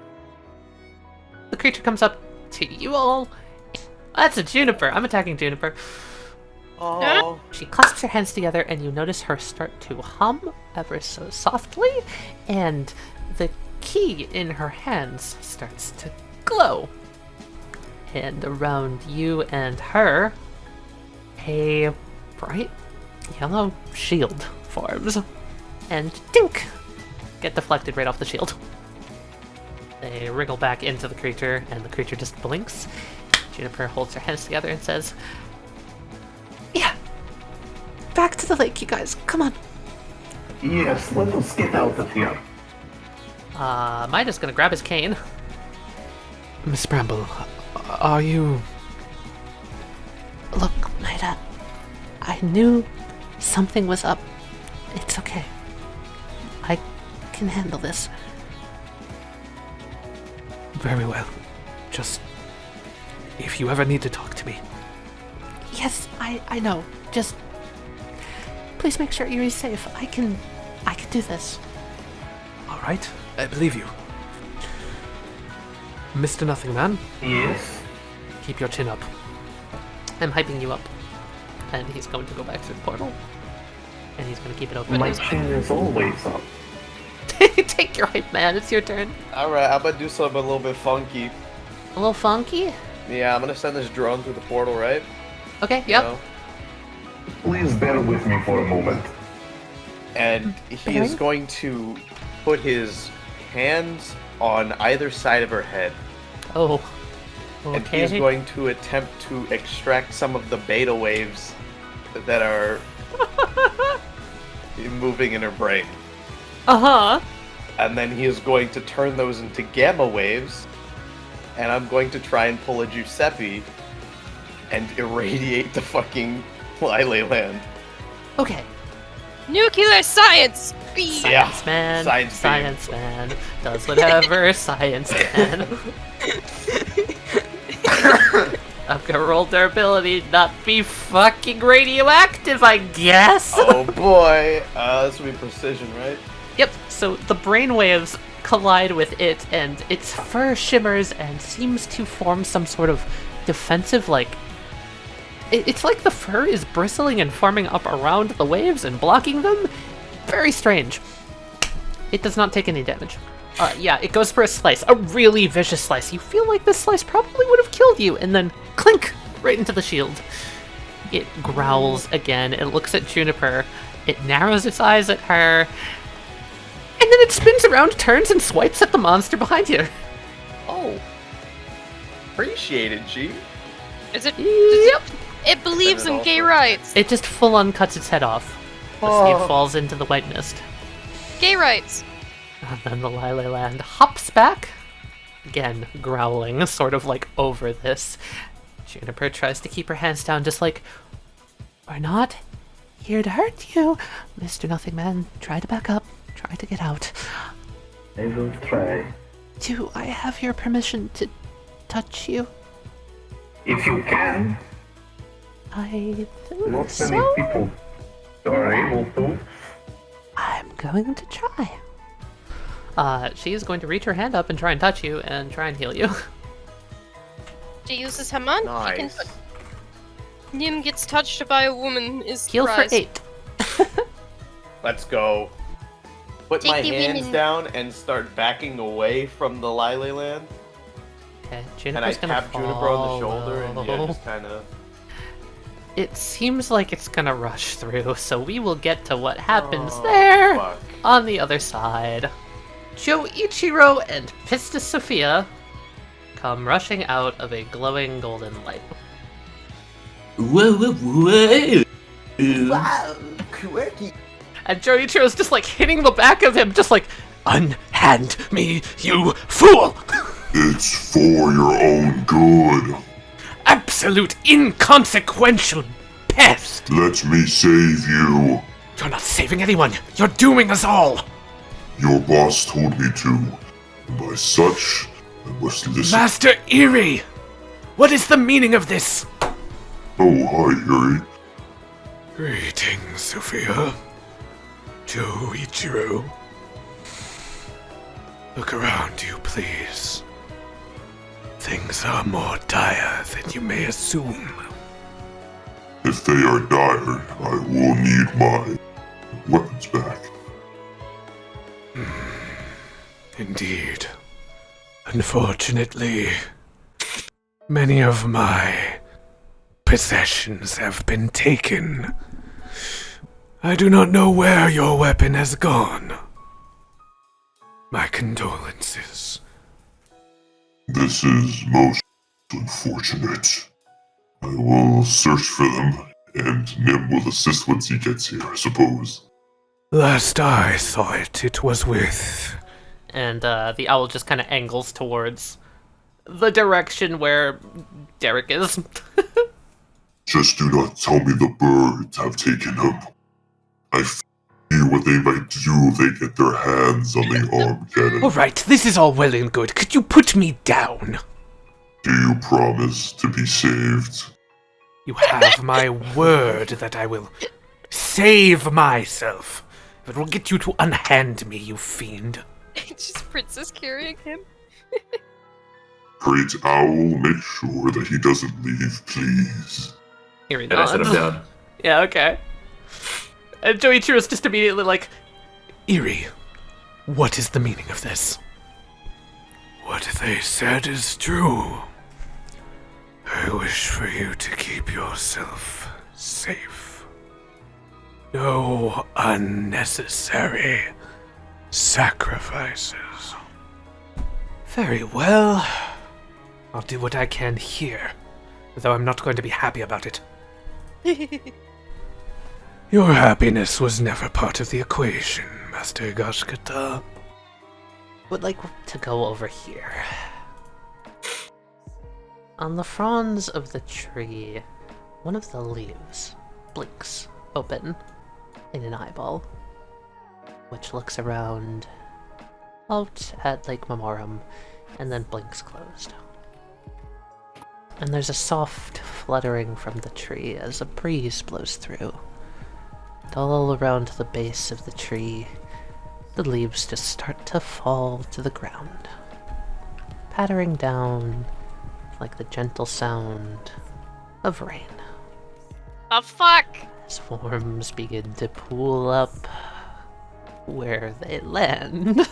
the creature comes up to you all. That's a Juniper. I'm attacking Juniper. Oh. She clasps her hands together, and you notice her start to hum ever so softly, and the key in her hands starts to glow. And around you and her, a bright yellow shield forms. And dink! Get deflected right off the shield. They wriggle back into the creature, and the creature just blinks. Juniper holds her hands together and says, Yeah. Back to the lake, you guys. Come on. Yes, let us get out of here. Maida's gonna grab his cane. Miss Bramble, are you... Look, Maida. I knew something was up. It's okay. I can handle this. Very well. Just... if you ever need to talk to me. Yes, I know. Just... please make sure Erie's safe. I can do this. Alright, I believe you. Mr. Nothing Man? Yes? Keep your chin up. I'm hyping you up. And he's going to go back through the portal. And he's going to keep it open. My chin is always up. Take your hype, man. It's your turn. Alright, I'm gonna do something a little bit funky. A little funky? Yeah, I'm gonna send this drone through the portal, right? Okay, You yep. know? Please bear with me for a moment. And he is going to put his hands on either side of her head. Oh. And he is Okay. going to attempt to extract some of the beta waves that are moving in her brain. Uh-huh. And then he is going to turn those into gamma waves. And I'm going to try and pull a Giuseppe and irradiate the fucking Lily Land. Okay. Nuclear science speed. Science man. Science man. Does whatever science can. I'm gonna roll their ability not be fucking radioactive, I guess. Oh boy. This will be precision, right? Yep, so the brainwaves collide with it, and its fur shimmers and seems to form some sort of defensive, like... It's like the fur is bristling and forming up around the waves and blocking them. Very strange. It does not take any damage. Yeah, it goes for a slice. A really vicious slice. You feel like this slice probably would have killed you, and then clink! Right into the shield. It growls again. It looks at Juniper. It narrows its eyes at her. And then it spins around, turns, and swipes at the monster behind you. Oh. Appreciate it, G. Is it? Yep. It believes in gay rights. It just full-on cuts its head off. The seed falls into the white mist. Gay rights. And then the Lily Land hops back. Again, growling, sort of like over this. Juniper tries to keep her hands down, just like, we're not here to hurt you. Mr. Nothing Man, try to back up. Try to get out. I will try. Do I have your permission to touch you? If you can. I think Not so. many people are able to. I'm going to try. She is going to reach her hand up and try and touch you and try and heal you. She uses her man. Nice. He can touch. Nim gets touched by a woman is Heal for surprised. 8. Let's go. Put Take my the hands women. down and start backing away from the Lily Land. Okay, And I Juniper's gonna tap Juniper on the shoulder and follow. just kind of... It seems like it's gonna rush through, so we will get to what happens there fuck. on the other side. Joichiro and Pistis Sophia come rushing out of a glowing golden light. Whoa, whoa, whoa. Wow, quirky. And Joichiro's just like hitting the back of him, just like, unhand me, you fool! It's for your own good. Absolute inconsequential pest! Let me save you. You're not saving anyone. You're dooming us all. Your boss told me to. And by such, I must listen. Master Eerie! What is the meaning of this? Oh, hi, Yuri. Greetings, Sophia. Joichiro. Look around you, please. Things are more dire than you may assume. If they are dire, I will need my weapons back. Indeed. Unfortunately, many of my possessions have been taken. I do not know where your weapon has gone. My condolences. This is most unfortunate. I will search for them, and Nim will assist once he gets here, I suppose. Last I saw it, it was with... And the owl just kind of angles towards the direction where Derek is. Just do not tell me the birds have taken him. I fear what they might do if they get their hands on the Armageddon. Alright, this is all well and good. Could you put me down? Do you promise to be saved? You have my word that I will save myself. If it will get you to unhand me, you fiend. Just Princess carrying him. Great Owl, make sure that he doesn't leave, please. Here he And I set him nods. down. Yeah, okay. And Joichiro's just immediately like, Eerie, what is the meaning of this? What they said is true. I wish for you to keep yourself safe. No unnecessary sacrifices. Very well. I'll do what I can here, though I'm not going to be happy about it. Your happiness was never part of the equation, Master Gashkata. would like to go over here. On the fronds of the tree, one of the leaves blinks open in an eyeball, which looks around out at Lake Memorum and then blinks closed. And there's a soft fluttering from the tree as a breeze blows through. And all around the base of the tree, the leaves just start to fall to the ground, pattering down like the gentle sound of rain. The fuck? Swarms begin to pool up where they land.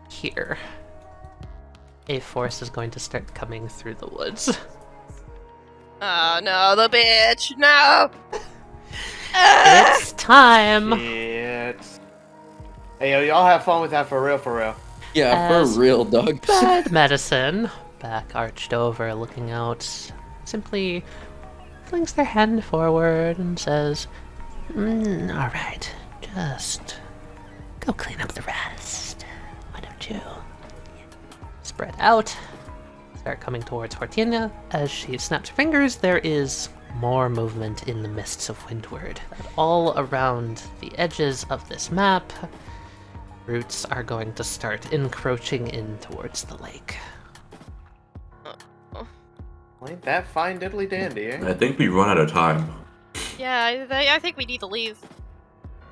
Here. A force is going to start coming through the woods. Oh no, the bitch! No! It's time! It's... Hey, yo, y'all have fun with that for real, for real. Yeah, As for real, dog. Bad medicine, back arched over, looking out, simply flings their hand forward and says, alright, just go clean up the rest. Why don't you spread out, start coming towards Hortenia. As she snaps her fingers, there is more movement in the mists of Windward. All around the edges of this map, roots are going to start encroaching in towards the lake. Well, ain't that fine diddly dandy, eh? I think we run out of time. Yeah, I think we need to leave.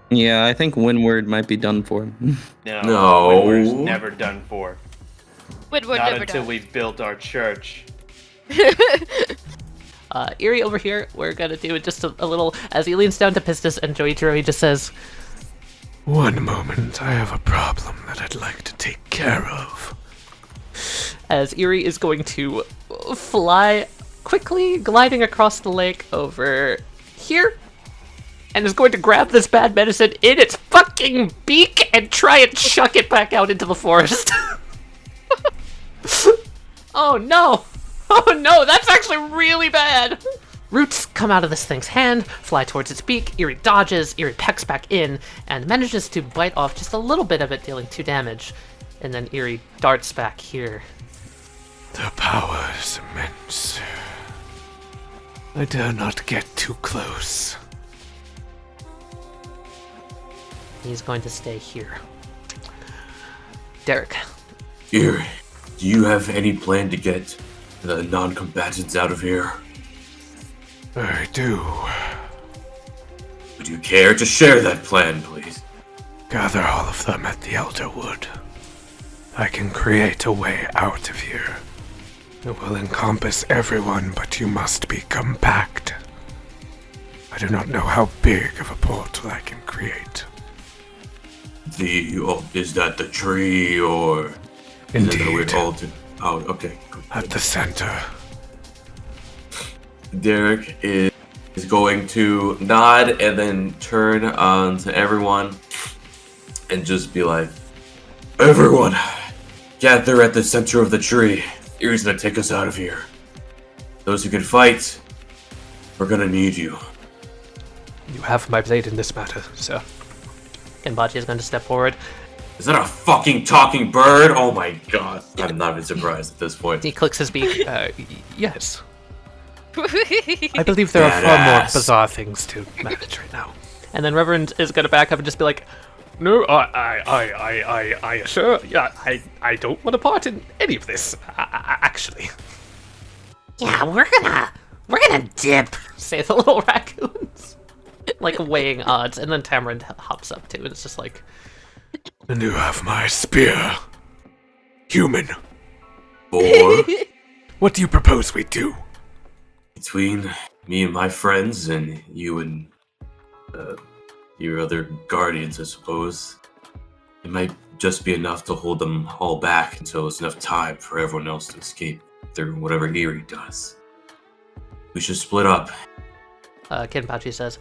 Yeah, I think Windward might be done for. No. Windward's never done for. Windward Not never until done. we've built our church. Eerie over here, we're gonna do just a little, as he leans down to Pistis and Joichiro, he just says, One moment, I have a problem that I'd like to take care of. as Eerie is going to fly quickly, gliding across the lake over here, and is going to grab this bad medicine in its fucking beak and try and chuck it back out into the forest. Oh no! Oh no, that's actually really bad! Roots come out of this thing's hand, fly towards its beak, Eerie dodges, Eerie pecks back in, and manages to bite off just a little bit of it, dealing 2 damage. And then Eerie darts back here. The power is immense. I dare not get too close. He's going to stay here. Derek. Eerie, do you have any plan to get the non-combatants out of here? I do. Would you care to share that plan, please? Gather all of them at the Elderwood. I can create a way out of here. It will encompass everyone, but you must be compact. I do not know how big of a portal I can create. Is that the tree, or... Indeed. Is that the altar? Oh, okay. At the center. Derek is going to nod and then turn on to everyone and just be like, everyone, gather at the center of the tree. Eerie's gonna take us out of here. Those who can fight, we're gonna need you. You have my blade in this matter, sir. Kenbachi is going to step forward. Is that a fucking talking bird? Oh my god. I'm not even surprised at this point. He clicks his beak. Yes. I believe there are far more bizarre things to manage right now. And then Reverend is going to back up and just be like, No, I assure, yeah, I don't want a part in any of this, actually. Yeah, we're gonna dip. say the little raccoons. Like weighing odds. And then Tamarind hops up too, and it's just like, And you have my spear. Human. Or What do you propose we do? between me and my friends and you and your other guardians, I suppose, it might just be enough to hold them all back until it's enough time for everyone else to escape through whatever Eerie does. We should split up. Kenpachi says,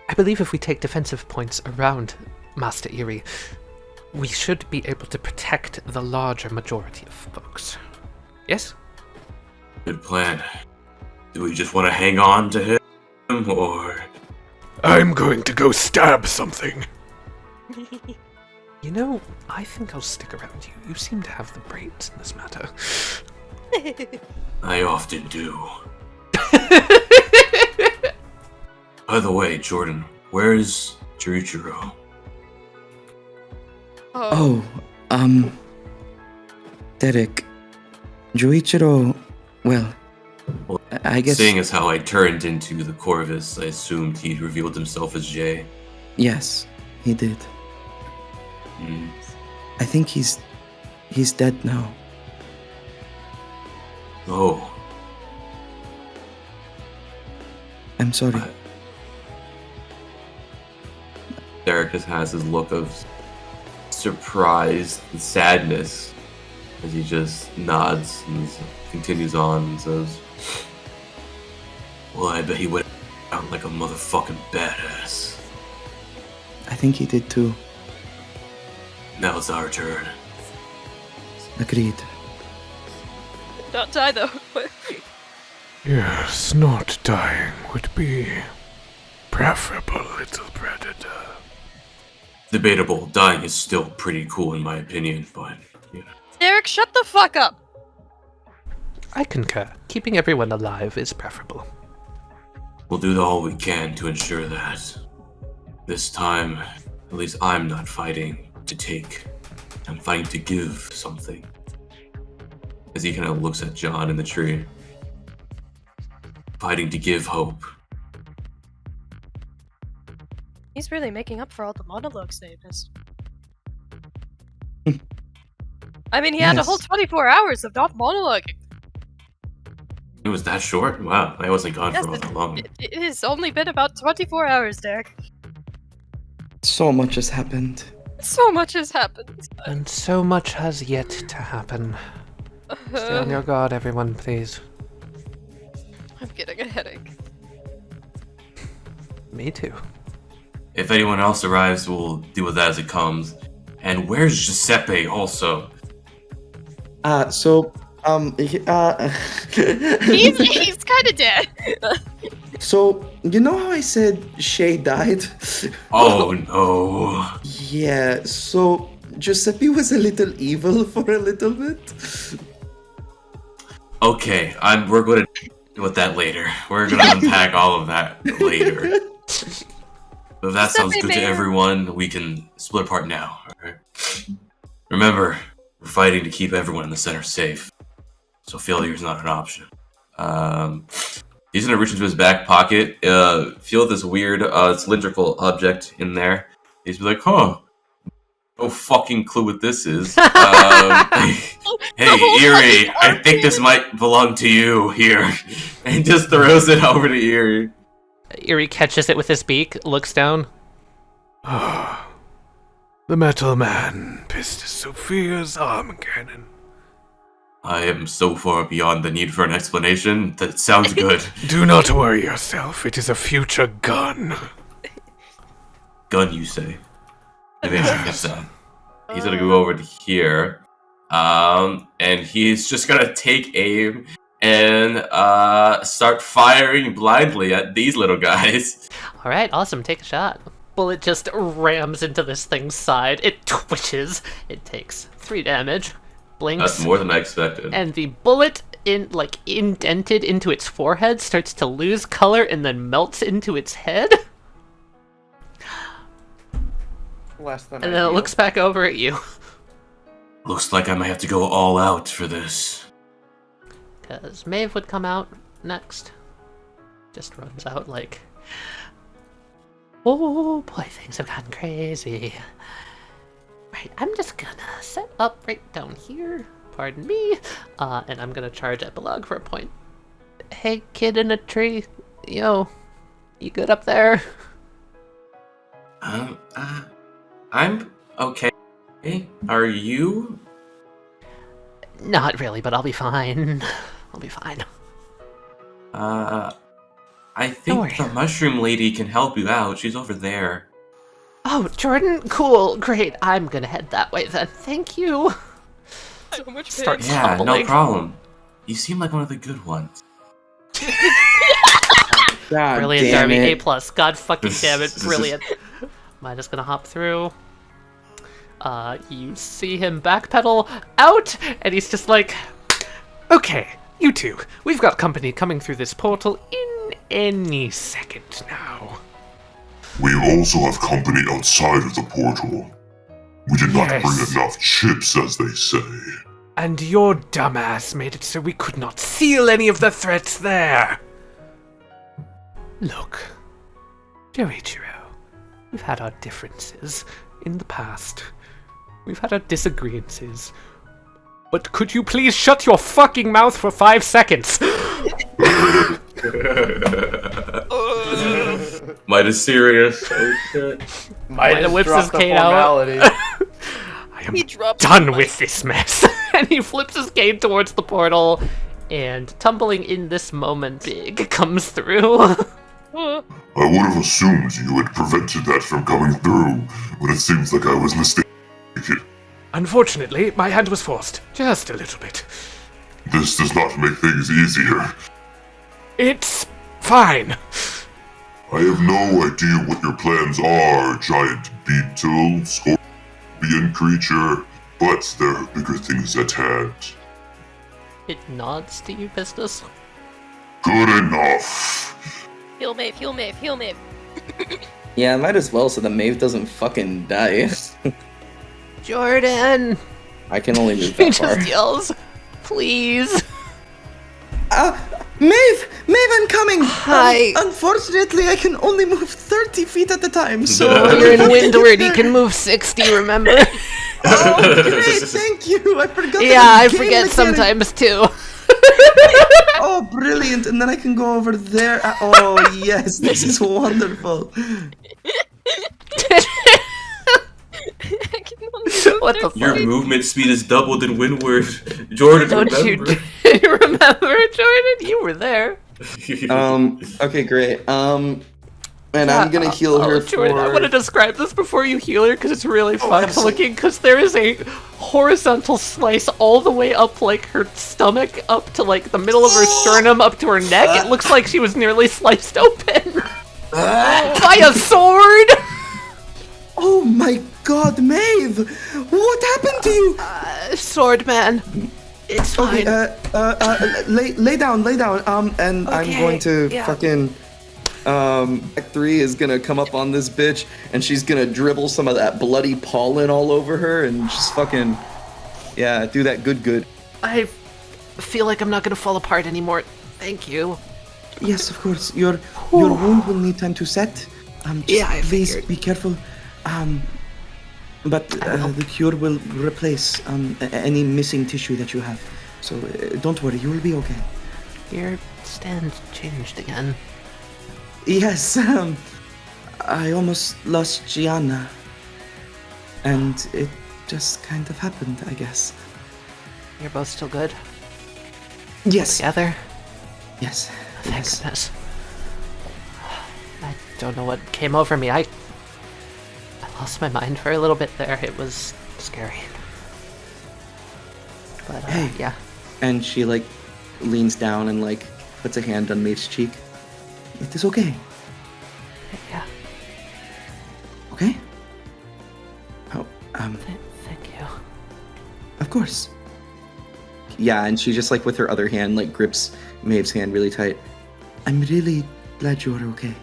I believe if we take defensive points around Master Eerie, we should be able to protect the larger majority of folks. Yes? Good plan. Do we just want to hang on to him, or... I'm going to go stab something. You know, I think I'll stick around you. You seem to have the brains in this matter. I often do. By the way, Jordan, where's Joichiro? Derek, Joichiro, well, I guess... Seeing as how I turned into the Corvus, I assumed he'd revealed himself as Jay. Yes, he did. I think he's dead now. Oh. I'm sorry. Derek just has his look of surprise and sadness as he just nods and continues on and says, well, I bet he went out like a motherfucking badass. I think he did too. Now it's our turn. Agreed. Not die though. Yes, not dying would be preferable, little predator. Debatable. Dying is still pretty cool in my opinion, but, you know. Derek, shut the fuck up! I concur. Keeping everyone alive is preferable. We'll do all we can to ensure that. This time, at least I'm not fighting to take. I'm fighting to give something. As he kind of looks at John in the tree. Fighting to give hope. He's really making up for all the monologues they missed. I mean, he had a whole 24 hours of not monologuing. It was that short? Wow, I wasn't gone for all that long. It has only been about 24 hours, Derek. So much has happened. So much has happened. And so much has yet to happen. Stay on your guard, everyone, please. I'm getting a headache. Me too. If anyone else arrives, we'll deal with that as it comes. And where's Giuseppe also? He's kind of dead. So, you know how I said Shay died? Oh no. Yeah, so Giuseppe was a little evil for a little bit. Okay, we're going to deal with that later. We're going to unpack all of that later. If that sounds good to everyone, we can split apart now. Alright? Remember, we're fighting to keep everyone in the center safe. So failure is not an option. He's gonna reach into his back pocket, feel this weird cylindrical object in there. He's like, huh, no fucking clue what this is. Hey, Eerie, I think this might belong to you here. And he just throws it over to Eerie. Eerie catches it with his beak, looks down. Ah, the Metal Man, Pistis Sophia's arm cannon. I am so far beyond the need for an explanation that it sounds good. Do not worry yourself, it is a future gun. Gun, you say? Maybe I should get that. He's gonna go over to here, and he's just gonna take aim and start firing blindly at these little guys. Alright, awesome, take a shot. Bullet just rams into this thing's side. It twitches. It takes 3 damage. Blinks. That's more than I expected. And the bullet, indented into its forehead, starts to lose color and then melts into its head. Less than and then it looks back over at you. Looks like I might have to go all out for this. Because Maeve would come out next. Just runs out like... Oh boy, things have gotten crazy. Right, I'm just gonna set up right down here. Pardon me. And I'm gonna charge Epilogue for a point. Hey, kid in a tree. Yo, you good up there? I'm okay. Are you? Not really, but I'll be fine. I'll be fine. I think the mushroom lady can help you out. She's over there. Oh, Jordan? Cool, great. I'm gonna head that way then. Thank you. So much Start pain. Yeah, stumbling. no problem. You seem like one of the good ones. God Brilliant, damn Darby. it. A+. God fucking damn it. Brilliant. Mine is gonna hop through. You see him backpedal out, and he's just like, Okay, you two. We've got company coming through this portal in any second now. We also have company outside of the portal. We did not bring enough chips, as they say. And your dumbass made it so we could not seal any of the threats there. Look, Joichiro, we've had our differences in the past. We've had our disagreements. But could you please shut your fucking mouth for 5 seconds? Midas serious. Oh shit. Midas whips dropped his the cane out. formality. I am He drops done the with this mess. And he flips his cane towards the portal, and tumbling in this moment, Big comes through. I would have assumed you had prevented that from coming through, but it seems like I was mistaken. Unfortunately, my hand was forced. Just a little bit. This does not make things easier. It's fine. I have no idea what your plans are, giant beetle, scorpion creature, but there are bigger things at hand. It nods to you, Pistis. Good enough. Heal Maeve, heal Maeve, heal Maeve. Yeah, might as well so that Maeve doesn't fucking die. Jordan! I can only move He that far. just yells, please. Maeve, I'm coming. Hi. Unfortunately, I can only move 30 feet at a time, so You're in Windward, you can move 60, remember? Oh, great, thank you. I forgot. Yeah, I forget sometimes too. Oh, brilliant! And then I can go over there. Oh, yes, this is wonderful. What the fuck? Your movement speed is doubled in Windward. Jordan, Don't remember? you remember, Jordan? You were there. Okay, great. And I'm gonna heal her Jordan, I for. want to describe this before you heal her because it's really fucked absolutely. looking. Because there is a horizontal slice all the way up, like her stomach, up to like the middle of her sternum, up to her neck. It looks like she was nearly sliced open by a sword. Oh my God, Maeve! What happened to you? Sword man. It's fine. Okay, lay down. And I'm going to fucking. Act 3 is gonna come up on this bitch, and she's gonna dribble some of that bloody pollen all over her, and just fucking, yeah, do that good. I feel like I'm not gonna fall apart anymore. Thank you. Yes, of course. Your wound will need time to set. I Please figured. be careful. But the cure will replace any missing tissue that you have. So don't worry, you will be okay. Your stand changed again. Yes, I almost lost Gianna. And it just kind of happened, I guess. You're both still good? Yes. Together? Yes. Thank goodness. I don't know what came over me. I lost my mind for a little bit there. It was scary. But, Hey. yeah. And she, like, leans down and, like, puts a hand on Maeve's cheek. It is okay. Yeah. Okay? Oh, Thank you. of course. Yeah, and she just, like, with her other hand, like, grips Maeve's hand really tight. I'm really glad you're okay.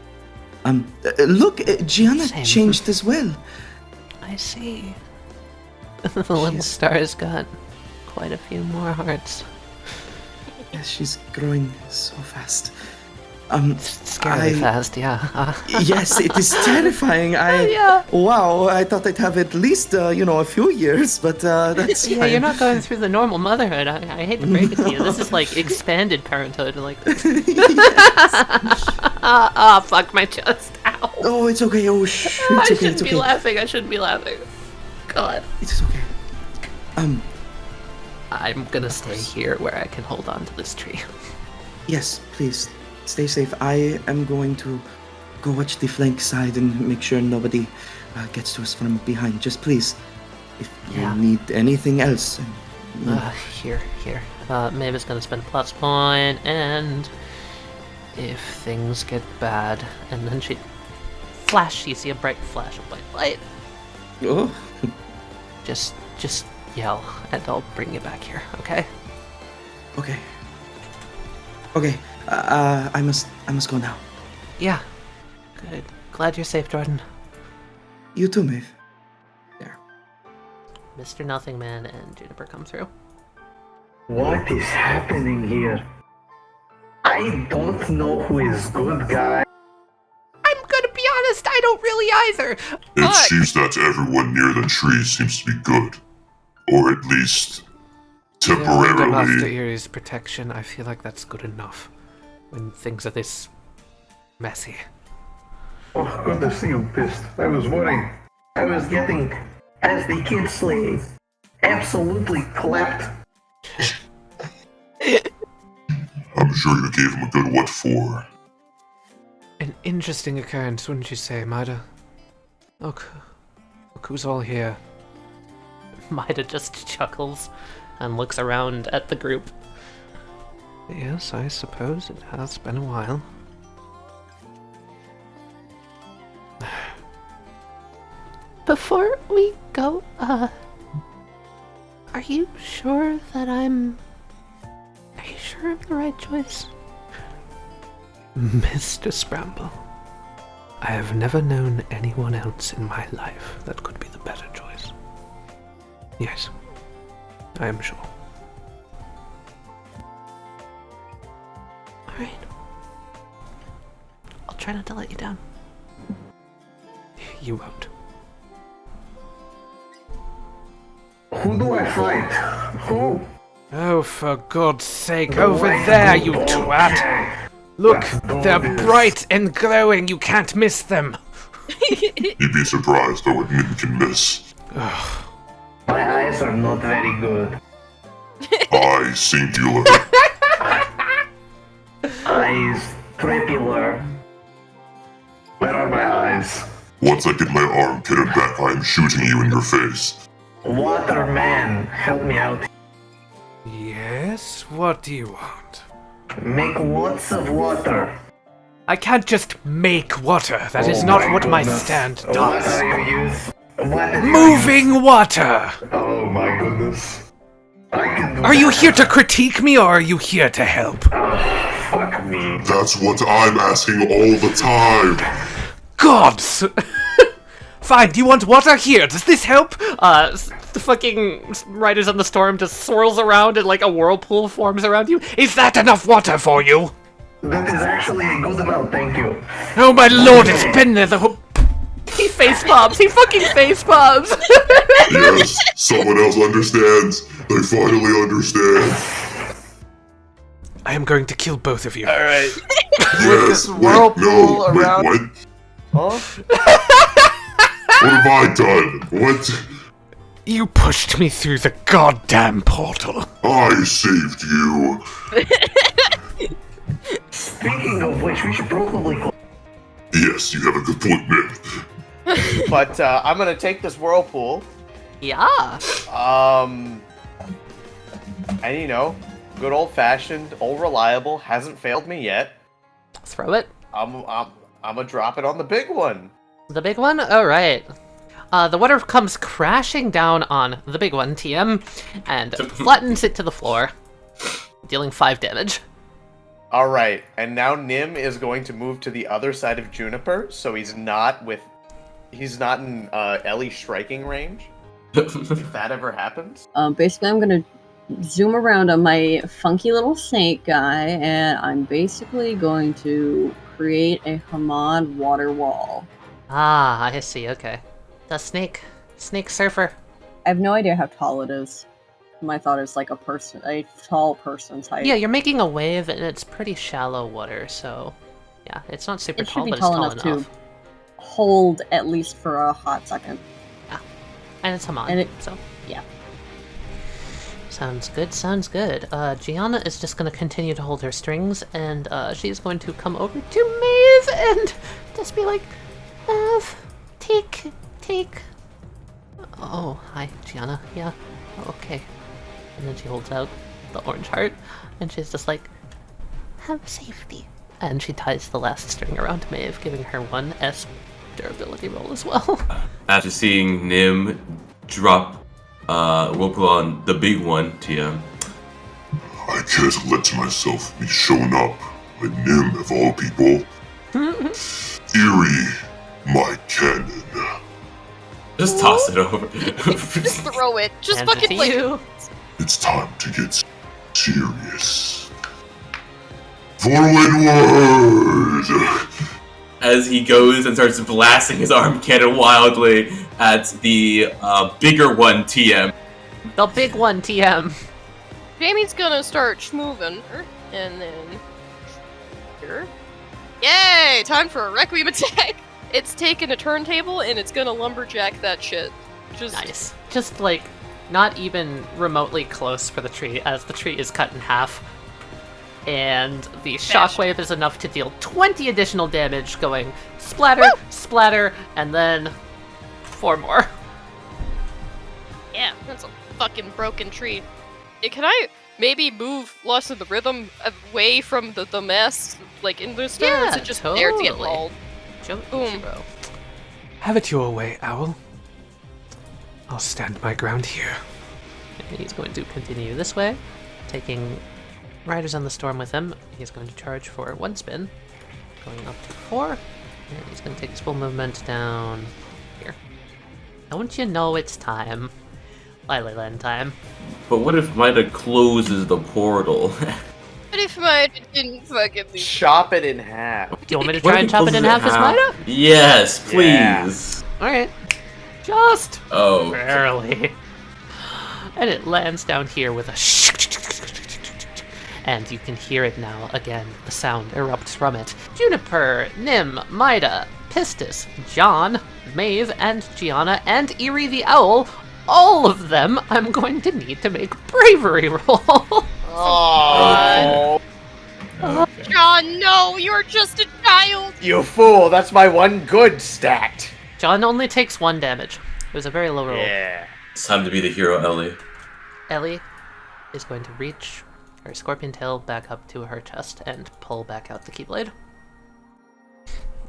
Look, Gianna Same. changed as well. I see. The little star's got quite a few more hearts. Yes, she's growing so fast. Scary fast, yeah. Yes, it is terrifying. Yeah. Wow, I thought I'd have at least, a few years, but that's Yeah, fine. you're not going through the normal motherhood. I hate to break it to you. This is like expanded parenthood. Like, fuck my chest. Ow. Oh, it's okay. Oh, shh. I It's okay. shouldn't It's be okay. laughing. I shouldn't be laughing. God. It's okay. I'm gonna stay here where I can hold on to this tree. Yes, please. Stay safe. I am going to go watch the flank side and make sure nobody gets to us from behind. Just please, if Yeah. you need anything else. Here. Maeve is gonna spend a plus point, and if things get bad, and then she flash. You see a bright flash of white light. Oh. Just yell, and I'll bring you back here. Okay? Okay. Okay. I must go now. Yeah. Good. Glad you're safe, Jordan. You too, Maeve. Mr. Nothing Man and Juniper come through. What is happening here? I don't know who is good guy. I'm gonna be honest, I don't really either. It seems that everyone near the tree seems to be good. Or at least Under Master temporarily. Erie's protection, I feel like that's good enough when things are this messy. Oh, good to see you pissed. I was worried. I was getting, as the kids say, absolutely clapped. I'm sure you gave him a good what for. An interesting occurrence, wouldn't you say, Maida? Look who's all here. Maida just chuckles and looks around at the group. Yes, I suppose it has been a while. Before we go, are you sure that I'm the right choice? Mr. Spramble, I have never known anyone else in my life that could be the better choice. Yes, I am sure. Alright. I'll try not to let you down. You won't. Who do I fight? Who? Oh, for God's sake, over there, you twat! Look, they're bright and glowing, you can't miss them! You'd be surprised at what Nim can miss. My eyes are not very good. Eye singular. Eyes tripular. Where are my eyes? Once I get my arm pitted back, I am shooting you in your face. Waterman, help me out. Yes? What do you want? Make lots of water. I can't just make water. That is not what my stand What does. are you use? What is Moving water! Oh my goodness. I can do Are you that. here to critique me or are you here to help? Fuck me. That's what I'm asking all the time. Gods! Fine, do you want water? Here, does this help? The fucking Riders on the Storm just swirls around and like a whirlpool forms around you. Is that enough water for you? That is actually a good amount, thank you. Oh my lord, it's been there the whole... He face palms. He fucking face palms. Yes, someone else understands. They finally understand. I am going to kill both of you. Alright. Yes, wait, whirlpool no, around- wait, what? Huh? What have I done? What? You pushed me through the goddamn portal. I saved you. Speaking of which, we should probably close. Yes, you have a good point, man. But I'm gonna take this whirlpool. Yeah. And you know, good old fashioned, old reliable, hasn't failed me yet. Throw it. I'm gonna drop it on the big one. The big one? Alright. The water comes crashing down on the big one, TM, and flattens it to the floor, dealing 5 damage. Alright, and now Nim is going to move to the other side of Juniper, so he's not in Ellie's striking range. If that ever happens. Basically, I'm gonna zoom around on my funky little snake guy, and I'm basically going to create a Hamad water wall. Ah, I see, okay. The snake surfer. I have no idea how tall it is. My thought is like a tall person's height. Yeah, you're making a wave, and it's pretty shallow water, so... Yeah, it's not super It should tall, be but tall it's enough tall enough. to hold at least for a hot second. And it's Hamad, And it- so... Yeah. Sounds good, sounds good. Gianna is just gonna continue to hold her strings, and she's going to come over to Maeve and just be like, Maeve, take... Oh, hi, Gianna, yeah, okay. And then she holds out the orange heart, and she's just like, have safety. And she ties the last string around Maeve, giving her 1 S durability roll as well. After seeing Nim drop Whirlpool on the big one, TM. I can't let myself be shown up by Nim of all people. Eerie, my cannon. Just toss it over. Just throw it. Just Hand it fucking to like. you. It's time to get serious. Forward! as he goes and starts blasting his arm cannon wildly at the bigger one, TM. The big one, TM. Jamie's gonna start schmoving, and then here. Yay! Time for a Requiem attack. It's taking a turntable and it's gonna lumberjack that shit. Just nice. Just like not even remotely close for the tree, as the tree is cut in half. And the shockwave is enough to deal 20 additional damage, going splatter, splatter, and then 4 more. Yeah, that's a fucking broken tree. Can I maybe move Lost in the Rhythm away from the mess, like in the stone, or is it just there to get mauled? Boom. Have it your way, Owl. I'll stand my ground here. And he's going to continue this way, taking Riders on the Storm with him. He's going to charge for 1 spin, going up to 4, and he's going to take his full movement down here. Don't you know it's time? Lilyland time. But what if Mida closes the portal? What if Mida didn't fucking leave? Chop it in half. Do you want me to try and chop it in half as Mida? Yes, please. Yeah. Alright. Just Oh. barely. And it lands down here with a and you can hear it now again. The sound erupts from it. Juniper, Nim, Mida, Pistis, John, Maeve, and Gianna, and Eerie the Owl, all of them I'm going to need to make bravery rolls. Oh. John, no, you're just a child. You fool, that's my one good stat. John only takes 1 damage. It was a very low roll. Yeah. It's time to be the hero, Ellie. Ellie is going to reach her scorpion tail back up to her chest and pull back out the Keyblade.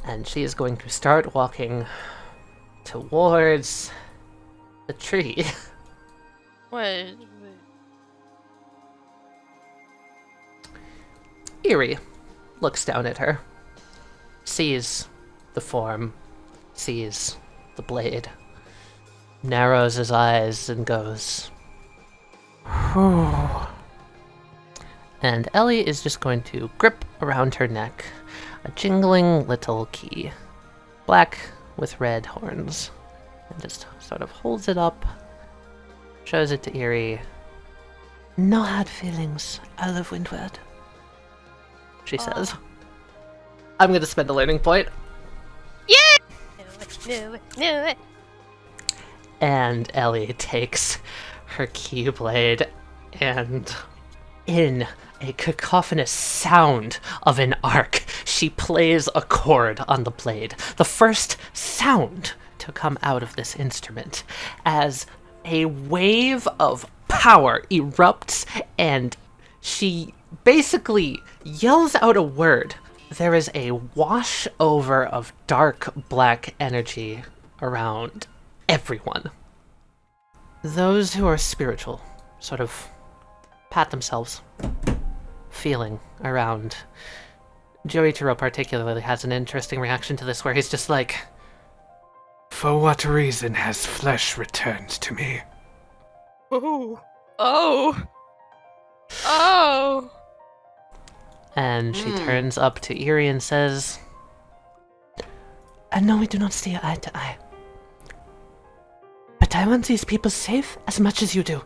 And she is going to start walking towards the tree. What? Eerie looks down at her, sees the form, sees the blade, narrows his eyes and goes, "Whew." And Ellie is just going to grip around her neck a jingling little key, black with red horns, and just sort of holds it up, shows it to Eerie. "No hard feelings, Owl of Windward," she says. I'm going to spend a learning point. No. And Ellie takes her Keyblade and, in a cacophonous sound of an arc, she plays a chord on the blade. The first sound to come out of this instrument, as a wave of power erupts and she basically yells out a word. There is a wash over of dark black energy around everyone. Those who are spiritual sort of pat themselves, feeling around. Joichiro particularly has an interesting reaction to this, where he's just like, "For what reason has flesh returned to me?" Oh. And she turns up to Eerie and says, "I know we do not see eye to eye, but I want these people safe as much as you do.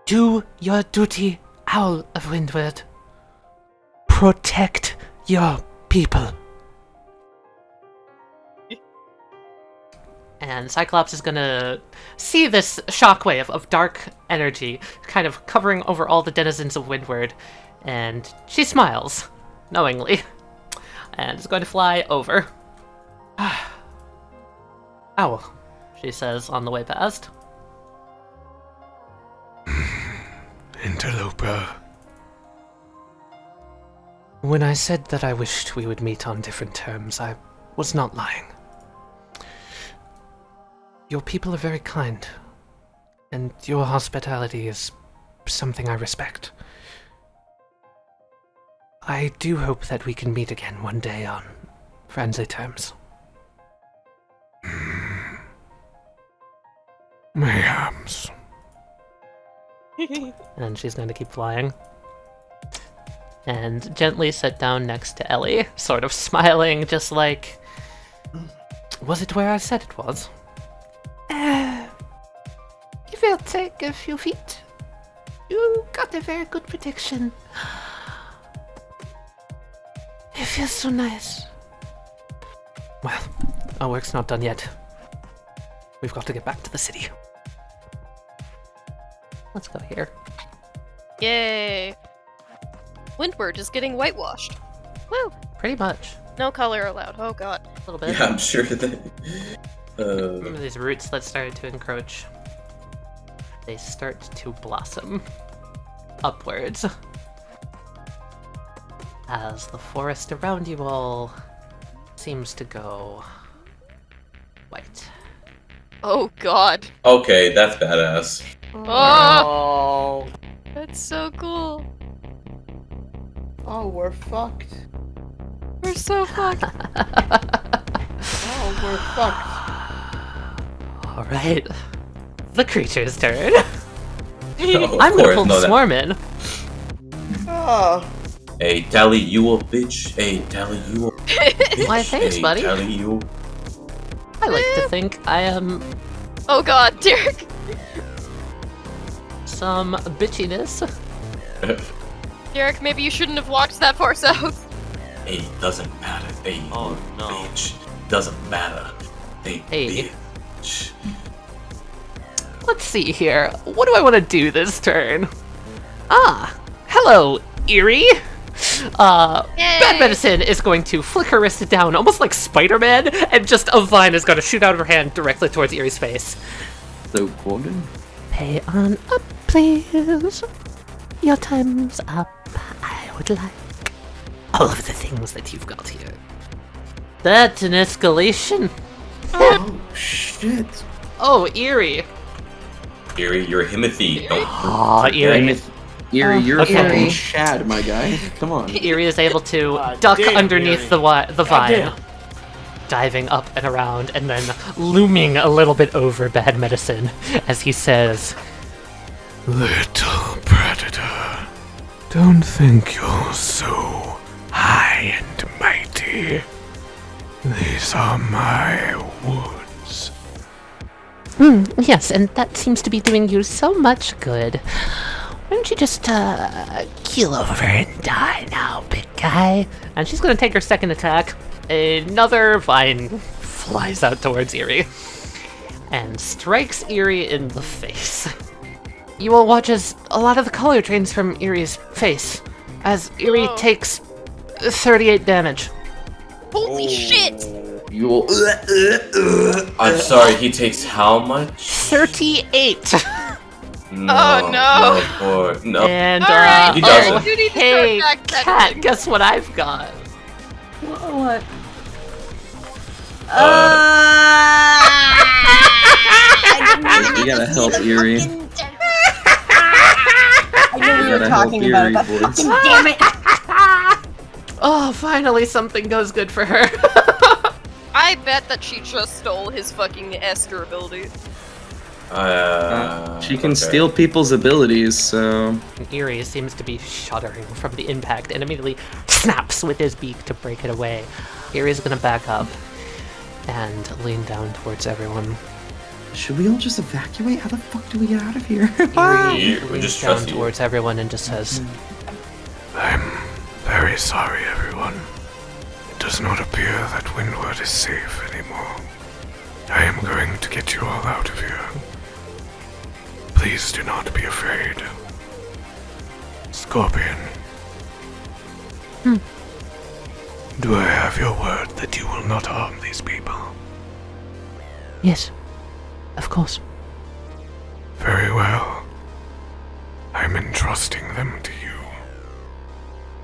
Do your duty, Owl of Windward. Protect your people." And Cyclops is gonna see this shockwave of dark energy kind of covering over all the denizens of Windward, and she smiles, knowingly, and is going to fly over. "Owl," she says on the way past. "Interloper. When I said that I wished we would meet on different terms, I was not lying. Your people are very kind, and your hospitality is something I respect. I do hope that we can meet again one day on friendly terms." Mayhaps. And she's going to keep flying. and gently sit down next to Ellie, sort of smiling, just like, was it where I said it was? If you'll take a few feet, you got a very good protection. It feels so nice. Well, our work's not done yet. We've got to get back to the city. Let's go here. Yay! Windward is getting whitewashed. Woo! Pretty much. No color allowed. Oh god. A little bit. Yeah, I'm sure that. Remember these roots that started to encroach? They start to blossom upwards as the forest around you all seems to go white. Oh god. Okay, that's badass. Oh! That's so cool. Oh, we're fucked. We're so fucked. Oh, we're fucked. Alright. The creature's turn. Oh, I'm gonna pull no, the swarm in. Oh. Hey, tally you a bitch. Hey, tally you a bitch. Why, thanks, hey, buddy. Tally you. I like to think I am Oh god, Derek. some bitchiness. Derek, maybe you shouldn't have walked that far south. Hey, doesn't matter. Hey, Oh, no. bitch. Doesn't matter. Hey, Hey. bitch. Let's see here. What do I want to do this turn? Ah, hello, Eerie. Bad Medicine is going to flick her wrist down, almost like Spider-Man, and just a vine is going to shoot out of her hand directly towards Eerie's face. So golden. Pay on up, please. Your time's up. I would like all of the things that you've got here. That's an escalation. Oh shit. Oh, Eerie. Eerie, you're Himothy. Don't Aw, Eerie. Eerie, you're Okay. fucking Shad, my guy. Come on. Eerie is able to God duck damn, underneath Eerie. the God vine, damn. diving up and around, and then looming a little bit over Bad Medicine as he says, Little predator, don't think you're so high and mighty. These are my woods. Yes, and that seems to be doing you so much good. Why don't you just, keel over and die now, big guy? and she's going to take her second attack. Another vine flies out towards Eerie and strikes Eerie in the face. You will watch as a lot of the color drains from Eerie's face, as Eerie Oh. takes 38 damage. Holy shit! You'll. I'm sorry, he takes how much? 38! No, Oh, no. Poor, no. And, Alright, He oh, doesn't. you need to hey, start back Cat, guess what I've got? What? You gotta help Eerie. I knew we were gotta help talking about it, Eerie, but boys. fucking damn it! Oh, finally something goes good for her. I bet that she just stole his fucking Esther ability. She can okay. steal people's abilities, so. Eerie seems to be shuddering from the impact and immediately snaps with his beak to break it away. Eerie's gonna back up and lean down towards everyone. Should we all just evacuate? How the fuck do we get out of here? Eerie We leans just down trust you. towards everyone and just says, I'm very sorry, everyone. It does not appear that Windward is safe anymore. I am going to get you all out of here. Please do not be afraid. Scorpion. Do I have your word that you will not harm these people? Yes, of course. Very well. I'm entrusting them to you.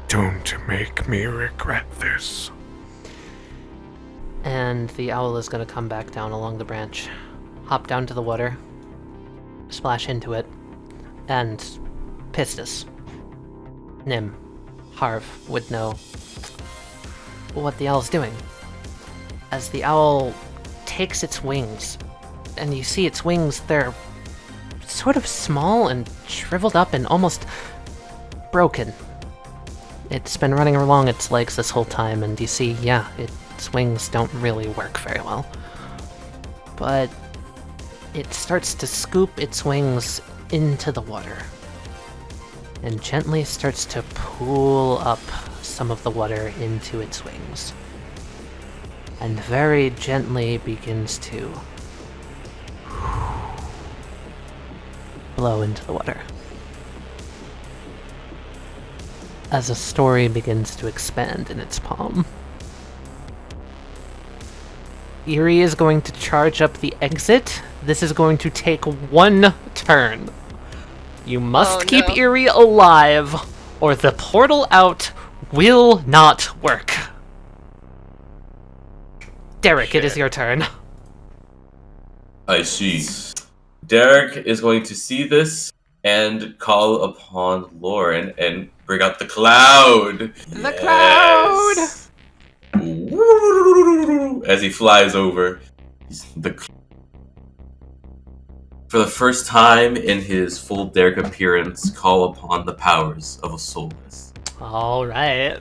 Don't make me regret this. and the owl is gonna come back down along the branch, hop down to the water, splash into it, and Pistis, Nim, Harv would know what the owl's doing. As the owl takes its wings, and you see its wings, they're sort of small and shriveled up and almost broken. It's been running along its legs this whole time, and you see, yeah, its wings don't really work very well. But it starts to scoop its wings into the water, and gently starts to pull up some of the water into its wings, and very gently begins to blow into the water. As a story begins to expand in its palm. Eerie is going to charge up the exit. This is going to take 1 turn. You must keep Eerie alive, or the portal out will not work. Derek, it is your turn. I see. Derek is going to see this and call upon Lauren and bring out the cloud. The cloud! As he flies over. For the first time in his full Derek appearance, call upon the powers of a soulless. Alright.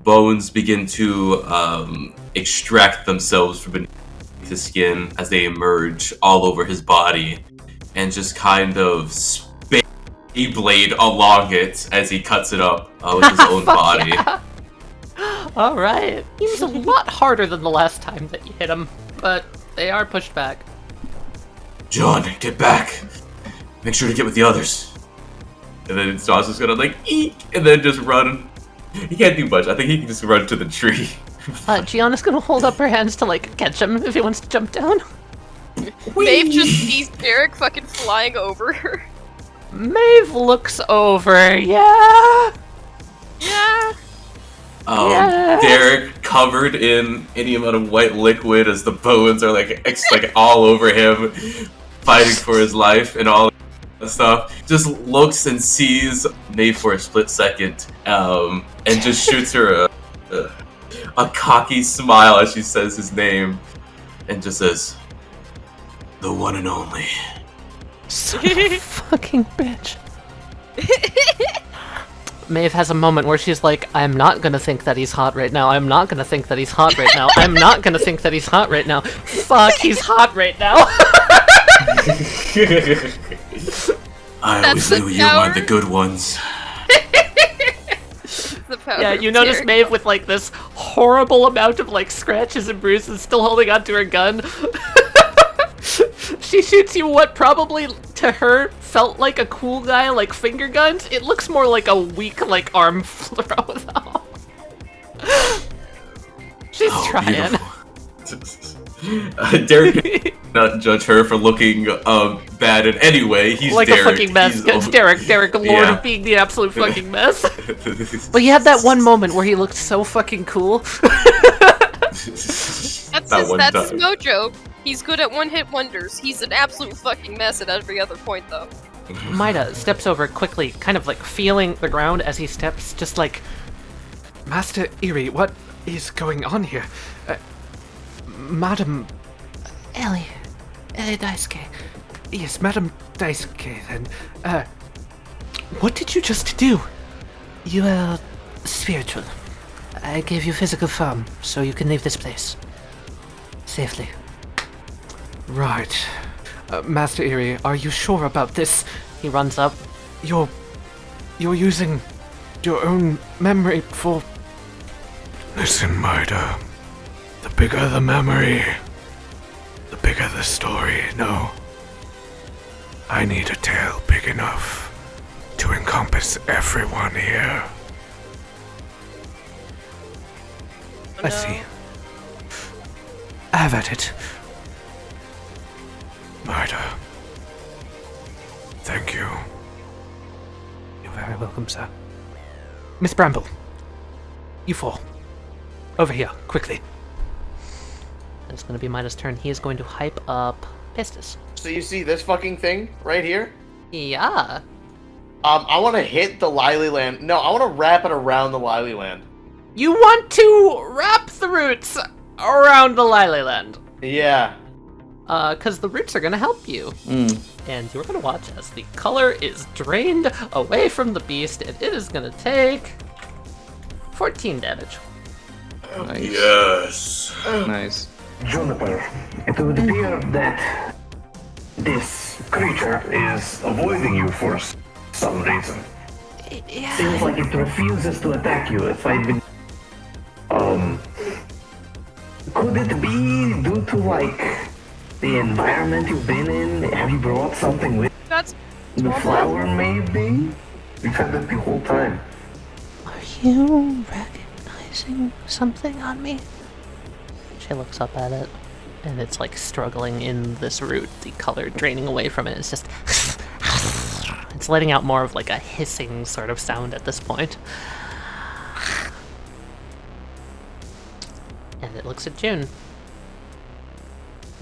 Bones begin to extract themselves from beneath his skin as they emerge all over his body, and just kind of blade along it as he cuts it up with his own body. Yeah. Alright. Seems a lot harder than the last time that you hit him, but they are pushed back. John, get back! Make sure to get with the others. And then John's just gonna like eek, and then just run. He can't do much. I think he can just run to the tree. Gianna's gonna hold up her hands to like catch him if he wants to jump down. Maeve just sees Derek fucking flying over her. Maeve looks over, yeah! Yeah! Yes. Derek covered in any amount of white liquid as the bones are like all over him, fighting for his life and all that stuff. Just looks and sees Maeve for a split second, and just shoots her a cocky smile as she says his name, and just says, "The one and only." Son of a fucking bitch. Maeve has a moment where she's like, I'm not gonna think that he's hot right now. I'm not gonna think that he's hot right now. I'm not gonna think that he's hot right now. Fuck, he's hot right now. I always knew you were the good ones. Yeah, you notice Maeve with like this horrible amount of like scratches and bruises still holding onto her gun. She shoots you what probably to her felt like a cool guy like finger guns. It looks more like a weak like arm throw though. She's trying. Derek did not judge her for looking bad in any way. He's like Derek. A fucking mess. It's Derek, lord of being the absolute fucking mess. But he had that one moment where he looked so fucking cool. That's his mojo. He's good at one-hit wonders. He's an absolute fucking mess at every other point, though. Maida steps over quickly, kind of like feeling the ground as he steps, just like... Master Eerie, what is going on here? Madam... Ellie Daisuke. Yes, Madam Daisuke, then. What did you just do? You are spiritual. I gave you physical form, so you can leave this place. Safely. Right. Master Eerie, are you sure about this? He runs up. You're using your own memory for... Listen, Maida. The bigger the memory, the bigger the story, no. I need a tale big enough to encompass everyone here. I see. Have at it. Maida. Thank you. You're very welcome, sir. Miss Bramble. You four. Over here, quickly. It's going to be Maida's turn. He is going to hype up Pistis. So you see this fucking thing right here? Yeah. I want to hit the Lily Land. No, I want to wrap it around the Lily Land. You want to wrap the roots around the Lily Land. Yeah. Because the roots are going to help you. And you're going to watch as the color is drained away from the beast, and it is going to take 14 damage. Nice. Yes. Nice. Juniper, it would appear that this creature is avoiding you for some reason. Yeah. Seems like it refuses to attack you. If I'd been... Could it be due to, like, the environment you've been in? Have you brought something with That's the flower, maybe? We've had it the whole time. Are you recognizing something on me? She looks up at it, and it's like struggling in this root, the color draining away from it. It's just... It's letting out more of like a hissing sort of sound at this point. And it looks at June.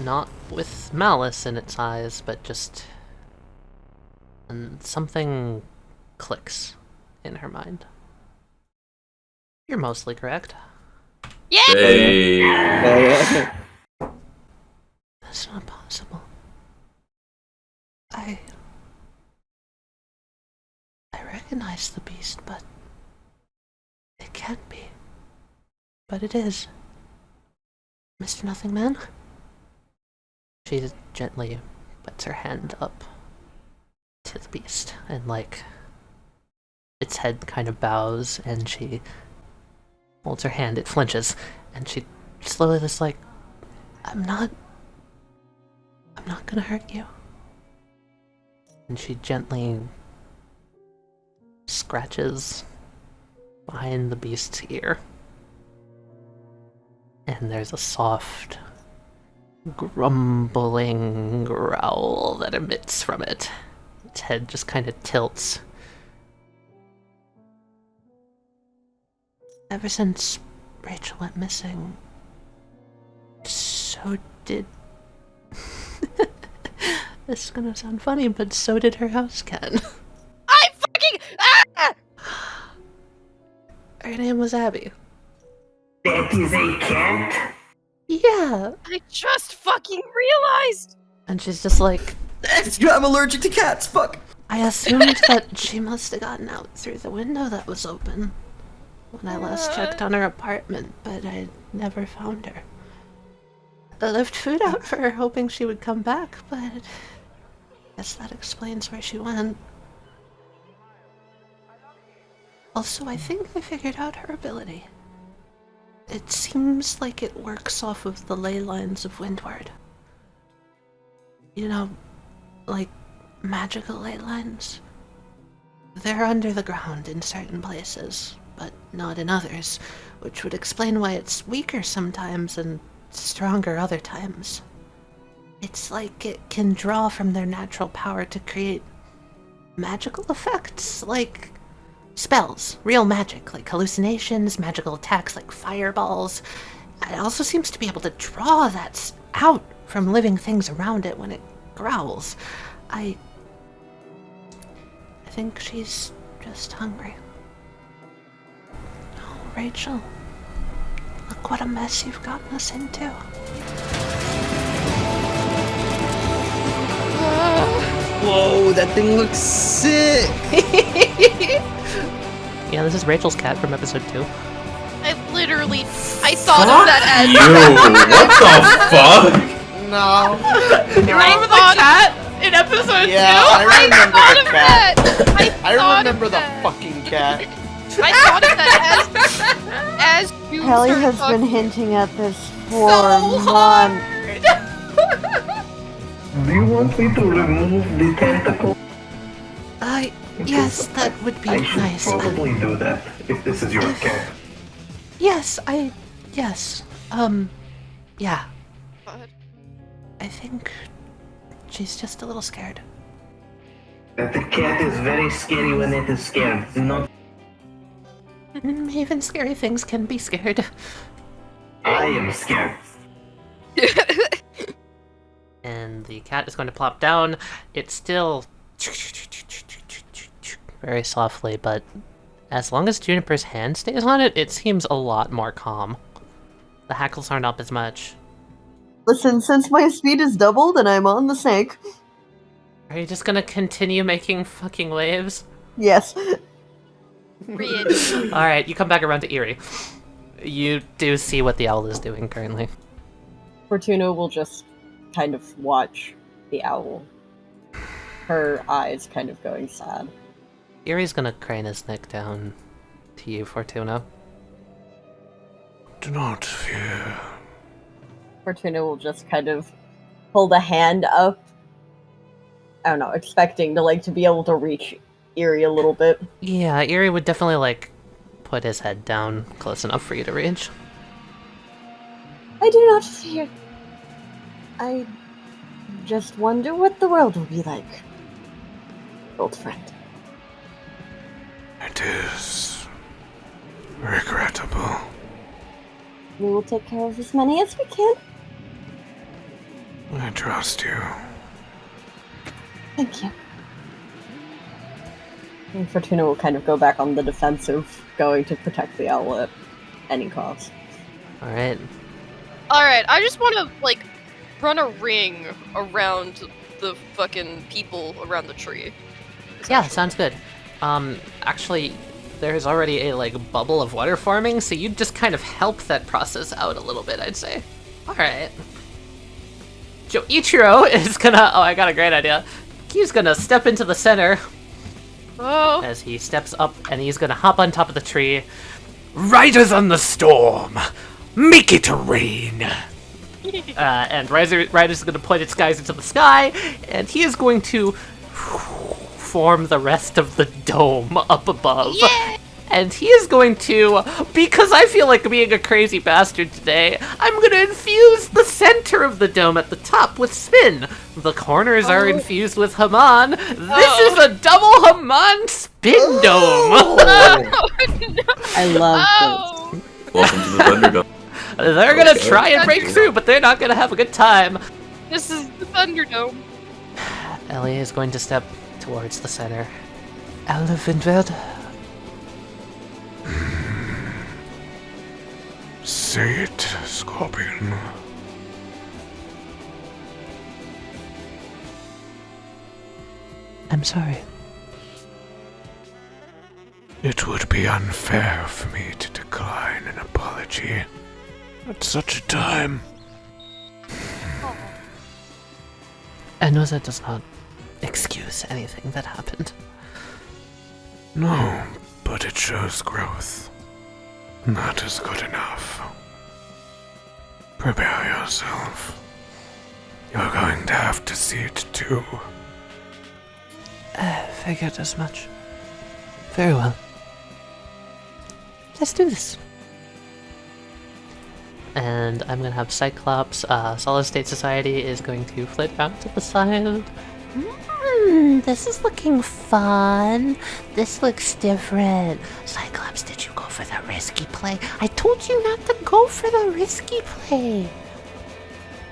Not with malice in its eyes, but just... And something clicks in her mind. You're mostly correct. Yeah! Hey. That's not possible. I recognize the beast, but it can't be. But it is. Mr. Nothing Man? She gently puts her hand up to the beast, and like its head kind of bows, and she holds her hand, it flinches, and she slowly just like, I'm not gonna hurt you. And she gently scratches behind the beast's ear. And there's a soft, grumbling growl that emits from it. Its head just kind of tilts. Ever since Rachel went missing, so did... This is gonna sound funny, but so did her house cat. I fucking... Ah! Her name was Abby. That is a cat? Yeah. I just fucking realized! And she's just like, I'm allergic to cats, fuck! I assumed that she must have gotten out through the window that was open when I last checked on her apartment, but I never found her. I left food out for her, hoping she would come back, but I guess that explains where she went. Also, I think I figured out her ability. It seems like it works off of the ley lines of Windward. You know, like magical ley lines. They're under the ground in certain places, but not in others, which would explain why it's weaker sometimes and stronger other times. It's like it can draw from their natural power to create magical effects, like spells, real magic, like hallucinations, magical attacks like fireballs. It also seems to be able to draw that out from living things around it when it growls. I think she's just hungry. Oh, Rachel, look what a mess you've gotten us into. Whoa, that thing looks sick! Yeah, this is Rachel's cat from episode 2. I literally... I thought of that as... What the fuck? No. You remember the cat in episode 2? Yeah, I remember the cat. I remember the that. fucking cat. I thought of that as you Kelly started has been talking. hinting at this for So months. Do you want me to remove the tentacle? Yes, that would be I should nice. probably do that if this is your cat. Yes, yeah. I think she's just a little scared. That the cat is very scary when it is scared. Not Even scary things can be scared. I am scared. And the cat is going to plop down. It's still very softly, but as long as Juniper's hand stays on it, it seems a lot more calm. The hackles aren't up as much. Listen, since my speed is doubled and I'm on the snake. Are you just gonna continue making fucking waves? Yes. Alright, you come back around to Eerie. You do see what the owl is doing currently. Fortuna will just kind of watch the owl. Her eyes kind of going sad. Eerie's gonna crane his neck down to you, Fortuna. Do not fear. Fortuna will just kind of hold a hand up. I don't know, expecting to be able to reach Eerie a little bit. Yeah, Eerie would definitely, put his head down close enough for you to reach. I do not fear. I just wonder what the world will be like, old friend. It is regrettable. We will take care of as many as we can. I trust you. Thank you. And Fortuna will kind of go back on the defensive, going to protect the owl at any cost. Alright. Alright, I just want to, run a ring around the fucking people around the tree. Yeah, sounds good. Actually, there's already a, bubble of water forming, so you just kind of help that process out a little bit, I'd say. Alright. Joichiro is gonna... Oh, I got a great idea. He's gonna step into the center. Oh. As he steps up, and he's gonna hop on top of the tree. Riders on the storm! Make it rain! And Ryder's gonna point its guys into the sky, and he is going to form the rest of the dome up above. Yeah! And he is going to, because I feel like being a crazy bastard today, I'm gonna infuse the center of the dome at the top with spin. The corners are infused with Haman. This is a double Haman spin dome. I love this. Welcome to the Thunderdome. They're gonna try and break through, but they're not gonna have a good time. This is the Thunderdome. Ellie is going to step towards the center. Elephant bed. Say it, Scorpion. I'm sorry. It would be unfair for me to decline an apology at such a time. I know that does not excuse anything that happened. No, but it shows growth. That is good enough. Prepare yourself. You're going to have to see it too. Figured as much. Very well. Let's do this. And I'm gonna have Cyclops, Solid State Society is going to flit out to the side. This is looking fun. This looks different. Cyclops, did you go for the risky play? I told you not to go for the risky play.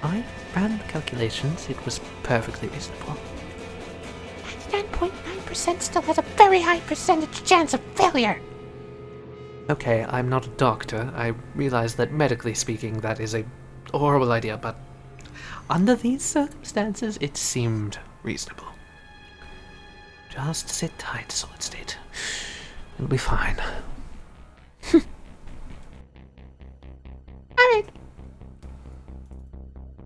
I ran the calculations. It was perfectly reasonable. 99.9% still has a very high percentage chance of failure. Okay, I'm not a doctor. I realize that medically speaking, that is a horrible idea, but under these circumstances, it seemed reasonable. Just sit tight, Solid State. It'll be fine. Alright.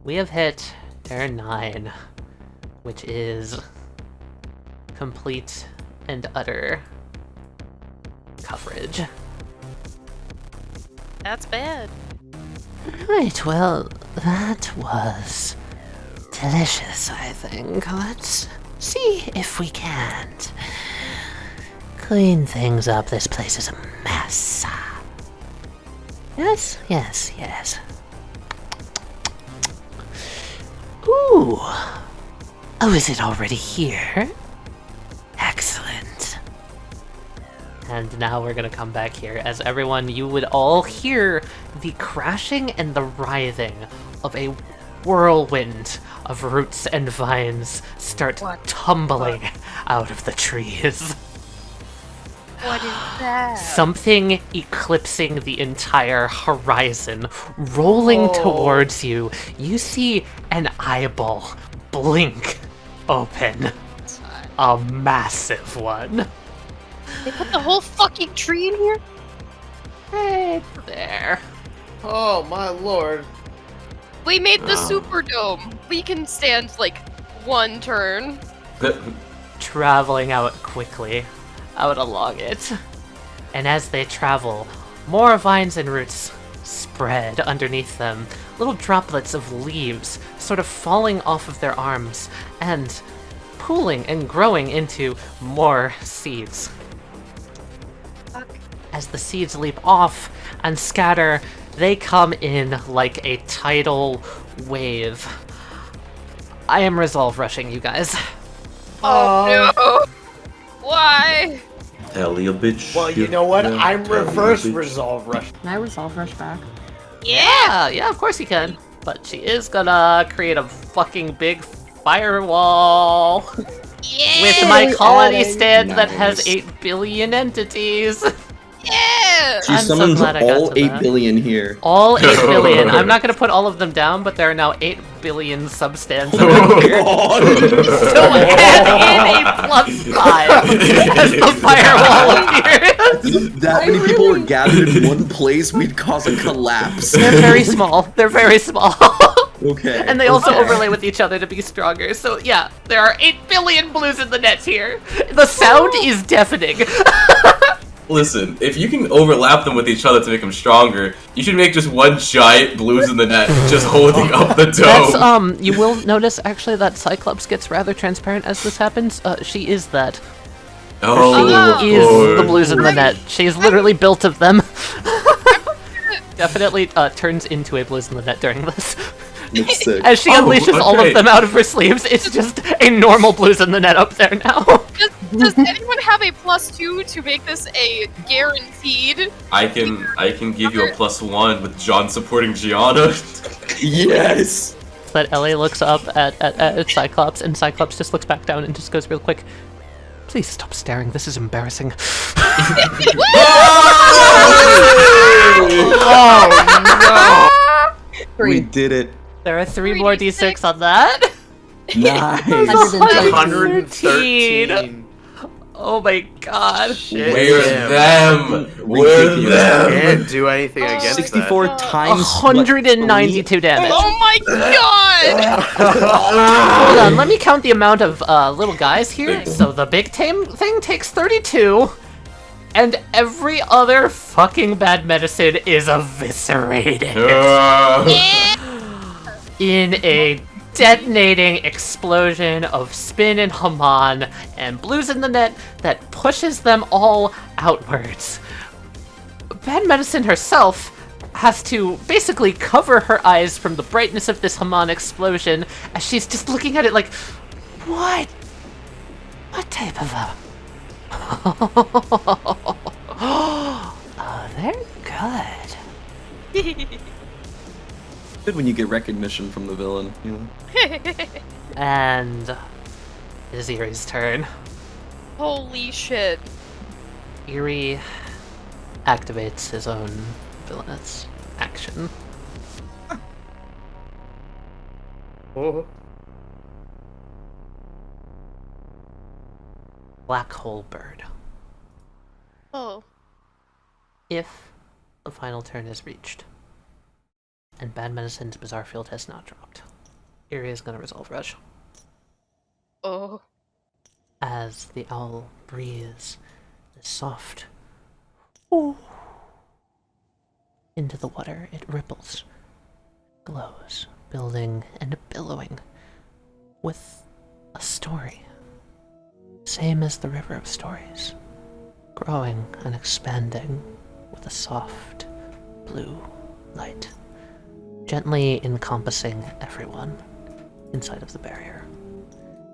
We have hit turn 9, which is complete and utter coverage. That's bad. Right, well, that was delicious, I think. Let's see if we can't clean things up. This place is a mess. Yes, yes, yes. Ooh. Oh, is it already here? Excellent. And now we're gonna come back here. As everyone, you would all hear the crashing and the writhing of a whirlwind of roots and vines start tumbling out of the trees. What is that? Something eclipsing the entire horizon, rolling towards you. You see an eyeball blink open. A massive one. They put the whole fucking tree in here? Right there. Oh my lord. We made the Superdome. We can stand, like, one turn. Traveling out quickly, out along it. And as they travel, more vines and roots spread underneath them. Little droplets of leaves sort of falling off of their arms and pooling and growing into more seeds. Fuck. As the seeds leap off and scatter, they come in like a tidal wave. I am resolve rushing you guys. Oh no! Why? Hell yeah, bitch. Well, you know what? I'm reverse resolve rush. Can I resolve rush back? Yeah, of course you can. But she is gonna create a fucking big firewall. Yeah! With my colony Adding- stand that has 8 billion entities. Yeah! She I'm so summons glad I got all to 8 that. billion here. All 8 billion. I'm not gonna put all of them down, but there are now 8 billion substands Oh around here. So add in a +5 as the firewall appears. That many people were gathered in one place, we'd cause a collapse. They're very small. They're very small. Okay. And they also overlay with each other to be stronger. So yeah, there are 8 billion blues in the net here. The sound is deafening. Listen, if you can overlap them with each other to make them stronger, you should make just one giant blues in the net just holding up the dome. That's, you will notice actually that Cyclops gets rather transparent as this happens. She is that. Oh, She is the blues in the net. She's literally built of them. Definitely turns into a blues in the net during this. That's sick. As she unleashes all of them out of her sleeves, it's just a normal blues in the net up there now. Does anyone have a +2 to make this a guaranteed? I can give you a +1 with John supporting Gianna. Yes! But Ellie looks up at Cyclops, and Cyclops just looks back down and just goes real quick, "Please stop staring, this is embarrassing." Oh no! We did it. There are 3 more d6 on that. Nice. 113. Oh my god. Shit. Where's them? Where's them? Can't do anything against 64 that. times 192 damage. Oh my god! Hold on, let me count the amount of little guys here. So the big thing takes 32, and every other fucking bad medicine is eviscerated. In a detonating explosion of spin and Haman and blues in the net that pushes them all outwards. Bad medicine herself has to basically cover her eyes from the brightness of this Haman explosion as she's just looking at it like, what type of a... Oh, they're good. Good when you get recognition from the villain, you know? And it is Erie's turn. Holy shit. Erie activates his own villainous action. Oh. Black hole bird. Oh. If the final turn is reached, and Bad Medicine's Bizarre Field has not dropped, Erie is going to resolve rush. Oh. As the owl breathes the soft ooh into the water, it ripples, glows, building and billowing with a story. Same as the River of Stories, growing and expanding with a soft blue light, gently encompassing everyone inside of the barrier.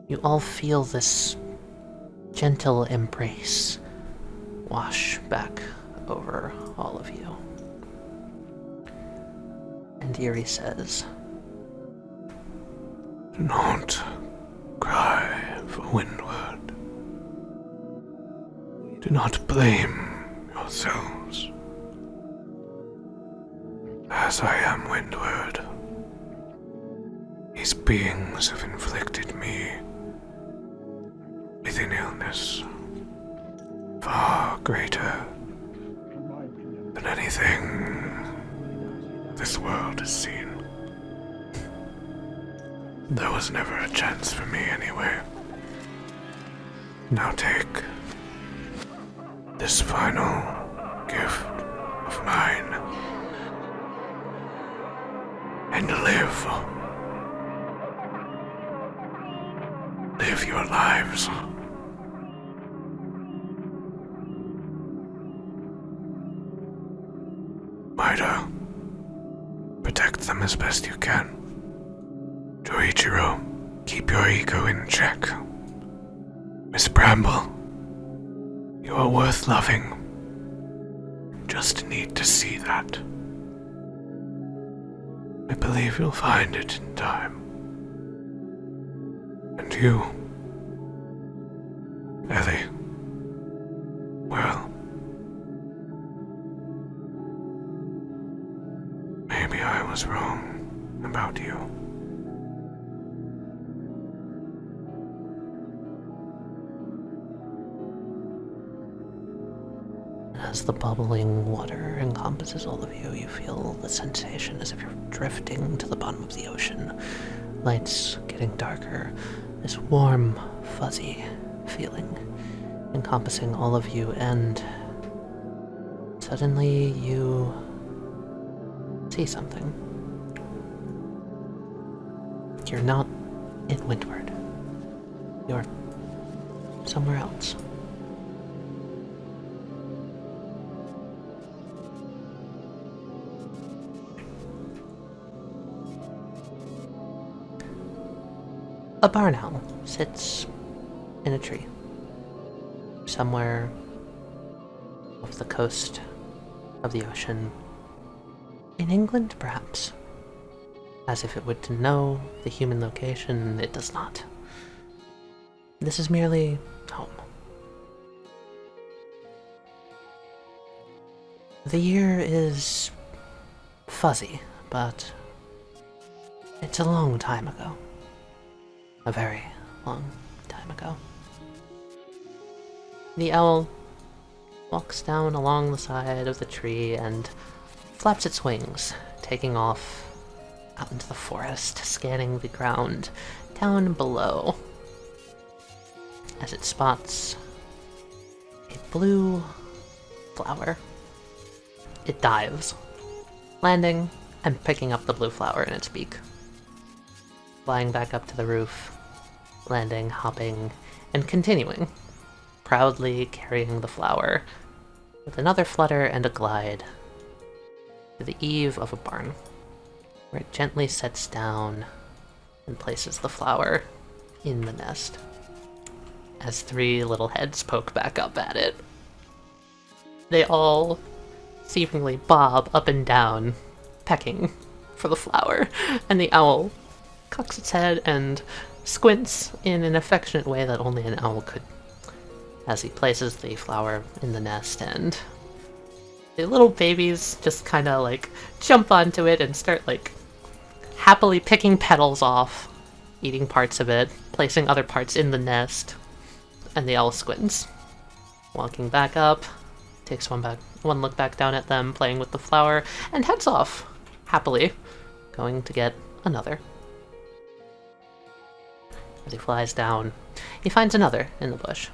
You all feel this gentle embrace wash back over all of you. And Erie says, "Do not cry for Windward. Do not blame yourselves. As I am Windward, these beings have inflicted me with an illness. far greater than anything this world has seen. There was never a chance for me anyway. Now take this final gift of mine and live. Live your lives. Maida, protect them as best you can. Joichiro, keep your ego in check. Miss Bramble, you are worth loving. Just need to see that. I believe you'll find it in time. And you, Ellie, well, maybe I was wrong about you. As the bubbling water encompasses all of you, you feel the sensation as if you're drifting to the bottom of the ocean. Lights getting darker, this warm, fuzzy feeling encompassing all of you, and suddenly you see something. You're not in Windward. You're somewhere else. A barn owl sits in a tree, somewhere off the coast of the ocean, in England perhaps. As if it would to know the human location, it does not. This is merely home. The year is fuzzy, but it's a long time ago. A very long time ago. The owl walks down along the side of the tree and flaps its wings, taking off out into the forest, scanning the ground down below as it spots a blue flower. It dives, landing and picking up the blue flower in its beak, flying back up to the roof, landing, hopping, and continuing, proudly carrying the flower, with another flutter and a glide, to the eave of a barn, where it gently sets down and places the flower in the nest, as 3 little heads poke back up at it. They all seemingly bob up and down, pecking for the flower, and the owl cocks its head and squints in an affectionate way that only an owl could, as he places the flower in the nest, and the little babies just kind of like jump onto it and start like happily picking petals off, eating parts of it, placing other parts in the nest, and the owl squints, walking back up, takes one look back down at them, playing with the flower, and heads off, happily, going to get another. As he flies down, he finds another in the bush,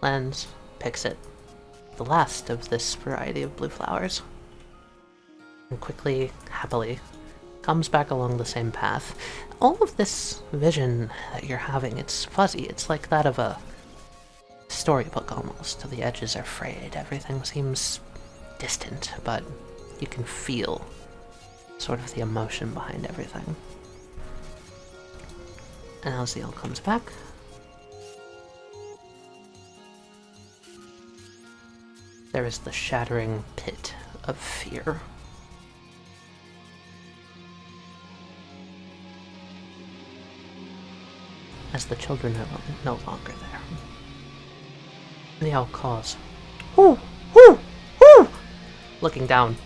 lands, picks it, the last of this variety of blue flowers, and quickly, happily, comes back along the same path. All of this vision that you're having, it's fuzzy, it's like that of a storybook almost. The edges are frayed, everything seems distant, but you can feel sort of the emotion behind everything. And as the owl comes back, there is the shattering pit of fear. As the children are no longer there. And the owl calls, "Whoo! Whoo! Whoo!" Looking down,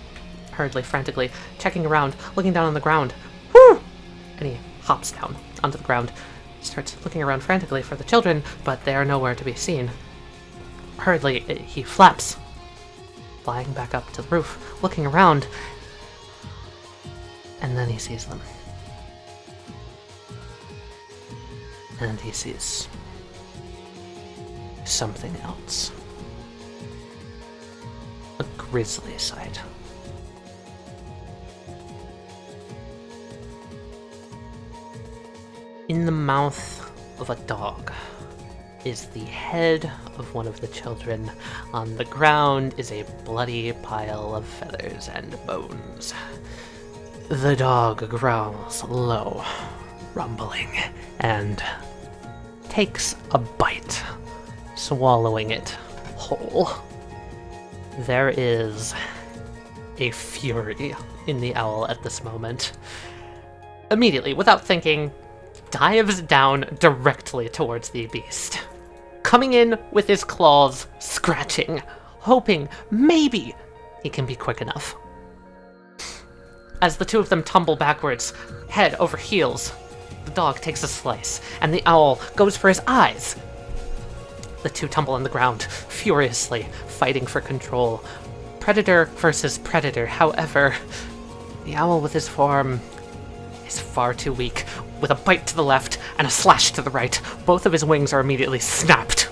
hurriedly, frantically, checking around, looking down on the ground. "Whoo!" And he hops down onto the ground, starts looking around frantically for the children, but they are nowhere to be seen. Hurriedly, he flaps, flying back up to the roof, looking around, and then he sees them. And he sees something else. A grisly sight. In the mouth of a dog is the head of one of the children. On the ground is a bloody pile of feathers and bones. The dog growls low, rumbling, and takes a bite, swallowing it whole. There is a fury in the owl at this moment. Immediately, without thinking, dives down directly towards the beast, coming in with his claws, scratching, hoping maybe he can be quick enough. As the two of them tumble backwards, head over heels, the dog takes a slice, and the owl goes for his eyes. The two tumble on the ground, furiously fighting for control. Predator versus predator, however, the owl with his form is far too weak. With a bite to the left and a slash to the right, both of his wings are immediately snapped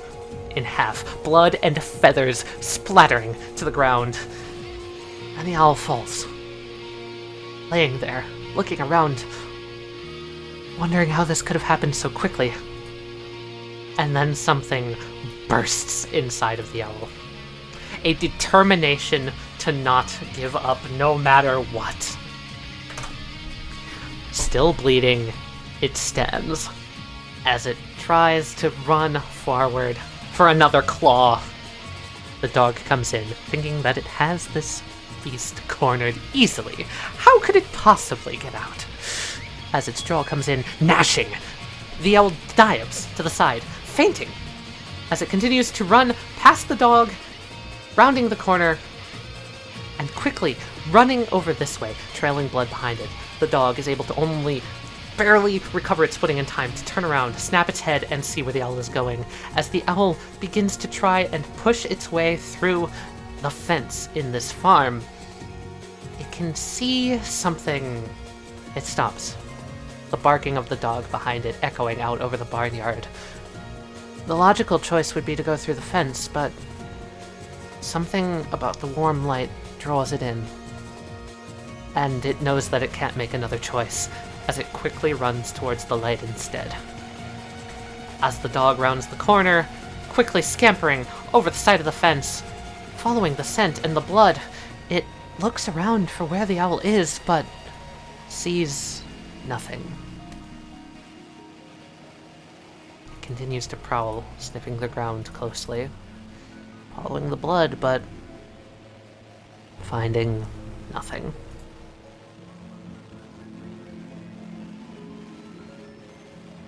in half, blood and feathers splattering to the ground. And the owl falls, laying there, looking around, wondering how this could have happened so quickly. And then something bursts inside of the owl. A determination to not give up no matter what. Still bleeding, it stands as it tries to run forward for another claw. The dog comes in, thinking that it has this beast cornered easily. How could it possibly get out? As its jaw comes in, gnashing, the owl dives to the side, fainting, as it continues to run past the dog, rounding the corner, and quickly running over this way, trailing blood behind it. The dog is able to only barely recover its footing in time to turn around, snap its head, and see where the owl is going, as the owl begins to try and push its way through the fence in this farm. It can see something. It stops, the barking of the dog behind it echoing out over the barnyard. The logical choice would be to go through the fence, but something about the warm light draws it in, and it knows that it can't make another choice, as it quickly runs towards the light instead. As the dog rounds the corner, quickly scampering over the side of the fence, following the scent and the blood, it looks around for where the owl is, but sees nothing. It continues to prowl, sniffing the ground closely, following the blood, but finding nothing.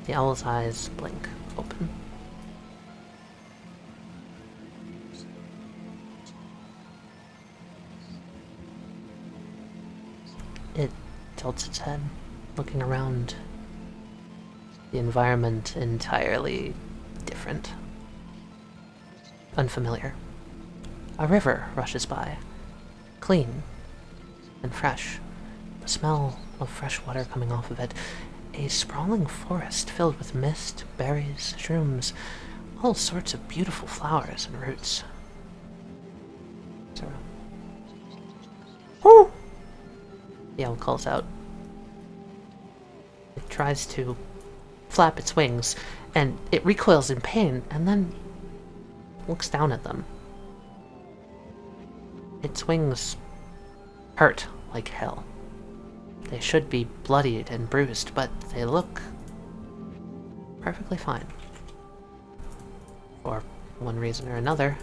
The owl's eyes blink open. It tilts its head, looking around. The environment entirely different. Unfamiliar. A river rushes by, clean and fresh. The smell of fresh water coming off of it. A sprawling forest filled with mist, berries, shrooms, all sorts of beautiful flowers and roots. Whoo! The owl calls out. It tries to flap its wings, and it recoils in pain, and then looks down at them. Its wings hurt like hell. They should be bloodied and bruised, but they look perfectly fine. For one reason or another.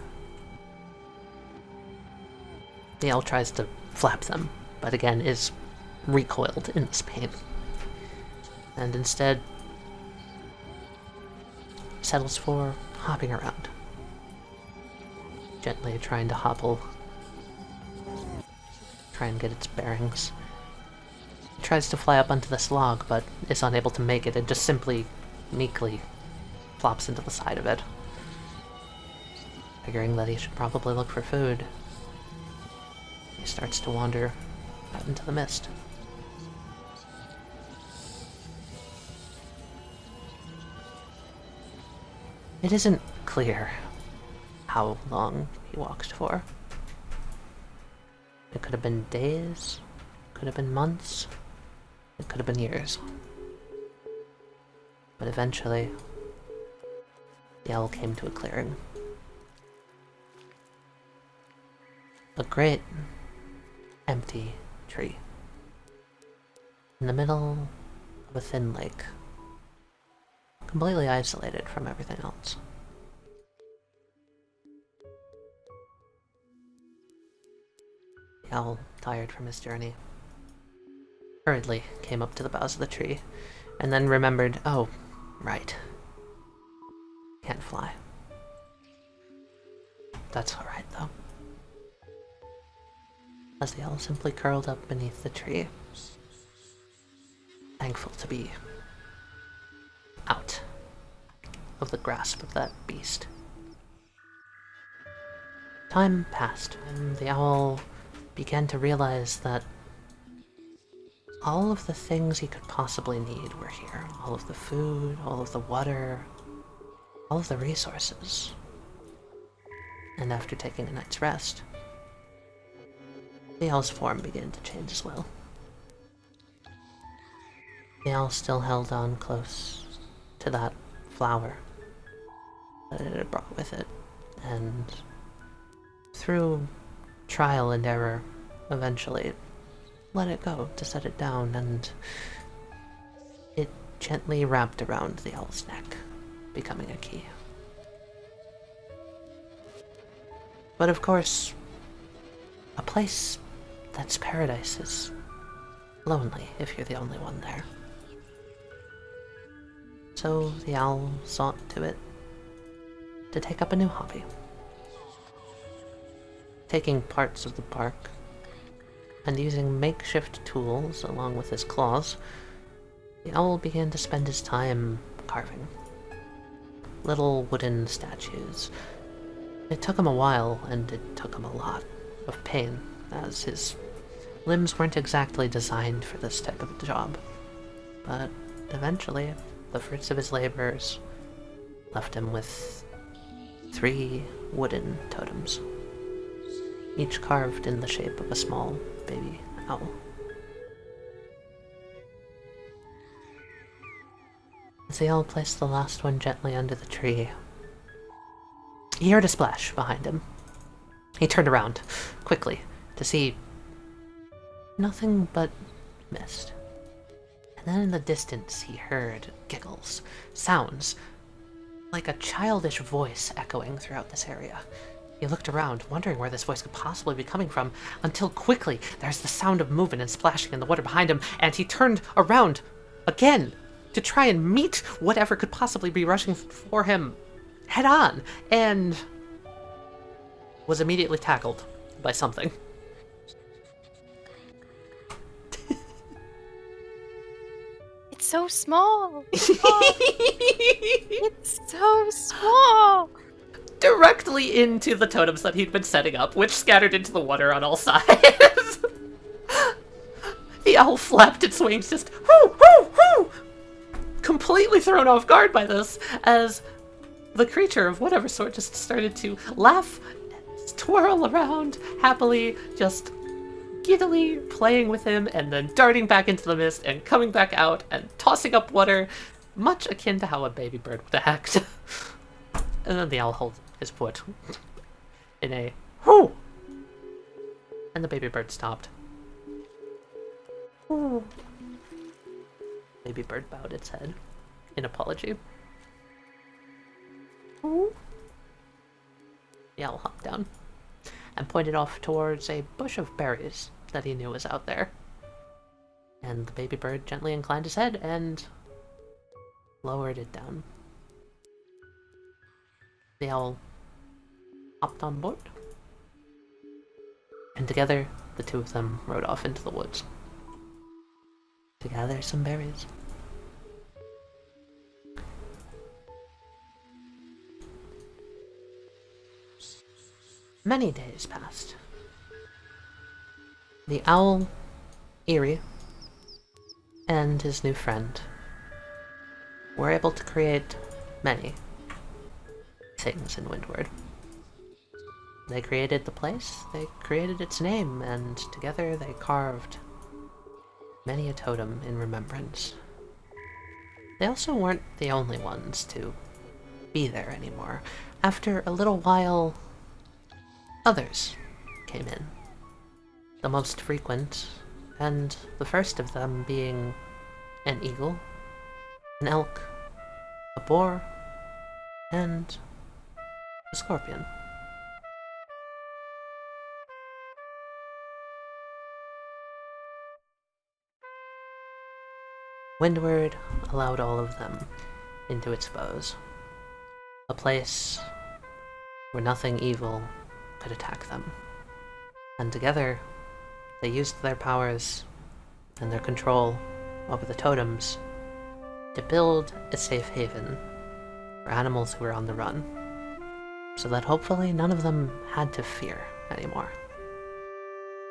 The owl tries to flap them, but again is recoiled in this pain. And instead settles for hopping around. Gently trying to hobble. Try and get its bearings. It tries to fly up onto this log, but is unable to make it and just simply, meekly, flops into the side of it. Figuring that he should probably look for food, he starts to wander out into the mist. It isn't clear how long he walked for. It could have been days, could have been months, it could have been years. But eventually, the owl came to a clearing. A great, empty tree. In the middle of a thin lake. Completely isolated from everything else. The owl, tired from his journey, hurriedly came up to the boughs of the tree, and then remembered, oh, right. Can't fly. That's alright, though. As the owl simply curled up beneath the tree, thankful to be out of the grasp of that beast. Time passed, and the owl began to realize that all of the things he could possibly need were here. All of the food, all of the water, all of the resources. And after taking a night's rest, the owl's form began to change as well. The owl still held on close to that flower that it had brought with it, and through trial and error, eventually let it go to set it down, and it gently wrapped around the owl's neck, becoming a key. But of course, a place that's paradise is lonely if you're the only one there. So the owl sought to it to take up a new hobby. Taking parts of the bark and using makeshift tools along with his claws, the owl began to spend his time carving little wooden statues. It took him a while, and it took him a lot of pain, as his limbs weren't exactly designed for this type of job. But eventually, the fruits of his labors left him with 3 wooden totems, each carved in the shape of a small baby owl. As the owl placed the last one gently under the tree, he heard a splash behind him. He turned around, quickly, to see nothing but mist. And then in the distance he heard giggles, sounds, like a childish voice echoing throughout this area. He looked around, wondering where this voice could possibly be coming from, until quickly there's the sound of movement and splashing in the water behind him, and he turned around again to try and meet whatever could possibly be rushing for him head on, and was immediately tackled by something. It's so small. It's so small. Directly into the totems that he'd been setting up, which scattered into the water on all sides. The owl flapped its wings, just whoo, whoo, whoo! Completely thrown off guard by this, as the creature of whatever sort just started to laugh, twirl around happily, just giddily playing with him, and then darting back into the mist and coming back out and tossing up water, much akin to how a baby bird would act. And then the owl holds his foot in a whoo, and the baby bird stopped. Ooh. Baby bird bowed its head in apology. Ooh. The owl hopped down and pointed off towards a bush of berries that he knew was out there. And the baby bird gently inclined his head and lowered it down. The owl hopped on board, and together the two of them rode off into the woods to gather some berries. Many days passed. The owl, Eerie, and his new friend were able to create many things in Windward. They created the place, they created its name, and together they carved many a totem in remembrance. They also weren't the only ones to be there anymore. After a little while, others came in. The most frequent, and the first of them being an eagle, an elk, a boar, and a scorpion. Windward allowed all of them into its foes, a place where nothing evil could attack them. And together, they used their powers and their control over the totems to build a safe haven for animals who were on the run, so that hopefully none of them had to fear anymore.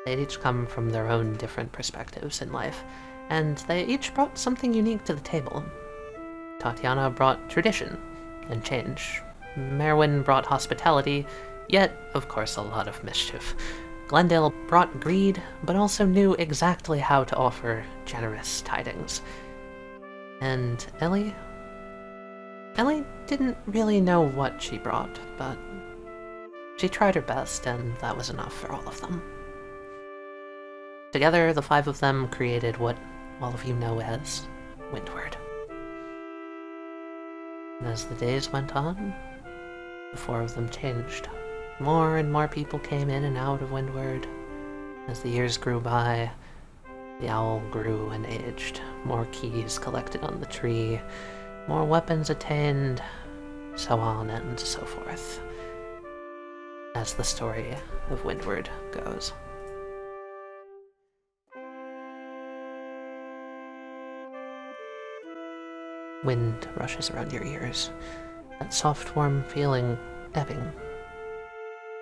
They'd each come from their own different perspectives in life, and they each brought something unique to the table. Tatiana brought tradition and change. Merwin brought hospitality, yet, of course, a lot of mischief. Glendale brought greed, but also knew exactly how to offer generous tidings. And Ellie didn't really know what she brought, but she tried her best, and that was enough for all of them. Together, the five of them created what all of you know as Windward. And as the days went on, the four of them changed. More and more people came in and out of Windward. As the years grew by, the owl grew and aged. More keys collected on the tree, more weapons attained, so on and so forth, as the story of Windward goes. Wind rushes around your ears, that soft, warm feeling ebbing,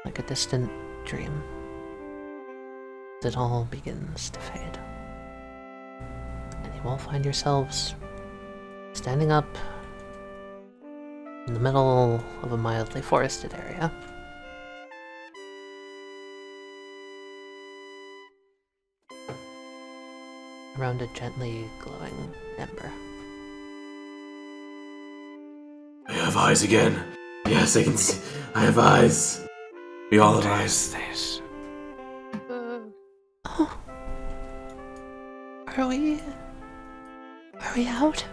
like a distant dream. It all begins to fade. And you all find yourselves standing up in the middle of a mildly forested area. Around a gently glowing ember. I have eyes again. Yes, I can see. I have eyes. We all have eyes. This. Oh. Are we out?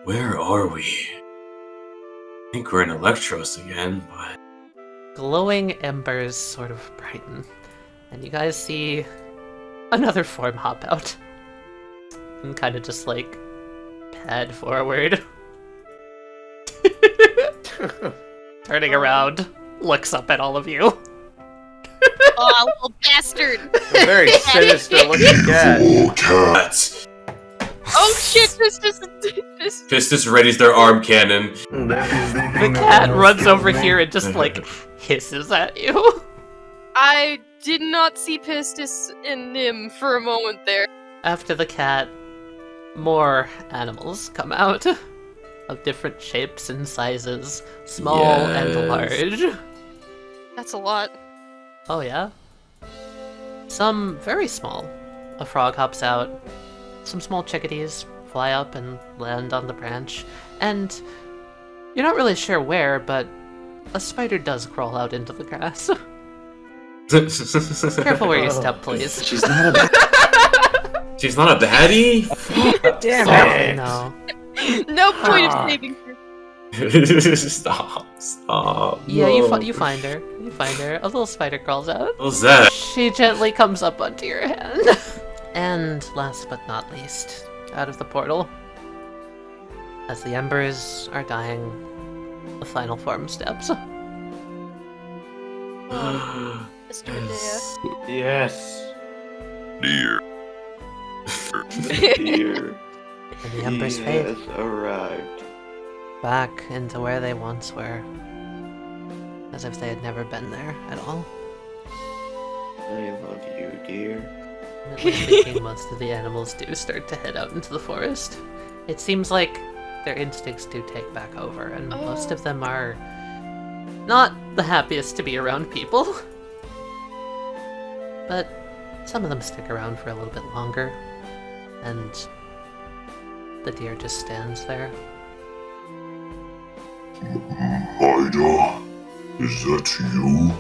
Where are we? I think we're in Electros again, but... Glowing embers sort of brighten, and you guys see another form hop out. And kind of just like pad forward. Turning around, looks up at all of you. Oh, little bastard! A very sinister looking cat. Oh shit, Pistis! Pistis readies their arm cannon. The cat runs over here and just like hisses at you. I did not see Pistis and Nim for a moment there. After the cat, more animals come out of different shapes and sizes, small and large. That's a lot. Oh yeah? Some very small. A frog hops out. Some small chickadees fly up and land on the branch. And you're not really sure where, but a spider does crawl out into the grass. Careful where you step, please. She's not a She's not a baddie? Damn it. No. No point of saving her. Stop. Yeah, no. you find her. You find her. A little spider crawls out. What's that? She gently comes up onto your hand. And last but not least, out of the portal, as the embers are dying, the final form steps. Mr. Medea. Yes. Dear. Dear. And the embers fade. Arrived. Back into where they once were. as if they had never been there at all. I love you, dear. And like thinking most of the animals do start to head out into the forest. It seems like their instincts do take back over, and most of them are not the happiest to be around people. But some of them stick around for a little bit longer, and the deer just stands there. Ida, is that you?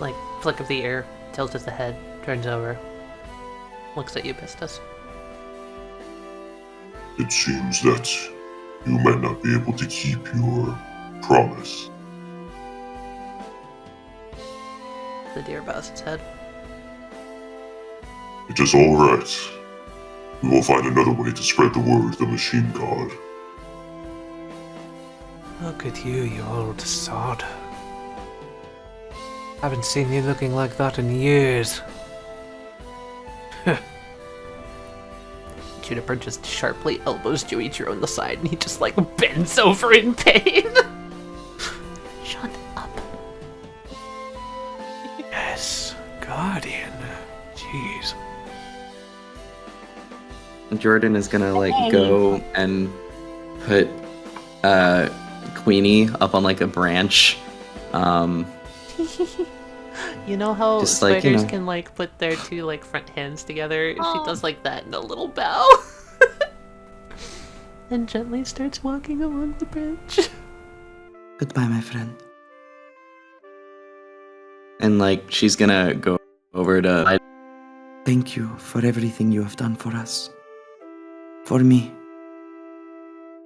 Like, flick of the ear, tilted the head, turns over, looks at you, Pistis. It seems that you might not be able to keep your promise. The deer bows its head. It is alright. We will find another way to spread the word of the machine god. Look at you, you old sod. Haven't seen you looking like that in years. Juniper just sharply elbows Joichiro on the side, and he just like bends over in pain. Shut up. Yes, Guardian. Jeez. Jordan is gonna like go and put Queenie up on like a branch. You know how Just spiders like, you know. can like put their two like front hands together? She does like that in a little bow. And gently starts walking along the branch. Goodbye, my friend. And like she's gonna go over to thank you for everything you have done for us. For me.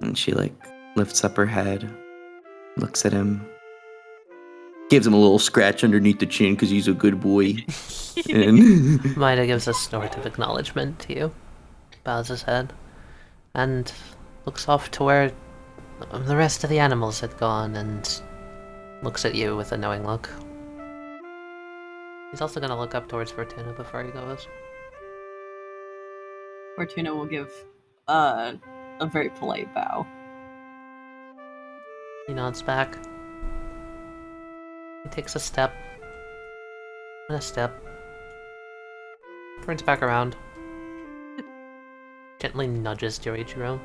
And she like lifts up her head, looks at him, gives him a little scratch underneath the chin because he's a good boy. And Maida gives a snort of acknowledgement to you, bows his head, and looks off to where the rest of the animals had gone and looks at you with a knowing look. He's also gonna look up towards Fortuna before he goes. Fortuna will give a very polite bow. He nods back. He takes a step. And a step. Turns back around. Gently nudges Joichiro.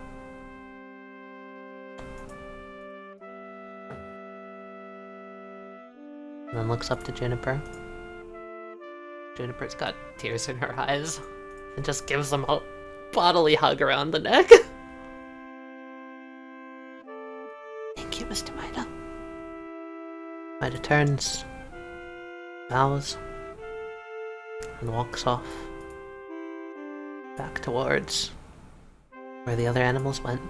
And then looks up to Juniper. Juniper's got tears in her eyes. And just gives him a bodily hug around the neck. Thank you, Mr. Maida. Maida turns, bows, and walks off. Back towards where the other animals went.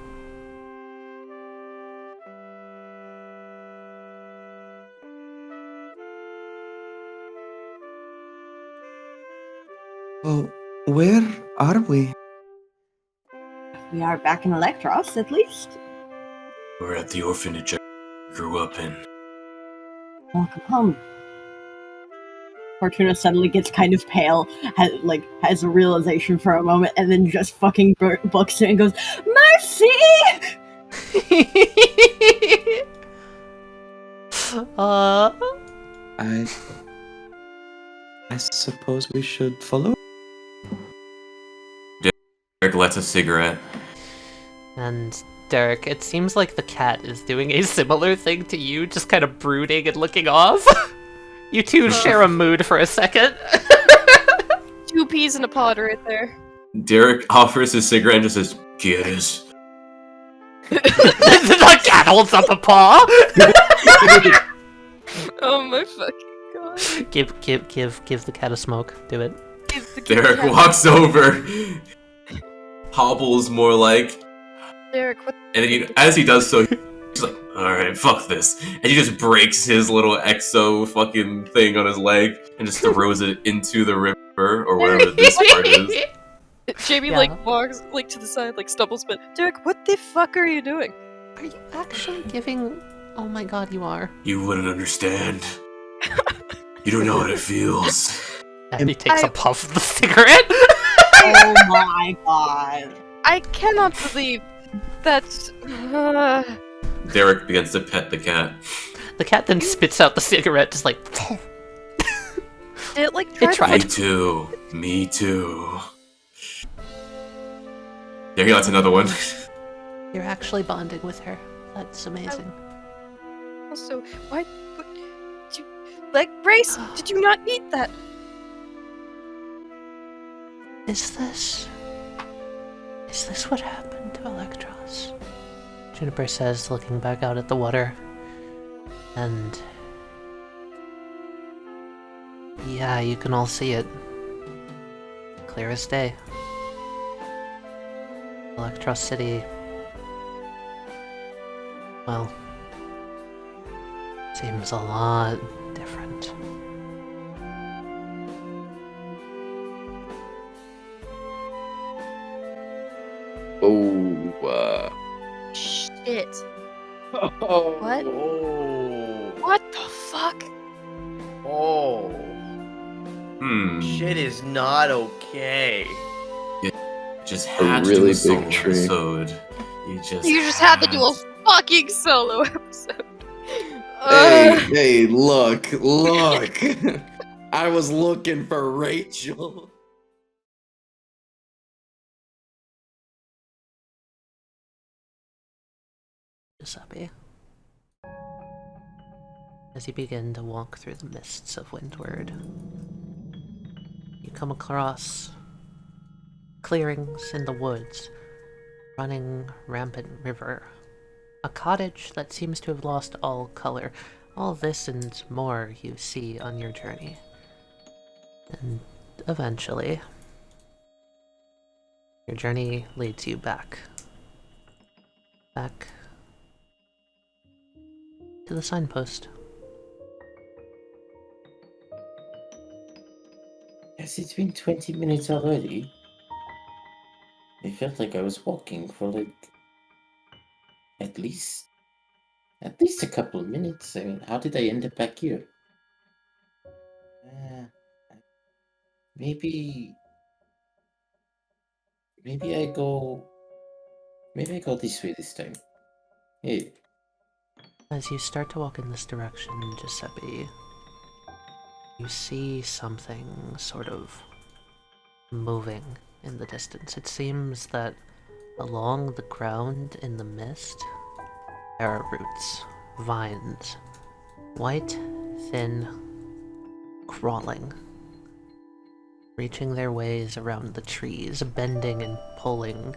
well, where are we? We are back in Electros, at least. We're at the orphanage I grew up in. Welcome home. Fortuna suddenly gets kind of pale, has a realization for a moment, and then just fucking books it and goes, "Mercy!" I suppose we should follow. Derek lights a cigarette. And Derek, it seems like the cat is doing a similar thing to you, just kind of brooding and looking off. You two share a mood for a second. 2 peas in a pod right there. Derek offers his cigarette and just says, "Cheers." The cat holds up a paw. Oh my fucking god. Give the cat a smoke. Do it. Derek walks over, hobbles more like, Derek, what? and as he does so, he's like, "Alright, fuck this." And he just breaks his little exo fucking thing on his leg and just throws it into the river or wherever this part is. Jamie Yeah. like walks like to the side, like stumbles, but Derek, what the fuck are you doing? Are you actually giving... Oh my god, you are. You wouldn't understand. You don't know what it feels. And he takes a puff of the cigarette. Oh my god. I cannot believe that. Derek begins to pet the cat. The cat then spits out the cigarette, just like. It like It tried. Me too. Me too. There he lets another one. You're actually bonding with her. That's amazing. Also, why? Leg brace? Did you not eat that? Is this what happened to Electros? Juniper says, looking back out at the water. And yeah, you can all see it. Clear as day. Electros City, well, seems a lot different. Shit. Oh. What? Oh. What the fuck? Oh. Hmm. Shit is not okay. You just had to do a solo episode. You just had to do a fucking solo episode. Hey, look. I was looking for Rachel. Giuseppe, as you begin to walk through the mists of Windward, you come across clearings in the woods, running rampant river, a cottage that seems to have lost all color. All this and more you see on your journey. And eventually, your journey leads you back to the signpost. Has it been 20 minutes already? I felt like I was walking for like at least a couple of minutes. I mean, how did I end up back here? Maybe I go this way this time. Hey. As you start to walk in this direction, Giuseppe, you see something sort of moving in the distance. It seems that along the ground in the mist, there are roots, vines, white, thin, crawling, reaching their ways around the trees, bending and pulling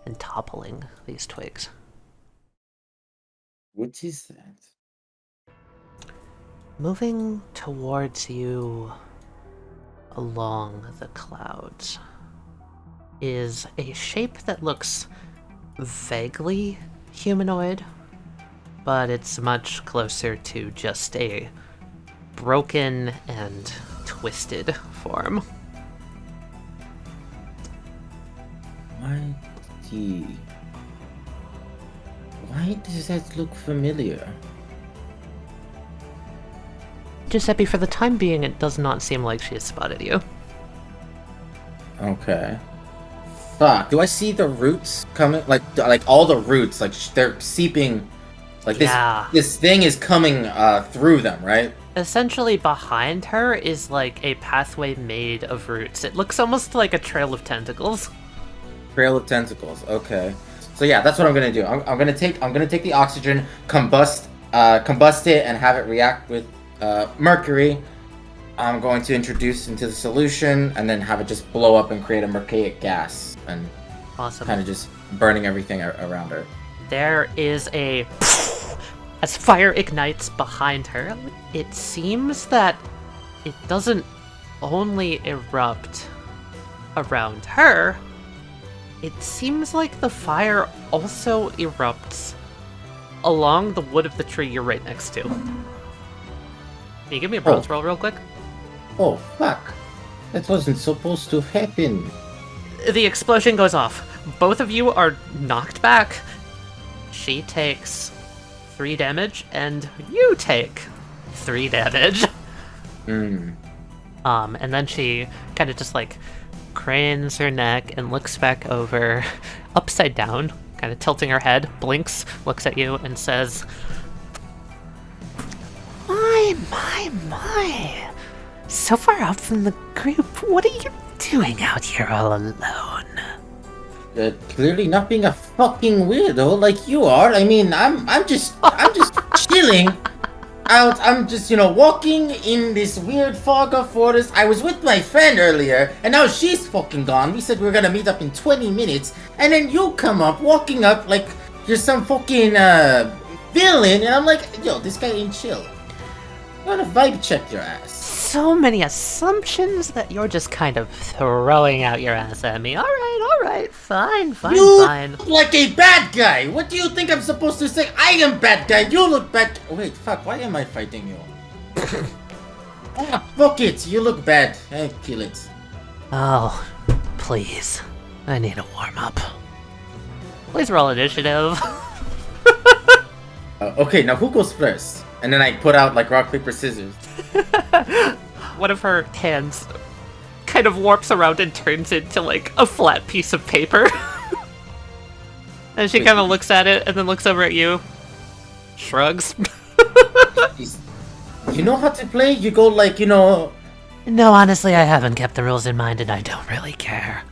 and toppling these twigs. What is that? Moving towards you along the clouds is a shape that looks vaguely humanoid, but it's much closer to just a broken and twisted form. Why does that look familiar? Giuseppe, for the time being, it does not seem like she has spotted you. Okay. Fuck. Do I see the roots coming? Like all the roots, like they're seeping. Like this thing is coming through them, right? Essentially, behind her is like a pathway made of roots. It looks almost like a trail of tentacles. Trail of tentacles. Okay. So yeah, that's what I'm gonna do. I'm gonna take the oxygen, combust it, and have it react with mercury. I'm going to introduce into the solution, and then have it just blow up and create a mercaic gas, and awesome. Kind of just burning everything around her. There is a as fire ignites behind her. It seems that it doesn't only erupt around her. It seems like the fire also erupts along the wood of the tree you're right next to. Can you give me a bronze roll real quick? Oh, fuck. That wasn't supposed to happen. The explosion goes off. Both of you are knocked back. She takes 3 damage, and you take 3 damage. And then she kind of just like cranes her neck and looks back over, upside down, kind of tilting her head, blinks, looks at you, and says, My. So far out from the group, what are you doing out here all alone? Clearly not being a fucking weirdo like you are. I mean, I'm just chilling out. I'm just, walking in this weird fog of forest. I was with my friend earlier, and now she's fucking gone. We said we were gonna meet up in 20 minutes, and then you come up, walking up like you're some fucking villain, and I'm like, yo, this guy ain't chill. I'm gonna vibe check your ass. So many assumptions that you're just kind of throwing out your ass at me. Alright, fine. You look like a bad guy! What do you think I'm supposed to say? I am bad guy, you look bad. Oh, wait, fuck, why am I fighting you? Fuck it, you look bad. Kill it. Oh, please. I need a warm-up. Please roll initiative. Okay, now who goes first? And then I put out like rock, paper, scissors. One of her hands kind of warps around and turns into like a flat piece of paper. And she kind of looks at it and then looks over at you. Shrugs. You know how to play? You go like, No, honestly, I haven't kept the rules in mind and I don't really care.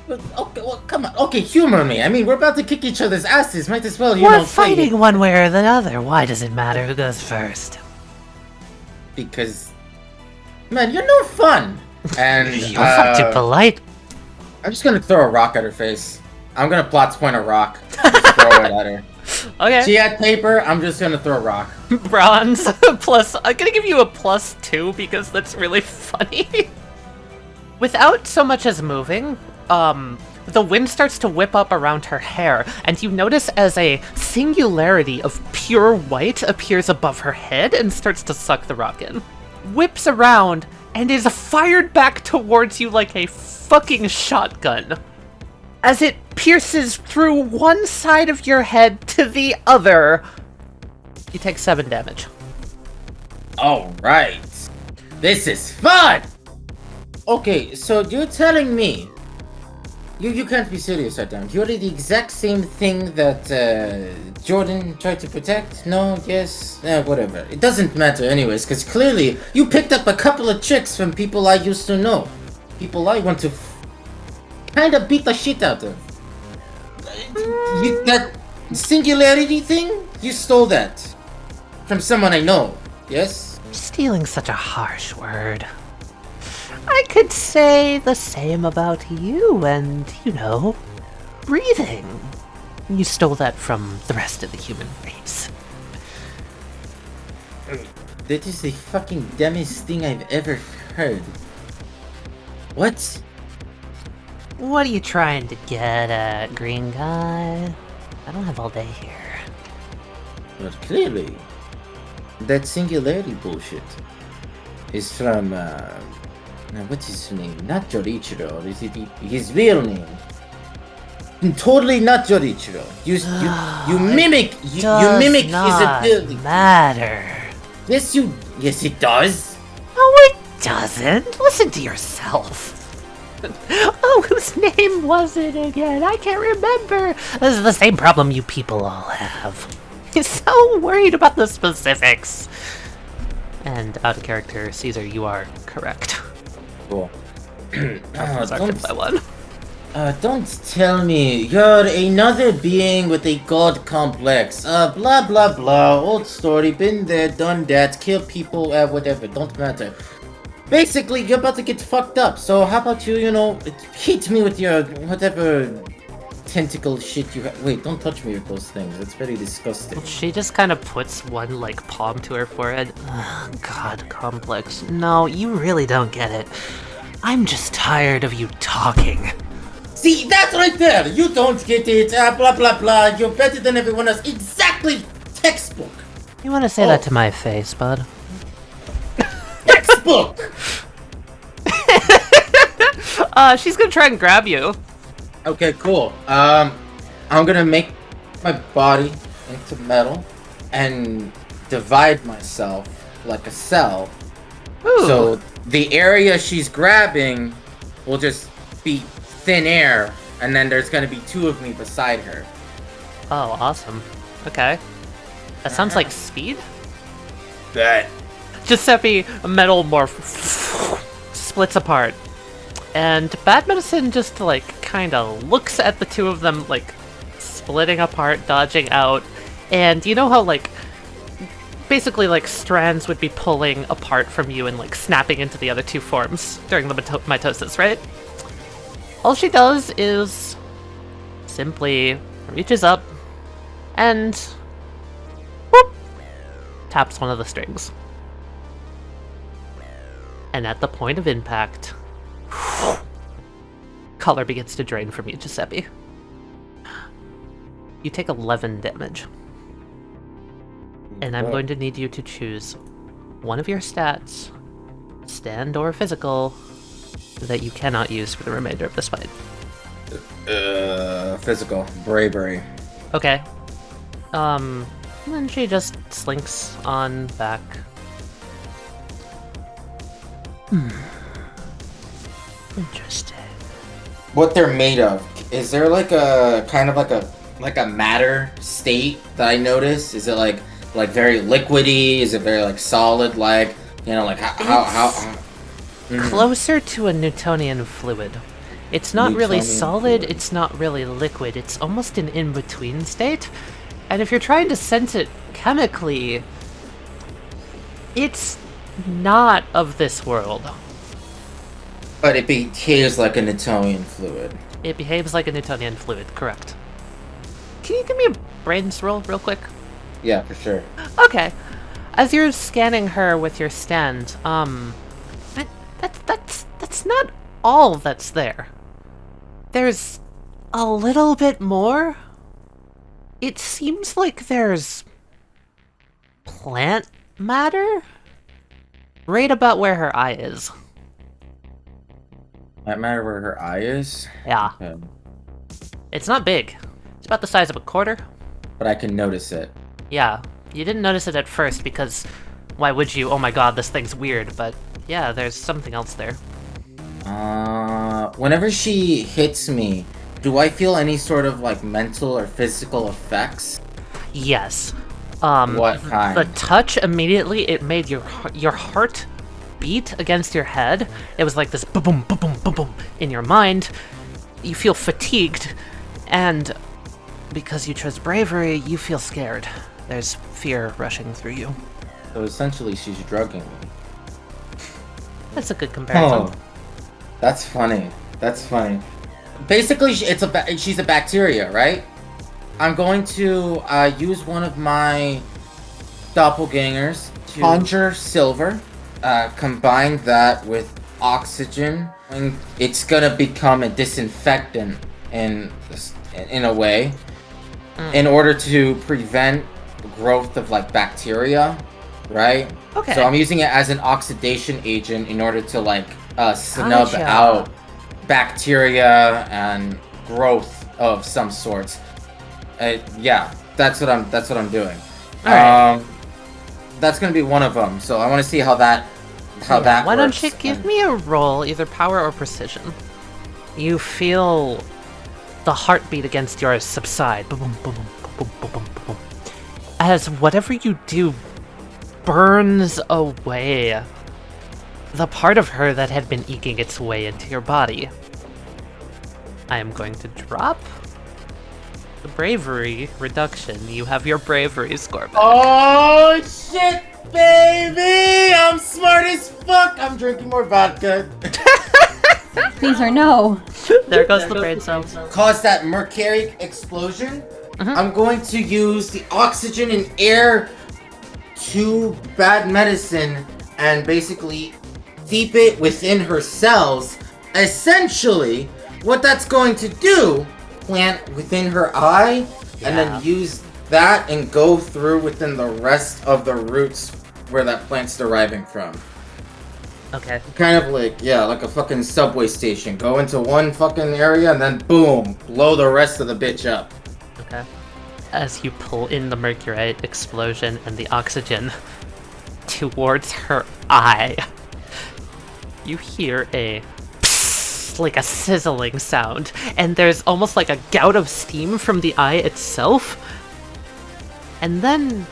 Okay, well, come on. Okay, humor me. I mean, we're about to kick each other's asses. Might as well, We're fighting one way or the other. Why does it matter who goes first? Because, man, you're no fun. And You're far too polite. I'm just gonna throw a rock at her face. I'm gonna plot point a rock. Just throw it at her. Okay. She had paper. I'm just gonna throw a rock. Bronze plus. I'm gonna give you a +2 because that's really funny. Without so much as moving, the wind starts to whip up around her hair, and you notice as a singularity of pure white appears above her head and starts to suck the rock in. Whips around and is fired back towards you like a fucking shotgun. As it pierces through one side of your head to the other, you take 7 damage. Alright. This is fun! Okay, so you're telling me you can't be serious right now. You're the exact same thing that Jordan tried to protect? No? Yes? Whatever. It doesn't matter anyways, because clearly you picked up a couple of tricks from people I used to know. People I want to kind of beat the shit out of. That singularity thing? You stole that from someone I know, yes? Stealing's such a harsh word. I could say the same about you and, breathing. You stole that from the rest of the human race. That is the fucking dumbest thing I've ever heard. What? What are you trying to get at, green guy? I don't have all day here. But clearly, that singularity bullshit is from, now, what's his name? Not Jorichiro. Is it his real name? Totally not Jorichiro. You mimic. You mimic his ability. Matter. Yes, it does. No, it doesn't. Listen to yourself. Oh, whose name was it again? I can't remember. This is the same problem you people all have. You're so worried about the specifics. And out of character, Caesar, you are correct. Cool. Don't tell me you're another being with a god complex. Blah blah blah. Old story. Been there, done that. Kill people. Whatever. Don't matter. Basically, you're about to get fucked up. So how about you? Hit me with your whatever tentacle shit you have. Wait, don't touch me with those things. It's very disgusting. She just kind of puts one palm to her forehead. Ugh, god complex. No, you really don't get it. I'm just tired of you talking. See, that's right there! You don't get it, blah blah blah, you're better than everyone else. Exactly! Textbook! You want to say that to my face, bud? Textbook! She's gonna try and grab you. Okay, cool. I'm gonna make my body into metal and divide myself like a cell. Ooh. So the area she's grabbing will just be thin air, and then there's gonna be 2 of me beside her. Oh, awesome. Okay. That sounds like speed? That Giuseppe metal morph splits apart, and Bad Medicine just like kind of looks at the two of them like splitting apart, dodging out, and you know how like basically like strands would be pulling apart from you and like snapping into the other two forms during the mitosis, right? All she does is simply reaches up and whoop, taps one of the strings. And at the point of impact, color begins to drain from you, Giuseppe. You take 11 damage. And I'm going to need you to choose one of your stats, stand or physical, that you cannot use for the remainder of this fight. Physical. Bravery. Okay. Then she just slinks on back. Interesting. What they're made of. Is there like a kind of like a matter state that I notice? Is it like very liquidy? Is it very like solid? Like, you know, like how Closer to a Newtonian fluid. It's not really Newtonian solid, fluid. it's not really liquid, it's almost an in-between state. And if you're trying to sense it chemically, it's not of this world. But it behaves like a Newtonian fluid. It behaves like a Newtonian fluid, correct. Can you give me a brains roll real quick? Yeah, for sure. Okay. As you're scanning her with your stand, that's not all that's there. There's a little bit more. It seems like there's plant matter right about where her eye is. That matter where her eye is? Yeah. Okay. It's not big. It's about the size of a quarter. But I can notice it. Yeah. You didn't notice it at first because why would you? Oh my god, this thing's weird. But yeah, there's something else there. Whenever she hits me, do I feel any sort of like mental or physical effects? Yes. What kind? The touch immediately, it made your heart beat against your head. It was like this boom, boom, boom, boom, boom, boom in your mind. You feel fatigued, and because you chose bravery, you feel scared. There's fear rushing through you. So essentially, she's drugging me. That's a good comparison. Oh, that's funny. That's funny. Basically, she's a bacteria, right? I'm going to use one of my doppelgangers to conjure silver, combine that with oxygen, and it's gonna become a disinfectant in a way, in order to prevent the growth of like bacteria, right? Okay. So I'm using it as an oxidation agent in order to like snub Gotcha. out bacteria and growth of some sorts. Yeah, that's what I'm doing. Alright. That's gonna be one of them. So I want to see how that Why works. don't you give me a roll, either power or precision? You feel the heartbeat against yours subside. Boom, boom, boom, boom, boom, boom, boom, boom. As whatever you do burns away the part of her that had been eking its way into your body. I am going to drop the bravery reduction. You have your bravery score back. Oh shit, baby! I'm smart as fuck. I'm drinking more vodka. Please or no. There goes the brain cells. Cause that mercuric explosion. I'm going to use the oxygen and air to Bad Medicine and basically deep it within her cells. Essentially, what that's going to do, plant within her eye, and then use that and go through within the rest of the roots where that plant's deriving from. Okay. Kind of like, yeah, like a fucking subway station. Go into one fucking area and then boom, blow the rest of the bitch up. Okay. As you pull in the mercurite explosion and the oxygen towards her eye, you hear a psst, like a sizzling sound, and there's almost like a gout of steam from the eye itself, and then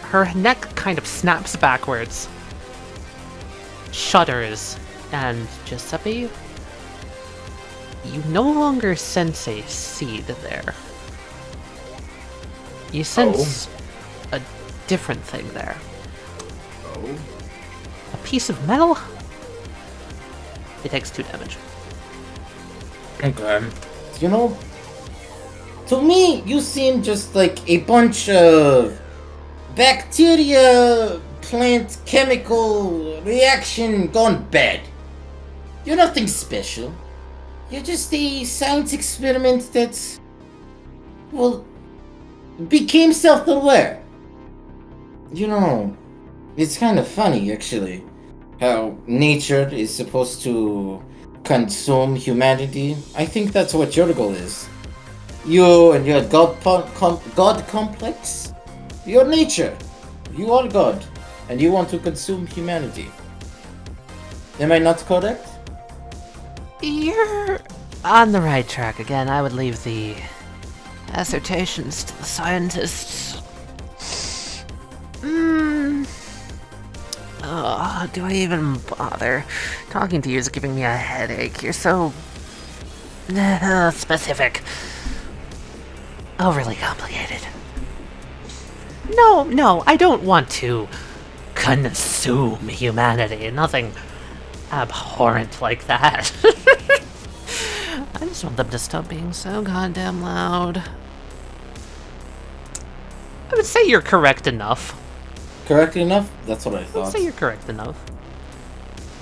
her neck kind of snaps backwards, shudders, and Giuseppe, you no longer sense a seed there. You sense a different thing there. Oh. A piece of metal? It takes 2 damage. Okay. You know, to me, you seem just like a bunch of bacteria, plant, chemical reaction gone bad. You're nothing special. You're just a science experiment that, well, became self-aware. You know, it's kind of funny, actually, how nature is supposed to consume humanity. I think that's what your goal is. You and your God complex. You're nature. You are God. And you want to consume humanity. Am I not correct? You're on the right track again. I would leave the assertions to the scientists. Oh, do I even bother? Talking to you is giving me a headache. You're so specific. Overly complicated. No, I don't want to consume humanity. Nothing abhorrent like that. I just want them to stop being so goddamn loud. I would say you're correct enough. Correct enough? That's what I I would thought. say you're correct enough.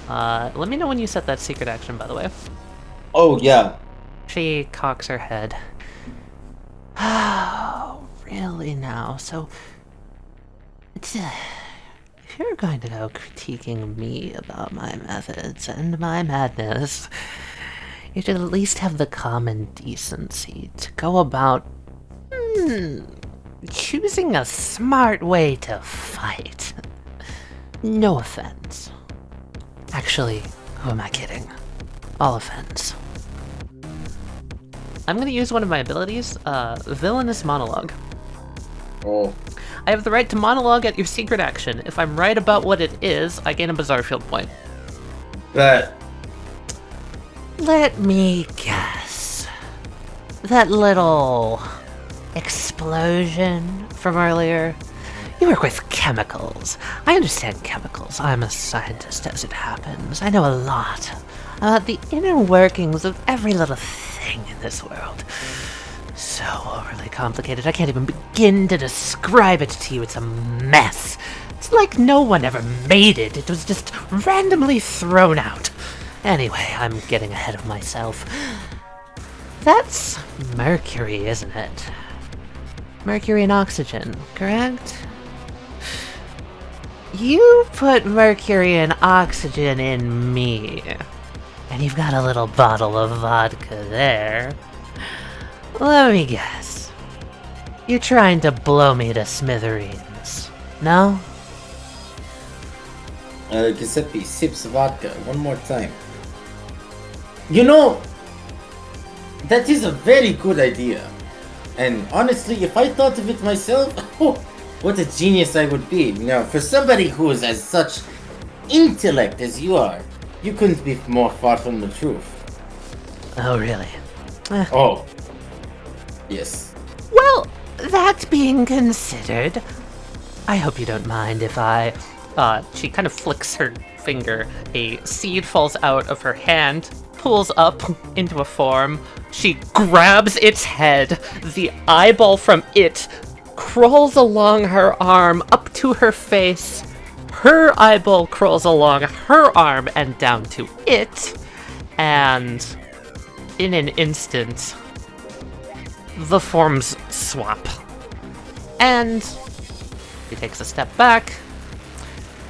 Let me know when you set that secret action, by the way. Oh, yeah. She cocks her head. Oh, really now? So, it's, if you're going to go critiquing me about my methods and my madness, you should at least have the common decency to go about choosing a smart way to fight. No offense. Actually, who am I kidding? All offense. I'm gonna use one of my abilities, Villainous Monologue. Oh. I have the right to monologue at your secret action. If I'm right about what it is, I gain a Bizarre Field point. But Let me guess. That little explosion from earlier? You work with chemicals. I understand chemicals. I'm a scientist as it happens. I know a lot about the inner workings of every little thing in this world. So overly complicated, I can't even begin to describe it to you. It's a mess. It's like no one ever made it. It was just randomly thrown out. Anyway, I'm getting ahead of myself. That's mercury, isn't it? Mercury and oxygen, correct? You put mercury and oxygen in me. And you've got a little bottle of vodka there. Let me guess. You're trying to blow me to smithereens, no? Giuseppe sips vodka one more time. You know, that is a very good idea. And honestly, if I thought of it myself, what a genius I would be. Now, for somebody who is as such intellect as you are, you couldn't be more far from the truth. Oh, really? Oh. Yes. Well, that being considered, I hope you don't mind if I... She kind of flicks her finger. A seed falls out of her hand, pulls up into a form. She grabs its head. The eyeball from it crawls along her arm up to her face. Her eyeball crawls along her arm and down to it. And in an instant, the forms swap. And she takes a step back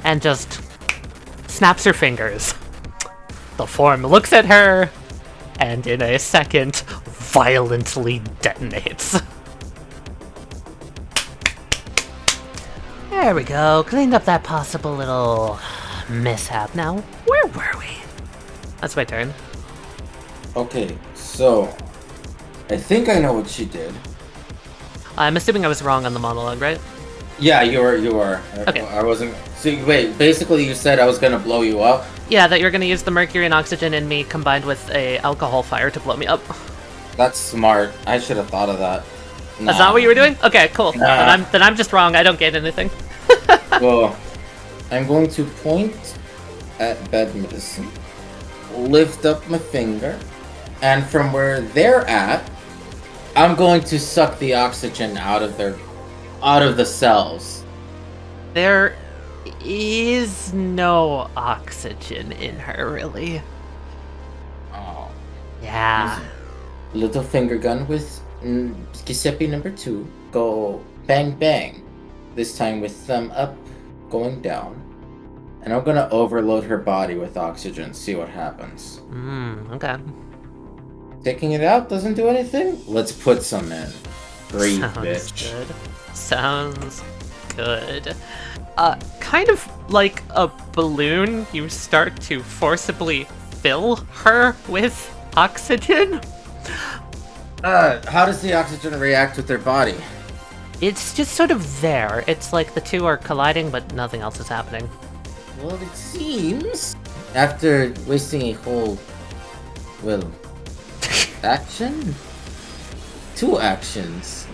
and just snaps her fingers. The form looks at her, and in a second, violently detonates. There we go, cleaned up that possible little mishap. Now, where were we? That's my turn. Okay, so I think I know what she did. I'm assuming I was wrong on the monologue, right? Yeah, you are. Okay. I wasn't. So wait, basically you said I was gonna blow you up. Yeah, that you're gonna use the mercury and oxygen in me combined with a alcohol fire to blow me up. That's smart. I should have thought of that. That's not what you were doing? Okay, cool. Nah. Then I'm just wrong. I don't get anything. Well, I'm going to point at bed medicine, lift up my finger, and from where they're at, I'm going to suck the oxygen out of the cells. There is no oxygen in her, really. Oh. Yeah. Little finger gun with Giuseppe number 2. Go bang bang. This time with thumb up, going down. And I'm gonna overload her body with oxygen, see what happens. Okay. Taking it out doesn't do anything? Let's put some in. Breathe, bitch. Good. Sounds good. Kind of like a balloon, you start to forcibly fill her with oxygen. How does the oxygen react with their body? It's just sort of there. It's like the two are colliding, but nothing else is happening. Well, it seems after wasting a whole, well, action? 2 actions.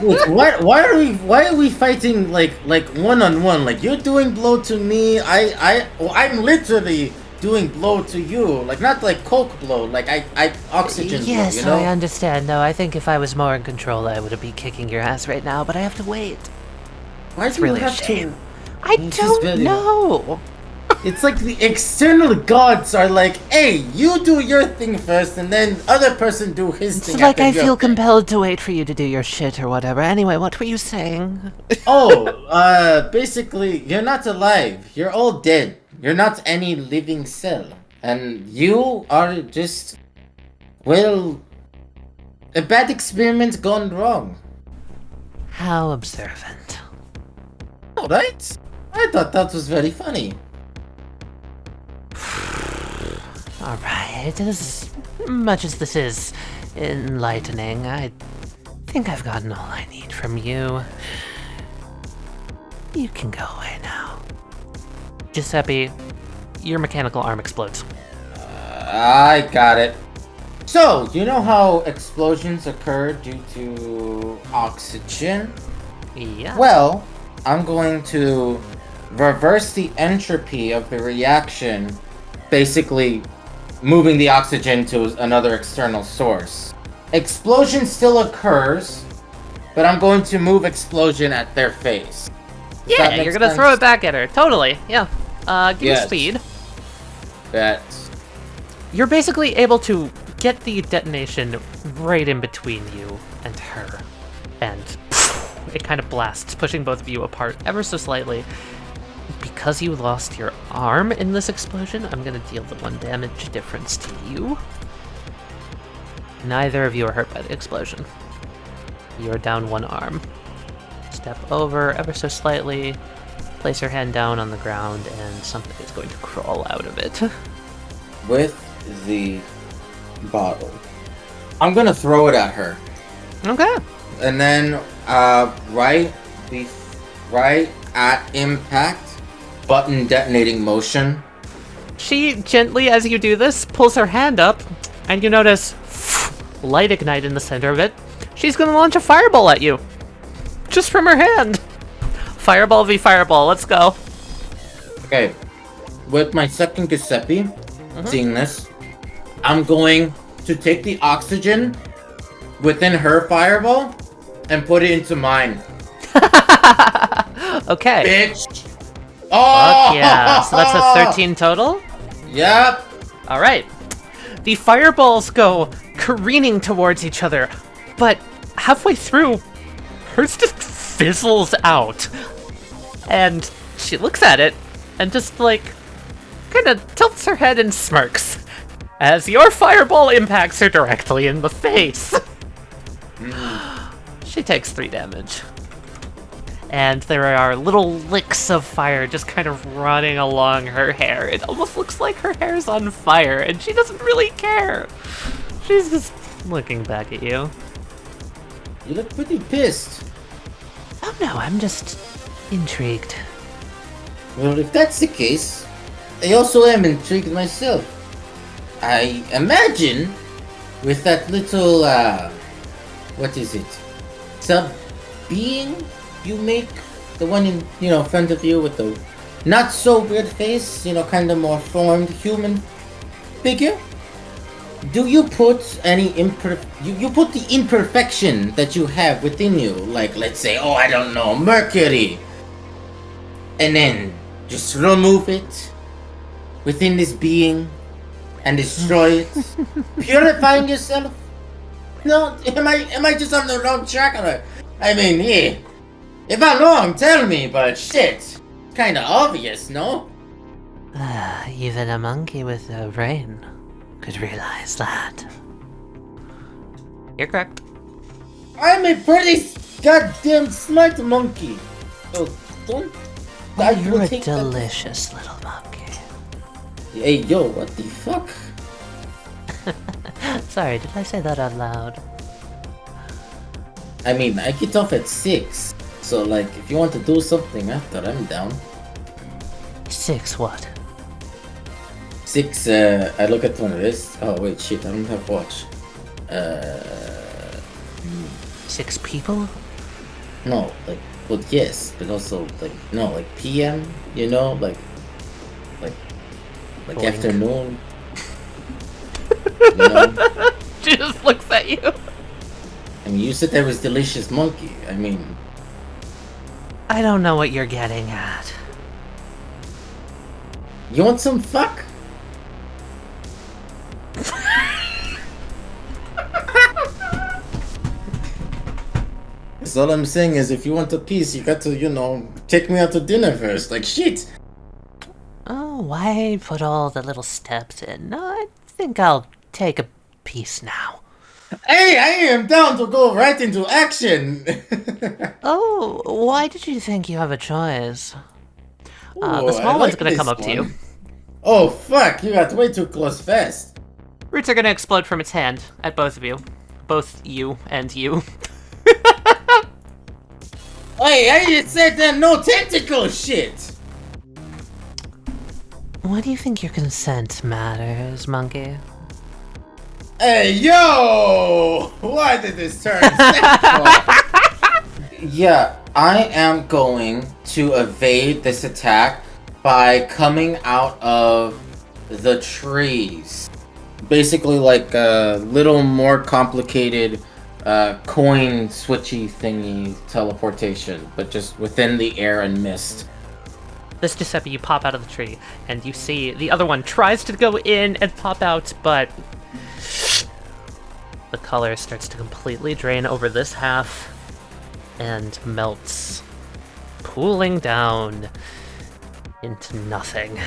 Wait, why are we fighting like one-on-one? Like you're doing blow to me, I'm literally doing blow to you. Like not like coke blow, like I oxygen Yes, blow, you know? I understand. No, I think if I was more in control, I would be kicking your ass right now, but I have to wait. Why It's do you really a have shame. to? I don't know. It's like the external gods are like, hey, you do your thing first, and then other person do his It's thing. like after I your feel thing. compelled to wait for you to do your shit or whatever. Anyway, what were you saying? Basically, you're not alive. You're all dead. You're not any living cell. And you are just, well, a bad experiment gone wrong. How observant. Alright? I thought that was very funny. Alright, as much as this is enlightening, I think I've gotten all I need from you. You can go away now. Giuseppe, your mechanical arm explodes. I got it. So, you know how explosions occur due to oxygen? Yeah. Well, I'm going to reverse the entropy of the reaction, basically moving the oxygen to another external source. Explosion still occurs, but I'm going to move explosion at their face. Does that Yeah, make you're gonna sense? throw it back at her. Totally, yeah. Give me Yes. speed. That's... You're basically able to get the detonation right in between you and her. And it kind of blasts, pushing both of you apart ever so slightly. Because you lost your arm in this explosion, I'm gonna deal the 1 damage difference to you. Neither of you are hurt by the explosion. You are down 1 arm. Step over ever so slightly, place your hand down on the ground, and something is going to crawl out of it. With the bottle. I'm gonna throw it at her. Okay. And then, right at impact, button detonating motion. She gently, as you do this, pulls her hand up, and you notice light ignite in the center of it. She's gonna launch a fireball at you. Just from her hand. Fireball v fireball, let's go. Okay. With my second Giuseppe, seeing this, I'm going to take the oxygen within her fireball and put it into mine. Okay. Bitch. Oh! Fuck yeah. So that's a 13 total? Yep. Alright. The fireballs go careening towards each other, but halfway through, hers just fizzles out. And she looks at it and just like kind of tilts her head and smirks as your fireball impacts her directly in the face. She takes 3 damage. And there are little licks of fire just kind of running along her hair. It almost looks like her hair's on fire, and she doesn't really care. She's just looking back at you. You look pretty pissed. Oh no, I'm just intrigued. Well, if that's the case, I also am intrigued myself. I imagine with that little, what is it? Sub-being you make? The one in, front of you with the not so weird face, kind of more formed human figure? Do you put any you put the imperfection that you have within you, like let's say, I don't know, Mercury, and then just remove it within this being and destroy it, purifying yourself? No, am I just on the wrong track? I mean, yeah. If I'm wrong, tell me, but shit, kinda obvious, no? Even a monkey with a brain could realize that. You're correct. I'm a pretty goddamn smart monkey. So don't... You're a delicious little monkey. Hey, yo, what the fuck? Sorry, did I say that out loud? I mean, I get off at 6. So, like, if you want to do something after, I'm down. 6 what? 6, I look at one of this. Oh, wait, shit, I don't have watch. 6 people? No, like, well, yes, but also, like, no, like, PM, like Boink. afternoon. She just looks at you. I mean, you said there was delicious monkey. I mean... I don't know what you're getting at. You want some fuck? So all I'm saying is, if you want a piece, you got to, take me out to dinner first. Like, shit! Oh, why put all the little steps in? No, I think I'll take a piece now. Hey, I am down to go right into action! Oh, why did you think you have a choice? Ooh, the small I one's like gonna this come up to you. one. Oh, fuck, you got way too close fast. Roots are gonna explode from its hand at both of you. Both you and you. Hey, I just said that no tentacle shit! Why do you think your consent matters, monkey? Hey, yo! Why did this turn sexual? Yeah, I am going to evade this attack by coming out of the trees. Basically like a little more complicated coin switchy thingy teleportation, but just within the air and mist. This Giuseppe, you pop out of the tree, and you see the other one tries to go in and pop out, but the color starts to completely drain over this half and melts, cooling down into nothing,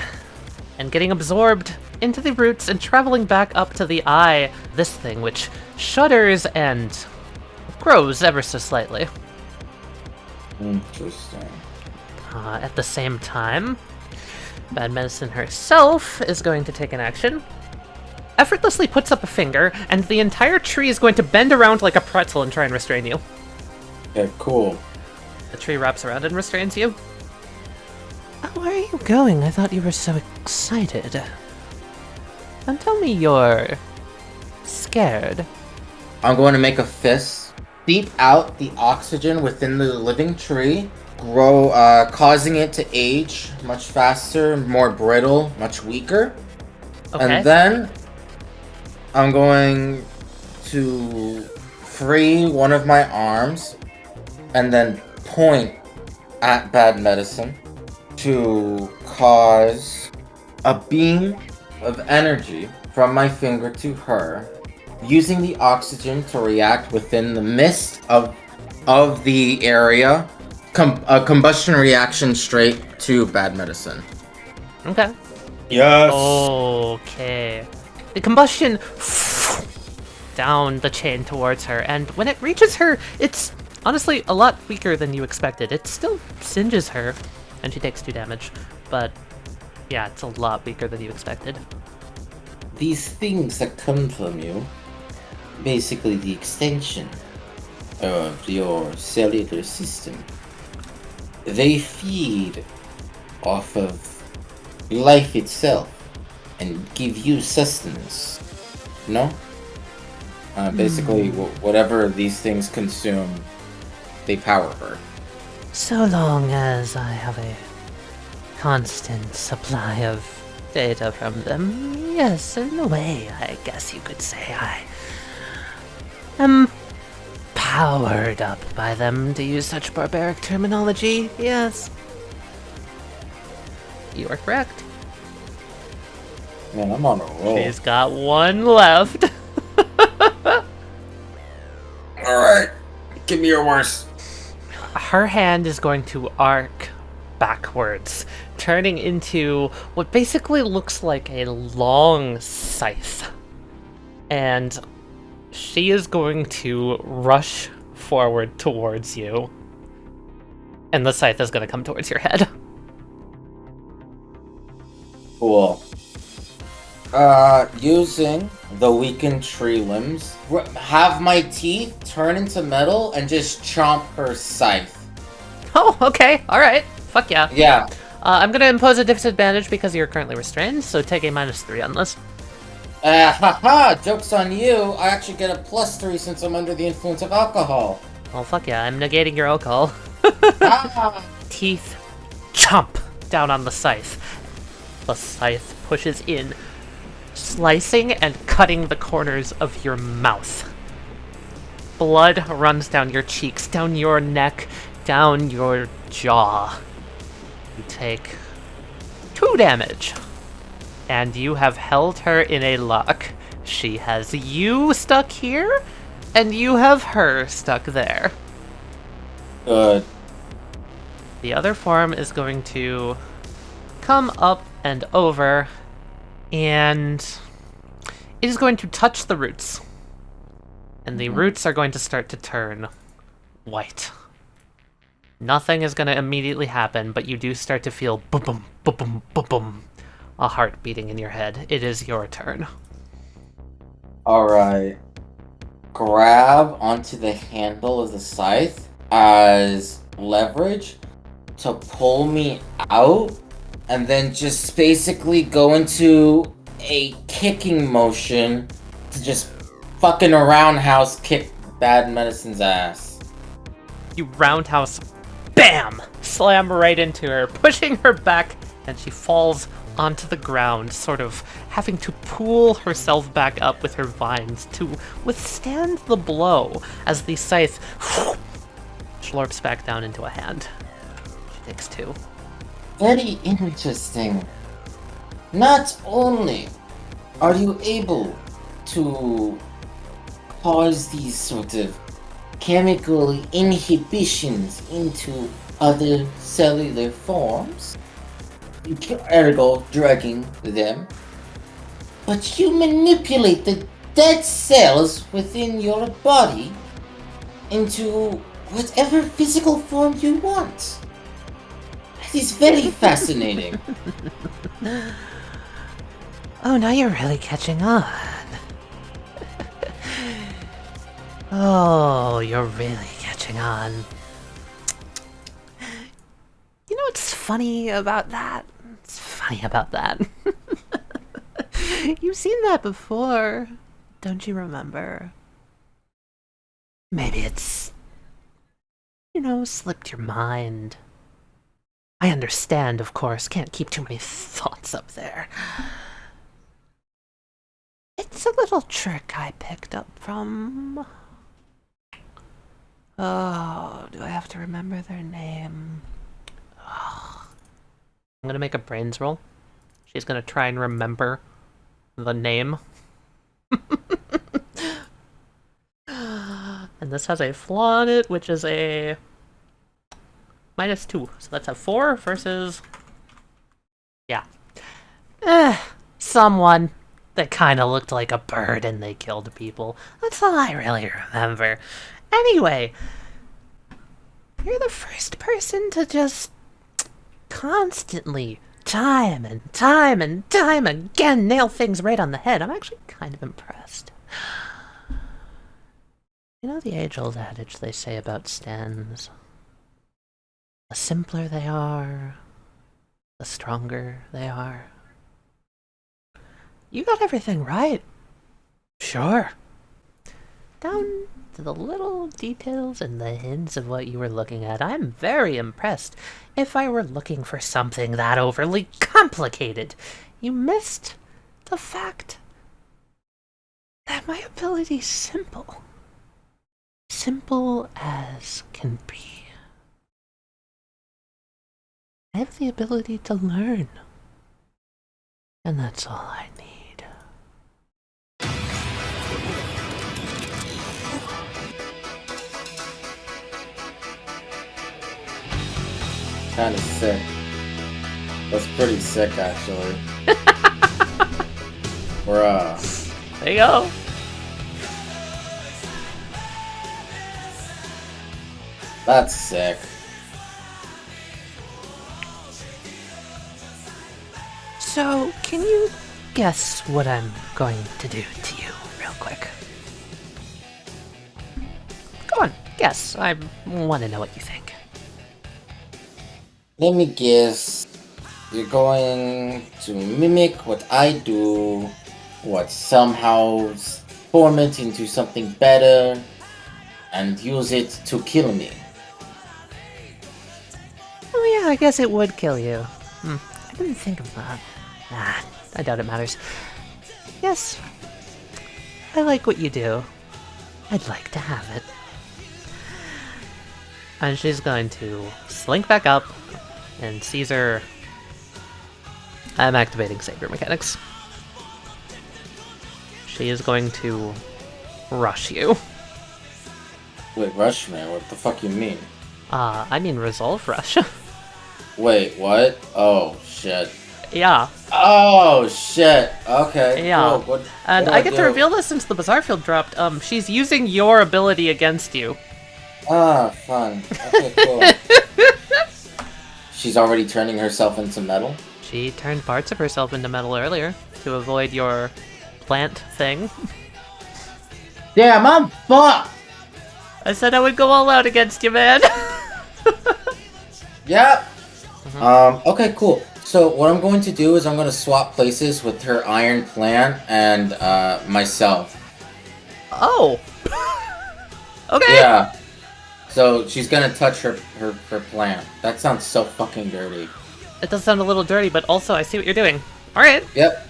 and getting absorbed into the roots and traveling back up to the eye, this thing which shudders and grows ever so slightly. Interesting. At the same time, Bad Medicine herself is going to take an action. Effortlessly puts up a finger, and the entire tree is going to bend around like a pretzel and try and restrain you. Okay, cool. The tree wraps around and restrains you. Oh, where are you going? I thought you were so excited. Don't tell me you're scared. I'm going to make a fist, seep out the oxygen within the living tree, causing it to age much faster, more brittle, much weaker. Okay. And then I'm going to free one of my arms and then point at Bad Medicine to cause a beam of energy from my finger to her, using the oxygen to react within the mist of the area. A combustion reaction straight to Bad Medicine. Okay. Yes. Okay. The combustion down the chain towards her, and when it reaches her, it's honestly a lot weaker than you expected. It still singes her, and she takes 2 damage, but yeah, it's a lot weaker than you expected. These things that come from you, basically the extension of your cellular system. they feed off of life itself and give you sustenance. No? Basically, whatever these things consume, they power her. So long as I have a constant supply of data from them, yes, in a way, I guess you could say I am powered up by them, to use such barbaric terminology, yes. You are correct. Man, I'm on a roll. She's got one left. Alright, give me your worst. Her hand is going to arc backwards, turning into what basically looks like a long scythe. And she is going to rush forward towards you. And the scythe is going to come towards your head. Cool. Using the weakened tree limbs, have my teeth turn into metal and just chomp her scythe. Oh, okay, alright. Fuck yeah. Yeah. I'm going to impose a disadvantage because you're currently restrained, so take a -3 on this. Haha, joke's on you. I actually get a +3 since I'm under the influence of alcohol. Well, fuck yeah, I'm negating your alcohol. Ah. Teeth chomp down on the scythe. The scythe pushes in, slicing and cutting the corners of your mouth. Blood runs down your cheeks, down your neck, down your jaw. You take 2 damage. And you have held her in a lock. She has you stuck here, and you have her stuck there. Good. The other form is going to come up and over, and it is going to touch the roots. And the roots are going to start to turn white. Nothing is going to immediately happen, but you do start to feel boom, boom, boom, boom, boom, a heart beating in your head. It is your turn. Alright. Grab onto the handle of the scythe as leverage to pull me out, and then just basically go into a kicking motion to just fucking roundhouse kick Bad Medicine's ass. You roundhouse, BAM! Slam right into her, pushing her back, and she falls onto the ground, sort of having to pull herself back up with her vines to withstand the blow as the scythe slurps back down into a hand. She takes 2. Very interesting. Not only are you able to cause these sort of chemical inhibitions into other cellular forms, ergo drugging them, but you manipulate the dead cells within your body into whatever physical form you want. That is very fascinating. Oh, now you're really catching on. Oh, you're really catching on. You know what's funny about that? It's funny about that. You've seen that before, don't you remember? Maybe it's, slipped your mind. I understand, of course, can't keep too many thoughts up there. It's a little trick I picked up from... Oh, do I have to remember their name? Oh. I'm gonna make a brains roll. She's gonna try and remember the name. And this has a flaw in it, which is a -2. So that's a 4 versus... Yeah. Someone that kind of looked like a bird and they killed people. That's all I really remember. Anyway, you're the first person to just constantly, time and time and time again, nail things right on the head. I'm actually kind of impressed. You know the age-old adage they say about stands? the simpler they are, the stronger they are. You got everything right. Sure. Down to the little details and the hints of what you were looking at, I'm very impressed. If I were looking for something that overly complicated, you missed the fact that my ability's simple. Simple as can be. I have the ability to learn. And that's all I need. Kinda sick. That's pretty sick, actually. Bruh. There you go. That's sick. So, can you guess what I'm going to do to you, real quick? Go on, guess. I want to know what you think. Let me guess. You're going to mimic what I do, what somehow form it into something better, and use it to kill me. Oh yeah, I guess it would kill you. I didn't think of that. Nah, I doubt it matters. Yes, I like what you do. I'd like to have it. And she's going to slink back up, and Caesar... I'm activating Saber Mechanics. She is going to rush you. Wait, rush me? What the fuck you mean? I mean Resolve Rush. Wait, what? Oh, shit. Yeah. Oh, shit. Okay, Yeah. cool. And what I do get to do? reveal this since the Bazaar Field dropped. She's using your ability against you. Ah, fun. Okay, cool. She's already turning herself into metal? She turned parts of herself into metal earlier to avoid your plant thing. Damn, I'm fucked! I said I would go all out against you, man. Yep. Okay, cool. So what I'm going to do is I'm going to swap places with her iron plant and myself. Oh. Okay. Yeah. So she's going to touch her plant. That sounds so fucking dirty. It does sound a little dirty, but also I see what you're doing. Alright. Yep.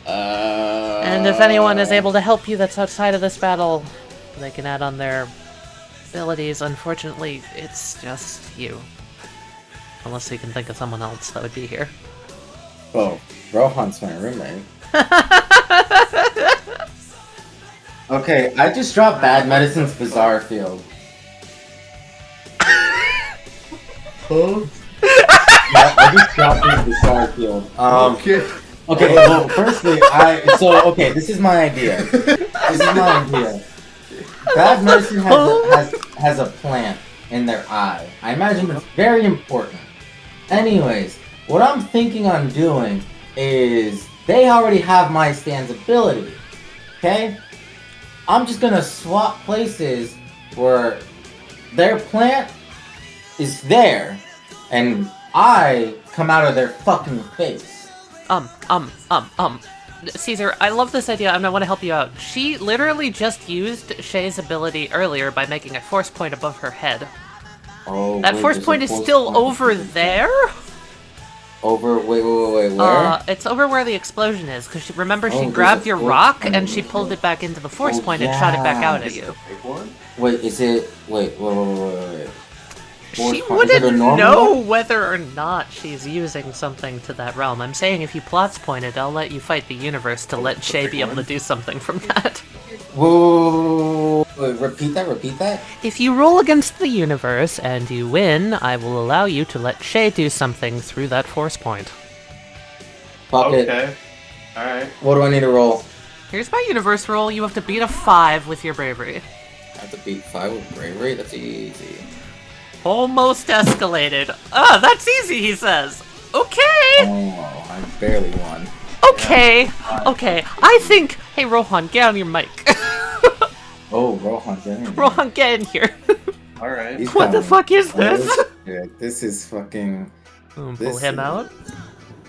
And if anyone is able to help you that's outside of this battle, they can add on their abilities. Unfortunately, it's just you. Unless you can think of someone else that would be here. Oh, Rohan's my roommate. Okay, I just dropped Bad Medicine's Bizarre Field. Huh? Yeah, I just dropped his Bizarre Field. Okay, well, firstly, this is my idea. Bad Medicine has a plant in their eye. I imagine it's very important. Anyways, what I'm thinking on doing is they already have my stand's ability. Okay? I'm just gonna swap places where their plant is there and I come out of their fucking face. Caesar, I love this idea and I want to help you out. She literally just used Shay's ability earlier by making a force point above her head. Oh, that force point is still over there? Wait, where? It's over where the explosion is, because remember she grabbed your rock and she pulled it back into the force point and shot it back out at you. Wait, is it... Wait. She wouldn't know whether or not she's using something to that realm. I'm saying if you plots pointed, I'll let you fight the universe to let Shay be able to do something from that. Whoa, wait, repeat that? If you roll against the universe and you win, I will allow you to let Shay do something through that force point. Fuck it. Okay. Alright. What do I need to roll? Here's my universe roll. You have to beat a 5 with your bravery. I have to beat 5 with bravery? That's easy. Almost escalated. That's easy, he says. Okay. Oh, I barely won. Okay. Okay. I think... Hey, Rohan, get on your mic. Oh, Rohan, get in here. Rohan, get in here. Alright. What the fuck is this? Yeah, this is fucking Pull him out.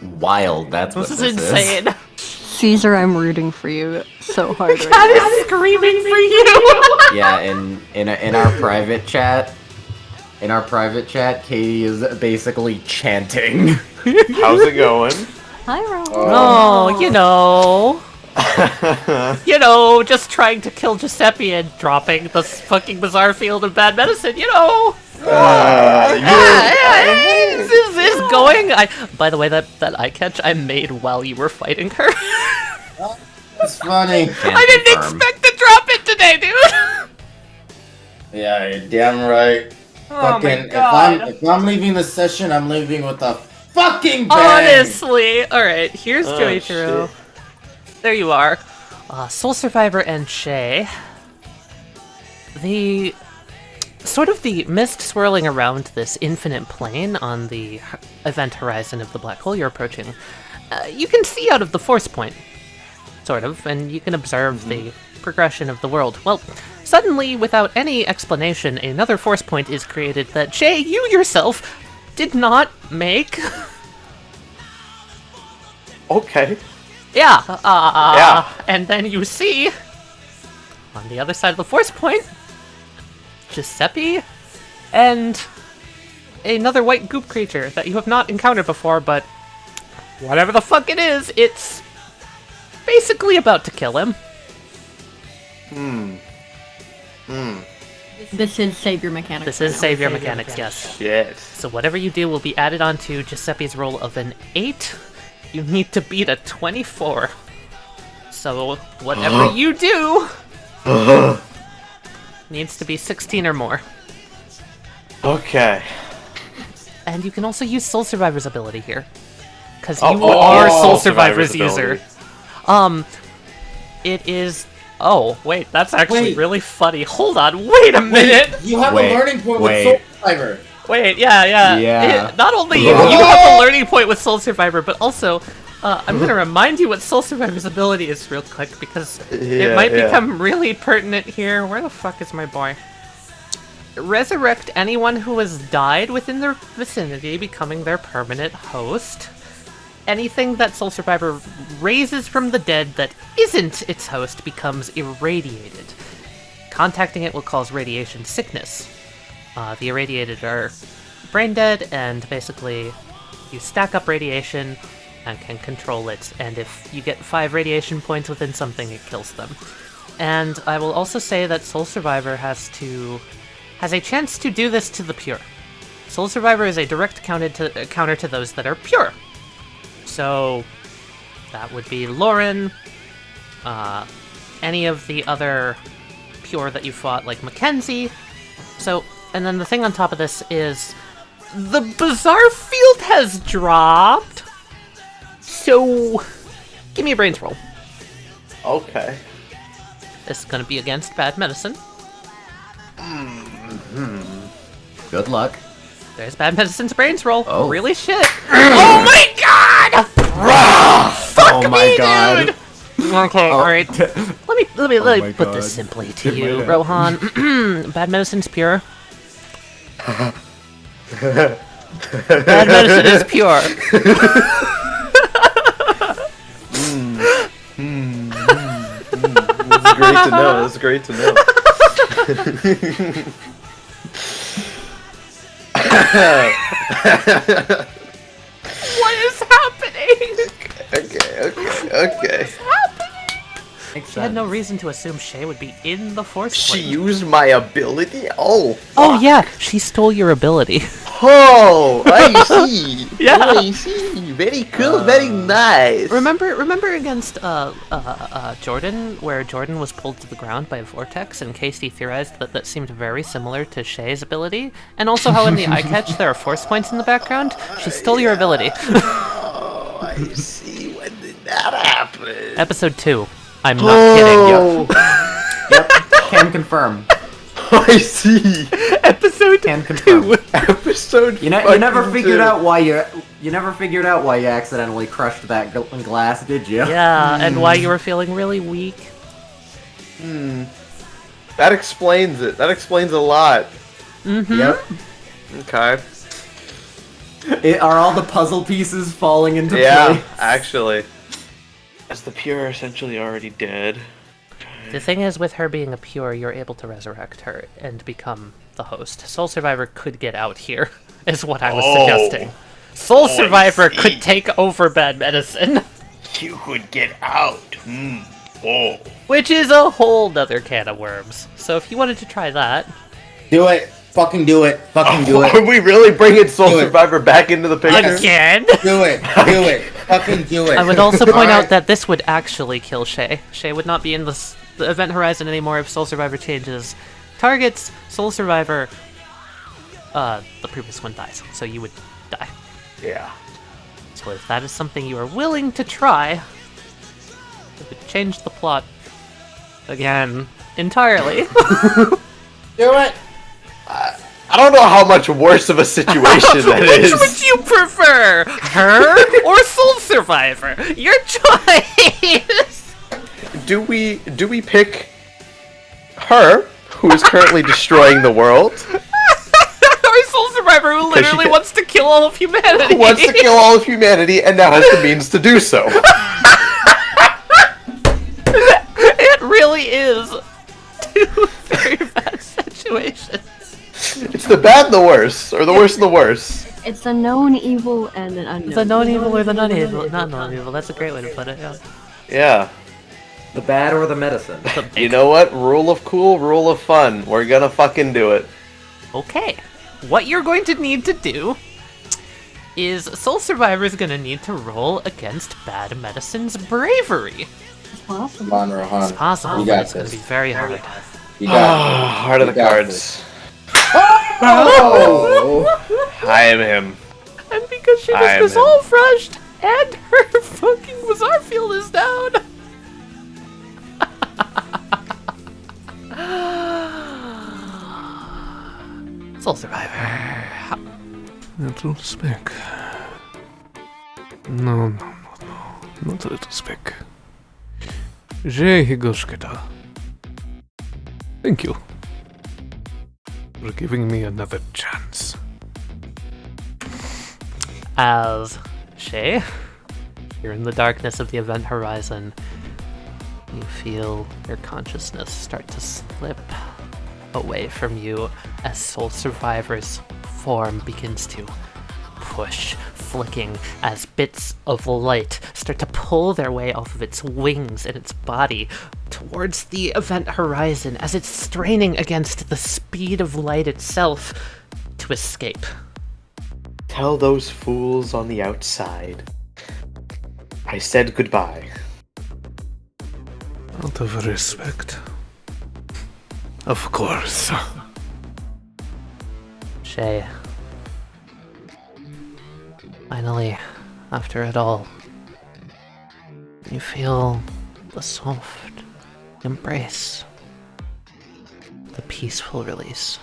Wild. That's what This this is insane. Caesar, I'm rooting for you so hard right Cat now. is screaming for you. Yeah, in our private chat, Katie is basically chanting. How's it going? Hi, Ron. Oh, just trying to kill Giuseppe and dropping the fucking bizarre field of bad medicine, This is going. By the way, that eye catch I made while you were fighting her. That's funny. I didn't expect to drop it today, dude. Yeah, you're damn right. Oh my Fucking, God. if I'm leaving the session, I'm leaving with a fucking bang. Honestly. Alright, here's Joichiro. There you are. Soul Survivor and Shay. The mist swirling around this infinite plane on the event horizon of the black hole you're approaching. You can see out of the force point, sort of, and you can observe the progression of the world. Well, suddenly, without any explanation, another force point is created that, Shay, you yourself did not make. Okay. Yeah. Yeah. And then you see, on the other side of the force point, Giuseppe and another white goop creature that you have not encountered before, but whatever the fuck it is, it's basically about to kill him. This is Savior Mechanics. This is Savior Mechanics, yes. Shit. So whatever you do will be added onto Giuseppe's roll of an 8. You need to beat a 24. So whatever you do needs to be 16 or more. Okay. And you can also use Soul Survivor's ability here. Because you are Soul Survivor's user. It is... Oh, wait, that's actually really funny. Hold on, wait a minute! You have a learning point with Soul Survivor. Wait, yeah. Not only you have a learning point with Soul Survivor, but also, I'm gonna remind you what Soul Survivor's ability is real quick, because it might become really pertinent here. Where the fuck is my boy? Resurrect anyone who has died within their vicinity, becoming their permanent host. Anything that Soul Survivor raises from the dead that isn't its host becomes irradiated. Contacting it will cause radiation sickness. The irradiated are brain dead, and basically you stack up radiation and can control it, and if you get 5 radiation points within something, it kills them. And I will also say that Soul Survivor has a chance to do this to the pure. Soul Survivor is a direct counter to those that are pure. So that would be Lauren, any of the other pure that you fought, like Mackenzie. So, and then the thing on top of this is the bizarre field has dropped. So give me a brains roll. Okay. This is gonna be against bad medicine. Good luck. There's bad medicine's brains roll. Oh. Really shit. Oh my god! Fuck me, dude! Okay, alright. Let me put this simply to you, Rohan. Bad medicine's pure. Bad medicine is pure. This is great to know. What is happening? Okay. She had no reason to assume Shay would be in the force. She used my ability? Oh. Oh yeah, she stole your ability. Oh, I see. Yeah. Oh, I see. Very cool, very nice. Remember against Jordan, where Jordan was pulled to the ground by a vortex, and Casey theorized that seemed very similar to Shay's ability, and also how in the eye catch there are force points in the background. She stole your ability. Oh, I see. When did that happen? Episode 2. I'm not kidding. Yep. Can confirm. I see. Episode Can confirm. Episode. You never figured out why you accidentally crushed that glass, did you? Yeah, and why you were feeling really weak. That explains it. That explains a lot. Mm-hmm. Yep. Okay. Are all the puzzle pieces falling into Yeah, place? actually. As the pure are essentially already dead. The thing is, with her being a pure, you're able to resurrect her and become the host. Soul Survivor could get out here, is what I was suggesting. Soul Survivor could take over Bad Medicine. You could get out. Oh. Which is a whole nother can of worms. So if you wanted to try that... Do it. Fucking do it. Fucking do it. Are we really bringing Soul Survivor back into the picture? Again? Do it. Do it. Fucking do it. I would also point out that this would actually kill Shay. Shay would not be in the event horizon anymore if Soul Survivor changes targets. Soul Survivor, the previous one dies, so you would die. Yeah. So if that is something you are willing to try, it would change the plot again entirely. Do it. I don't know how much worse of a situation that is. Which would you prefer, her or Soul Survivor? Your choice. Do we pick her, who is currently destroying the world? Or Soul Survivor, who literally wants to kill all of humanity? Who wants to kill all of humanity and now has the means to do so? It really is two very bad situations. It's the bad and the worse, or the worse and the worse. It's the known evil and an unknown. The known evil or the non-evil? Not non-evil, that's a great way to put it, yeah. Yeah. The bad or the medicine? You know what? Rule of cool, rule of fun. We're gonna fucking do it. Okay. What you're going to need to do is Soul Survivor is going to need to roll against Bad Medicine's bravery. It's possible. Come on, Rohan. It's possible, You but got it's going to this. be very hard. You got Heart of the You got cards. Oh! I am him. And because she I was am resolve rushed, and her fucking Bazaar field is down. Soul Survivor. Little speck. No, not a little speck. Że Higoshkeda. Thank you for giving me another chance. As Shay, you're in the darkness of the event horizon. You feel your consciousness start to slip away from you as Soul Survivor's form begins to push, flicking as bits of light start to pull their way off of its wings and its body towards the event horizon as it's straining against the speed of light itself to escape. Tell those fools on the outside I said goodbye. Out of respect. Of course. Shay. Finally, after it all, you feel the soft embrace, the peaceful release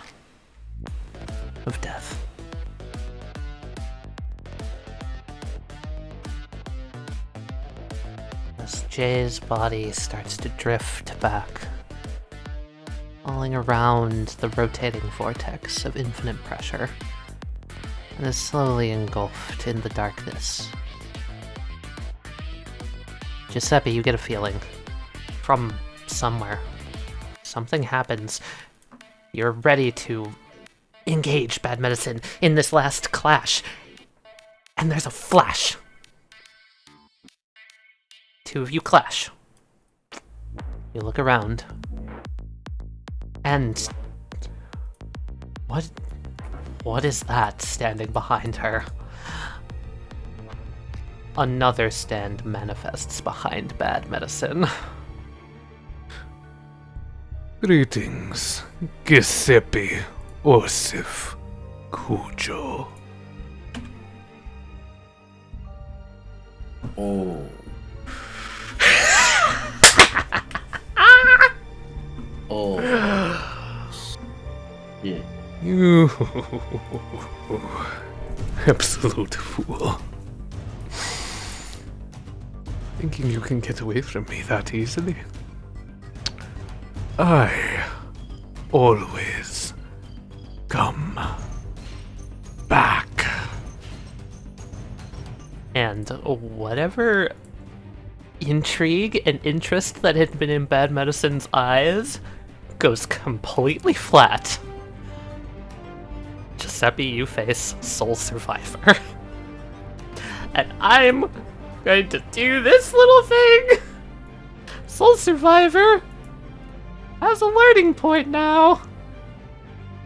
of death. As Jay's body starts to drift back, falling around the rotating vortex of infinite pressure, and is slowly engulfed in the darkness. Giuseppe, you get a feeling from somewhere. Something happens. You're ready to engage Bad Medicine in this last clash. And there's a flash. Two of you clash. You look around. And what is that standing behind her? Another stand manifests behind Bad Medicine. Greetings, Giuseppe, Ousef, Kujo. Oh. Oh. Yeah. You absolute fool. Thinking you can get away from me that easily? I always come back. And whatever intrigue and interest that had been in Bad Medicine's eyes goes completely flat. Giuseppe, you face Soul Survivor. And I'm going to do this little thing! Soul Survivor has a learning point now!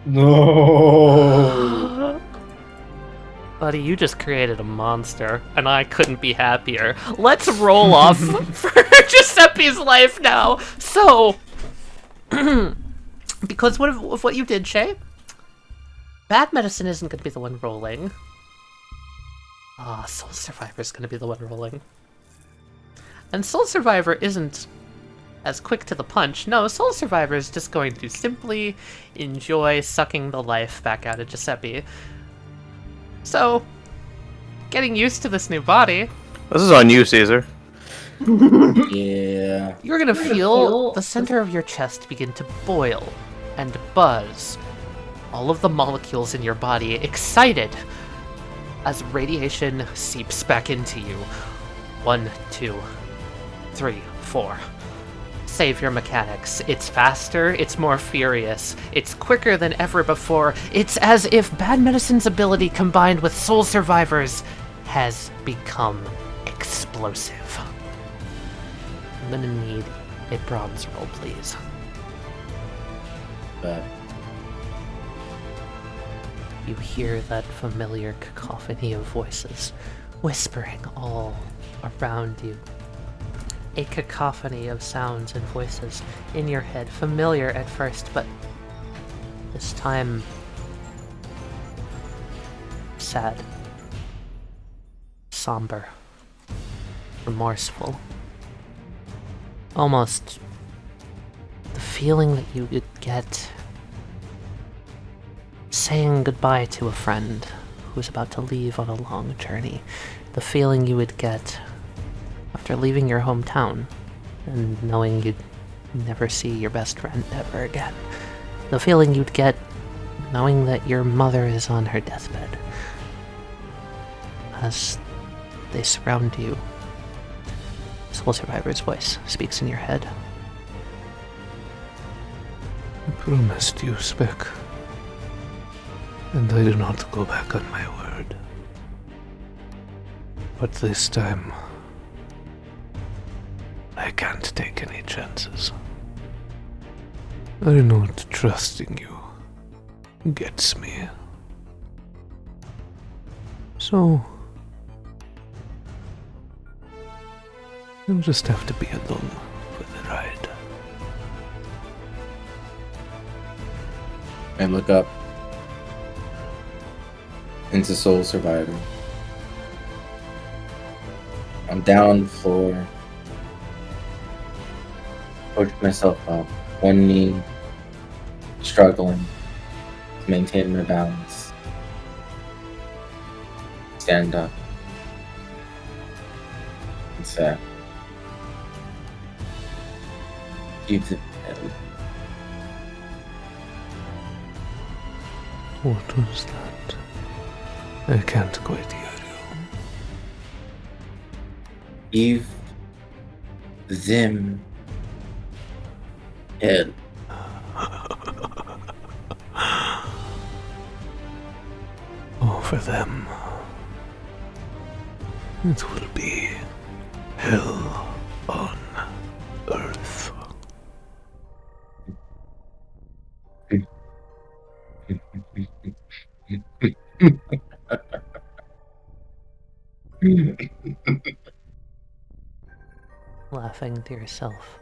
No. Buddy, you just created a monster, and I couldn't be happier. Let's roll off for Giuseppe's life now! So, because of what you did, Shay, Bad Medicine isn't going to be the one rolling. Soul Survivor's going to be the one rolling. And Soul Survivor isn't as quick to the punch. No, Soul Survivor is just going to simply enjoy sucking the life back out of Giuseppe. So, getting used to this new body. This is on you, Caesar. Yeah. You're gonna feel the center of your chest begin to boil and buzz. All of the molecules in your body excited as radiation seeps back into you. 1, 2, 3, 4. Save your mechanics. It's faster, it's more furious, it's quicker than ever before. It's as if Bad Medicine's ability combined with Soul Survivor's has become explosive. I'm gonna need a bronze roll, please. You hear that familiar cacophony of voices whispering all around you. A cacophony of sounds and voices in your head, familiar at first, but this time sad, somber, remorseful. Almost the feeling that you would get saying goodbye to a friend who is about to leave on a long journey. The feeling you would get after leaving your hometown and knowing you'd never see your best friend ever again. The feeling you'd get knowing that your mother is on her deathbed. As they surround you, Soul Survivor's voice speaks in your head. I promised you, Spec. And I do not go back on my word. But this time, I can't take any chances. I know what trusting you gets me. So, you'll just have to be along for the ride. I look up into Soul Survivor. I'm down on the floor. Push myself up, one knee, struggling to maintain my balance. Stand up and say, "Keep the head." What was that? I can't quite hear you. Give them hell. Oh, for them, it will be hell on earth. Laughing to yourself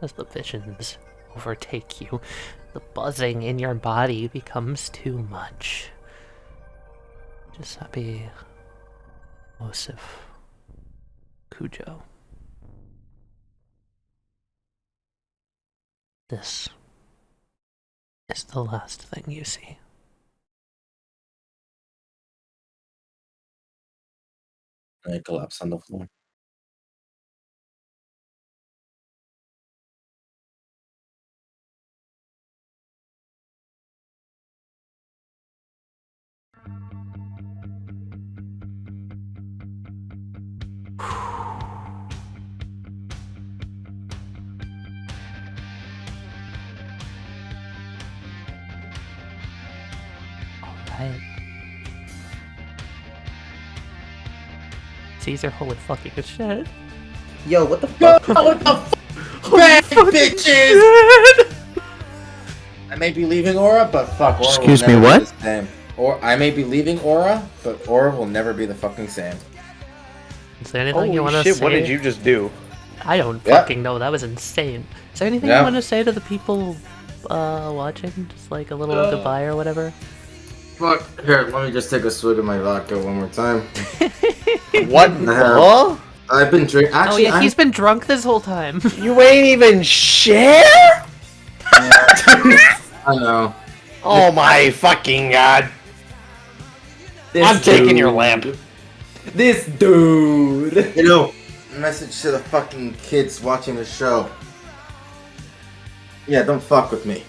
as the visions overtake you. The buzzing in your body becomes too much. Giuseppe, Ousef, Kujo. This is the last thing you see. I collapse on the floor. quiet. Caesar, holy fucking shit. Yo, what the fuck? What the fuck? Bad bitches! I may be leaving Aura, but fuck, Aura Excuse will me, never what? be the same. Or I may be leaving Aura, but Aura will never be the fucking same. Is there anything Holy you want to shit, say? what did you just do? I don't Yeah. fucking know. That was insane. Is there anything Yeah. you want to say to the people watching? Just like a little goodbye or whatever? Fuck. Here, let me just take a swig of my vodka one more time. What the? I've been drinking. Oh Actually, yeah, he's been drunk this whole time. You ain't even share? I know. Oh my fucking god. I'm taking your lamp. This dude. You know, message to the fucking kids watching the show. Yeah, don't fuck with me.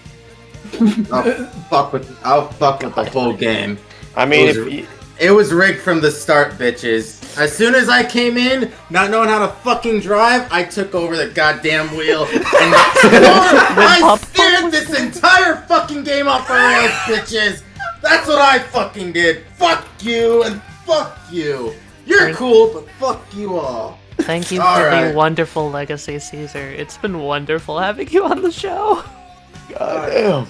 I'll fuck with the whole game. I mean, It was rigged from the start, bitches. As soon as I came in, not knowing how to fucking drive, I took over the goddamn wheel and I steered this entire fucking game off the rails, bitches. That's what I fucking did. Fuck you and fuck you. You're cool, but fuck you all. Thank you All for right. the wonderful legacy, Caesar. It's been wonderful having you on the show. God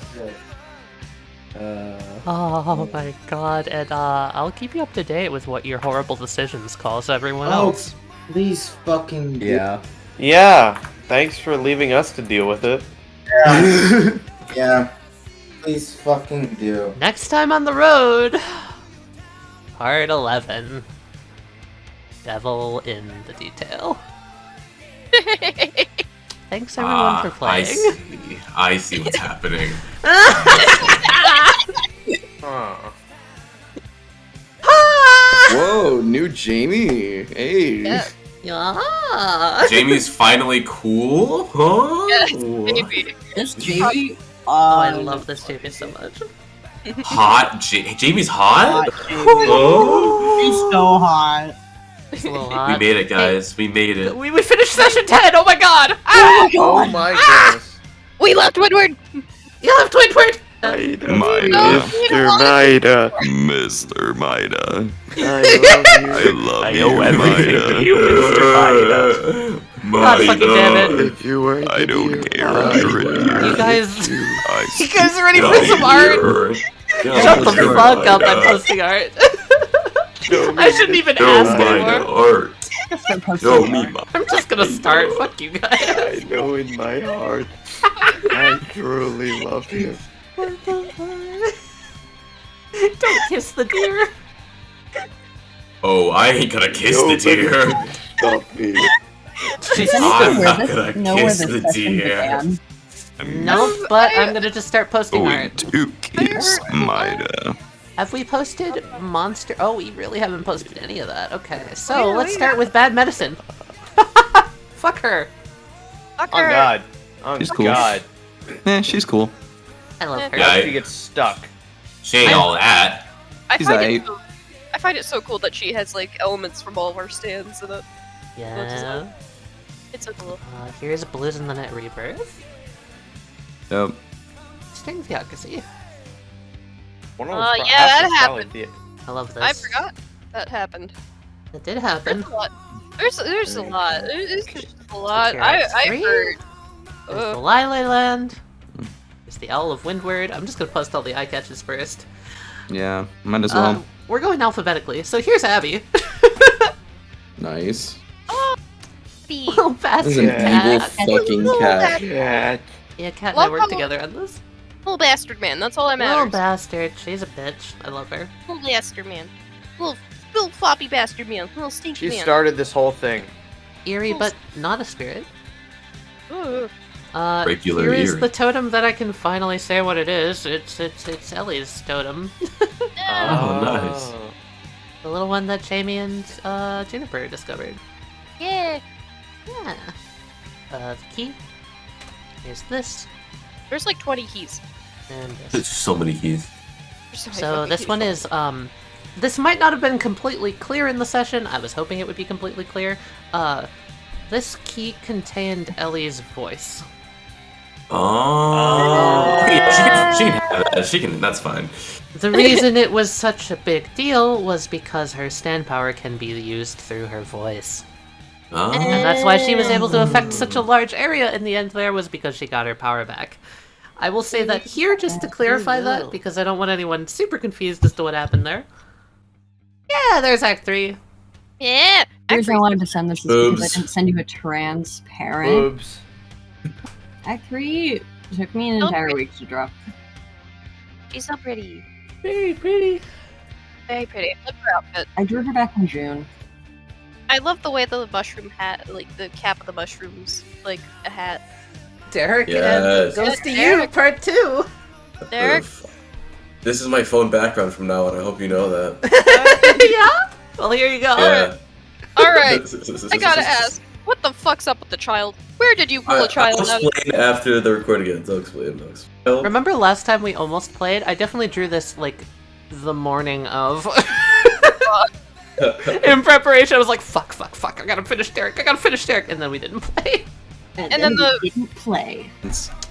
Oh my god, and I'll keep you up to date with what your horrible decisions cause everyone else. Please fucking Yeah. Yeah, thanks for leaving us to deal with it. Yeah. Please fucking do. Next time on the road, part 11. Devil in the detail. Thanks everyone for playing. I see what's happening. Whoa, new Jamie. Hey. Yeah. Jamie's finally cool? Huh? Yes, maybe. This Jamie. Oh, I love this Jamie so much. Hot? Jamie's hot? Oh. He's so hot. It's a little We hot. made it, guys. We made it. We finished session 10! Oh my god! Ah! Oh my goodness. We left Woodward! You left Woodward! Mr. Mida. I love you, Mida. God fucking damn it. If you were I don't care. You're in here. You guys... I You guys are ready for some art? Shut the fuck up, I'm posting art. I shouldn't even ask anymore. art. Show me my. I'm just gonna start. Fuck you guys. I know in my heart. I truly love you. Don't kiss the deer. Oh, I ain't gonna kiss the deer. Stop me. Does I'm anyone not know gonna know where kiss this the session deer. began? No, but I'm gonna just start posting art. To kiss Mida. Have we posted monster? Oh, we really haven't posted any of that. Okay, so let's start with bad medicine. Fuck her. Fuck Oh her. god. Oh She's cool. god. She's cool. I love her. Yeah, She gets stuck. She ain't all that. I She's find it so cool that she has like elements from all of our stands in it. Yeah. It's so cool. Here's Blues in the Night Rebirth. Yep. String Theocracy. Yeah, that happened. I love this. I forgot that happened. It did happen. There's a lot. There's just a lot. TTRPG. I've heard. There's the Lyle Land. There's the Owl of Windward. I'm just gonna post all the eye catches first. Yeah, might as well. We're going alphabetically. So here's Abby. Nice. Little bastard This is an evil cat. fucking cat. Yeah, Cat and Love I work how- together on this. Little bastard man. That's all that Little matters. bastard. She's a bitch. I love her. Little bastard man. Little floppy bastard man. Little stinky She man. started this whole thing. Eerie, but not a spirit. Ooh. Regular here is eerie. the totem that I can finally say what it is. It's Ellie's totem. Oh, nice. The little one that Jamie and Juniper discovered. Yeah. Yeah. The key. Here's this. There's like 20 keys. And this. There's so many keys. There's so many So fucking this keys. one is this might not have been completely clear in the session. I was hoping it would be completely clear. This key contained Ellie's voice. Oh. Yeah, she can have She can. That's fine. The reason it was such a big deal was because her stand power can be used through her voice. Oh. And that's why she was able to affect such a large area in the end there, was because she got her power back. I will say that here, just to clarify that, because I don't want anyone super confused as to what happened there. Yeah, there's Act 3. Yeah! The reason I wanted to send this is because I didn't send you a transparent. Boobs. Act 3 took me an entire week to drop. She's so pretty. Very pretty. Very pretty. I love her outfit. I drew her back in June. I love the way the mushroom hat, like the cap of the mushrooms, like a hat. Derek, Yes. goes to you, part 2. Derek? This is my phone background from now on. I hope you know that. Yeah? Well, here you go. Yeah. Alright, I gotta ask, what the fuck's up with the child? Where did you pull a child I'll out of? explain after the recording ends. I'll explain. Remember last time we almost played? I definitely drew this, like, the morning of. In preparation, I was like, fuck, I gotta finish Derek, and then we didn't play. And then we didn't play.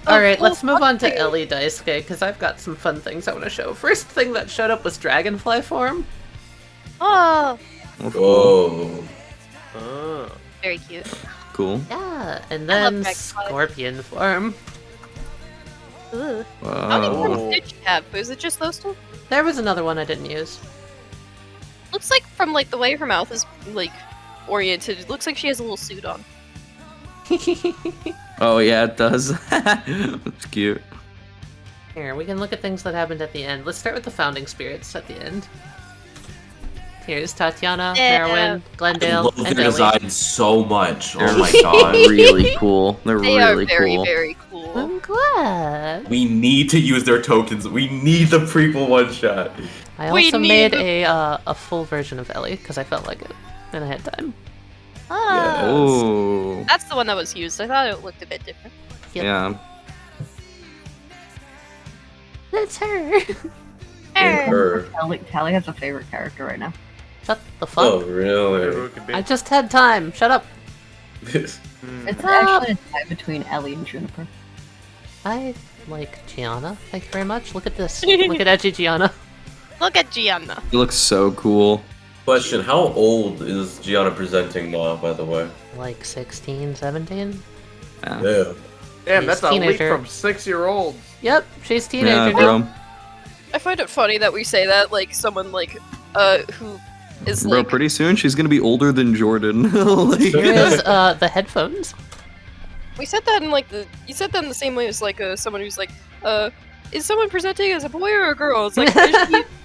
Alright, let's move on to Ellie Daisuke, because I've got some fun things I want to show. First thing that showed up was Dragonfly form. Oh, Oh. very cute. Cool. Yeah, and I love then Dragonfly. Scorpion form. Ooh. How many Wow. forms did she have? Was it just those two? There was another one I didn't use. Looks like from like the way her mouth is like oriented, it looks like she has a little suit on. Oh yeah, it does. That's cute. Here, we can look at things that happened at the end. Let's start with the founding spirits at the end. Here's Tatiana, Yeah. Merwin, I Glendale, love and their Ellie. design so much. They're Oh my god. really cool. They're They really are very, cool. very cool. I'm glad. We need to use their tokens. We need the prequel one shot. I We also need made a full version of Ellie, because I felt like it, and I had time. Ah, Oh. that's the one that was used. I thought it looked a bit different. Yep. Yeah. It's her. Her. Callie has a favorite character right now. Shut the fuck. Oh really? I just had time. Shut up. It's actually a tie between Ellie and Juniper. I like Gianna. Thank you very much. Look at this. Look at edgy Gianna. Look at Gianna. He looks so cool. Question: how old is Gianna presenting now? By the way. Like 16, 17? Yeah. Yeah. Damn, She's that's a leap teenager. from 6-year-olds. Yep, she's teenager Yeah, now. bro. I find it funny that we say that, like someone like who is Bro, like pretty soon she's gonna be older than Jordan. Like- Here is the headphones. we said that in like you said that in the same way as like someone who's like is someone presenting as a boy or a girl? It's like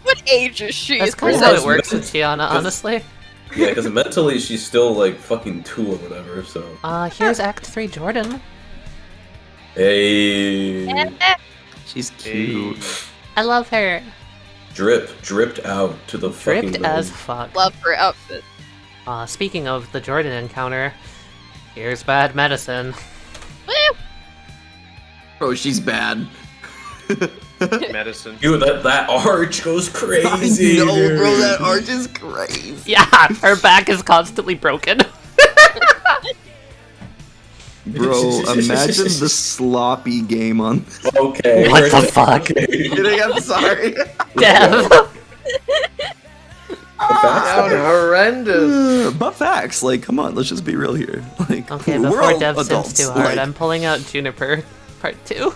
what age is she? That's kind of how it works with Gianna, honestly. Yeah, because mentally she's still like fucking 2 or whatever. So. Here's Act 3 Jordan. Hey. She's cute. I love her. Dripped out to the fucking Dripped moon. as fuck. Love her outfit. Speaking of the Jordan encounter, here's Bad Medicine. Bro, she's bad. Medicine. Dude, that arch goes crazy. I know, bro, dude. that arch is crazy. Yeah, her back is constantly broken. Bro, imagine the sloppy game on. Okay. What the fuck? Kidding, I'm sorry. Dev. Sound horrendous. But facts, like, come on, let's just be real here. Like, Okay, we're before all Dev adults. sins too hard, like- I'm pulling out Juniper Part 2.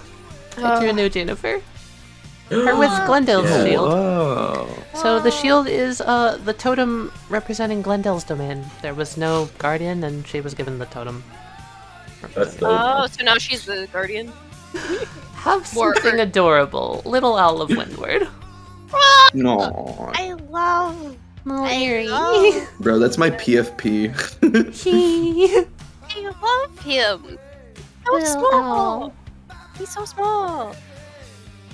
I drew a new Juniper. Her with Glendale's Yeah. shield. Whoa. So the shield is the totem representing Glendale's domain. There was no guardian, and she was given the totem. That's dope. Oh, so now she's the guardian. Have More something her. adorable. Little Owl of Windward. No. I love. Larry. Bro, that's my PFP. I love him. So Little small. owl. He's so small.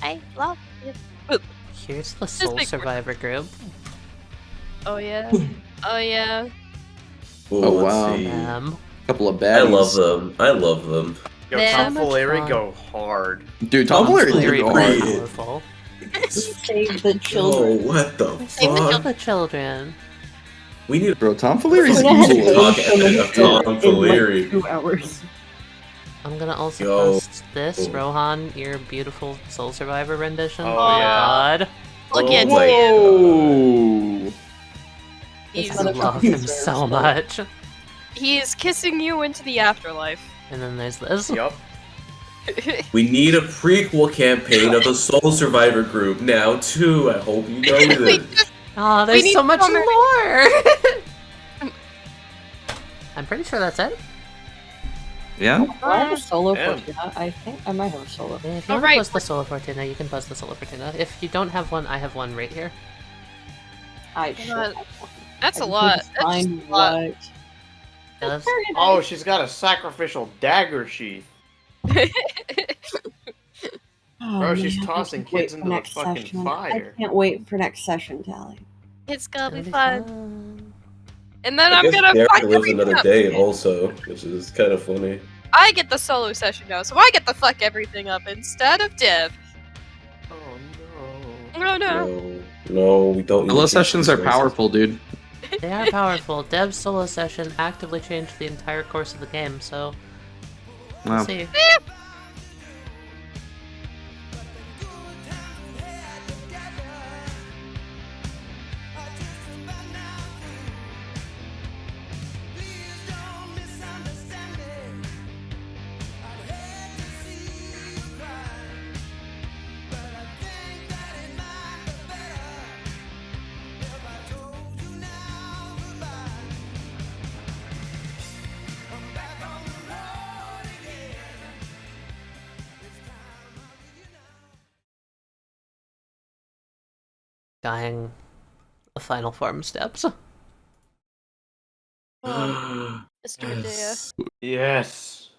I love him. Here's the Soul big Survivor group. Oh yeah. Oh yeah. Ooh, Oh, let's wow. see. Couple of I baddies. love them. I love them. Yo, Yeah. Tom So much Fuleri fun. go hard. Dude, Tom Fuleri Very did Fuleri. hard. powerful. Save the Oh, children. what the Save the fuck? The children. We need Bro, Tom Fuleri's We had evil. Talk to of Tom in like Fuleri. 2 hours. I'm gonna also Yo. post this, Rohan, your beautiful Soul Survivor rendition. Oh, my yeah. god. Look Oh at my you. God. He's, I love him so much. he is kissing you into the afterlife. And then there's this. Yup. We need a prequel campaign of the Soul Survivor group now too. I hope you know this. Oh, We there's need so much more. more! I'm pretty sure that's it. Yeah? Do I have a solo Yeah. Fortuna? I think I might have a solo. If you want to Alright. post the Solo Fortuna, you can post the Solo Fortuna. If you don't have one, I have one right here. I should God, have one. That's I a just lot. need to That's find just a lot. what. Does? Oh, she's got a sacrificial dagger sheath. Oh, Bro, she's man, I tossing can't wait kids for into the next fucking session. fire. I can't wait for next session, Tally. It's gonna be It'll be fun. fun. And then I I'm guess gonna Derek fuck lives everything another up. day also, which is kind of funny. I get the solo session now, so I get to fuck everything up instead of Dev. Oh Oh no. No, we don't. Solo sessions are powerful, dude. They are powerful. Dev's solo session actively changed the entire course of the game, so we'll Wow. see. Dying the final form steps. Mr. Medea. Yes.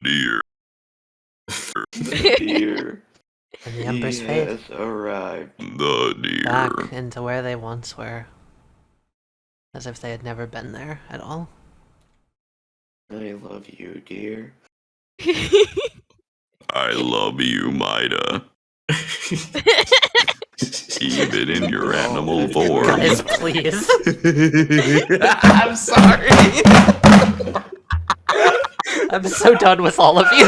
Dear. Dear. And the Emperor's He fate. has arrived. The deer. Back into where they once were. As if they had never been there at all. I love you, dear. I love you, Maida. Even in your animal form. Guys, please. I'm sorry. I'm so done with all of you.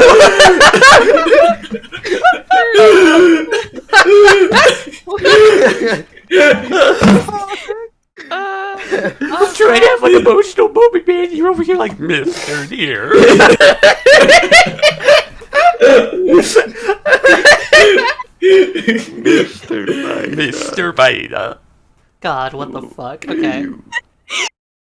I'm trying to have like emotional moment, man. You're over here like Mr. Deer. Mr. Maida. Mr. Maida. God, what the fuck? Okay.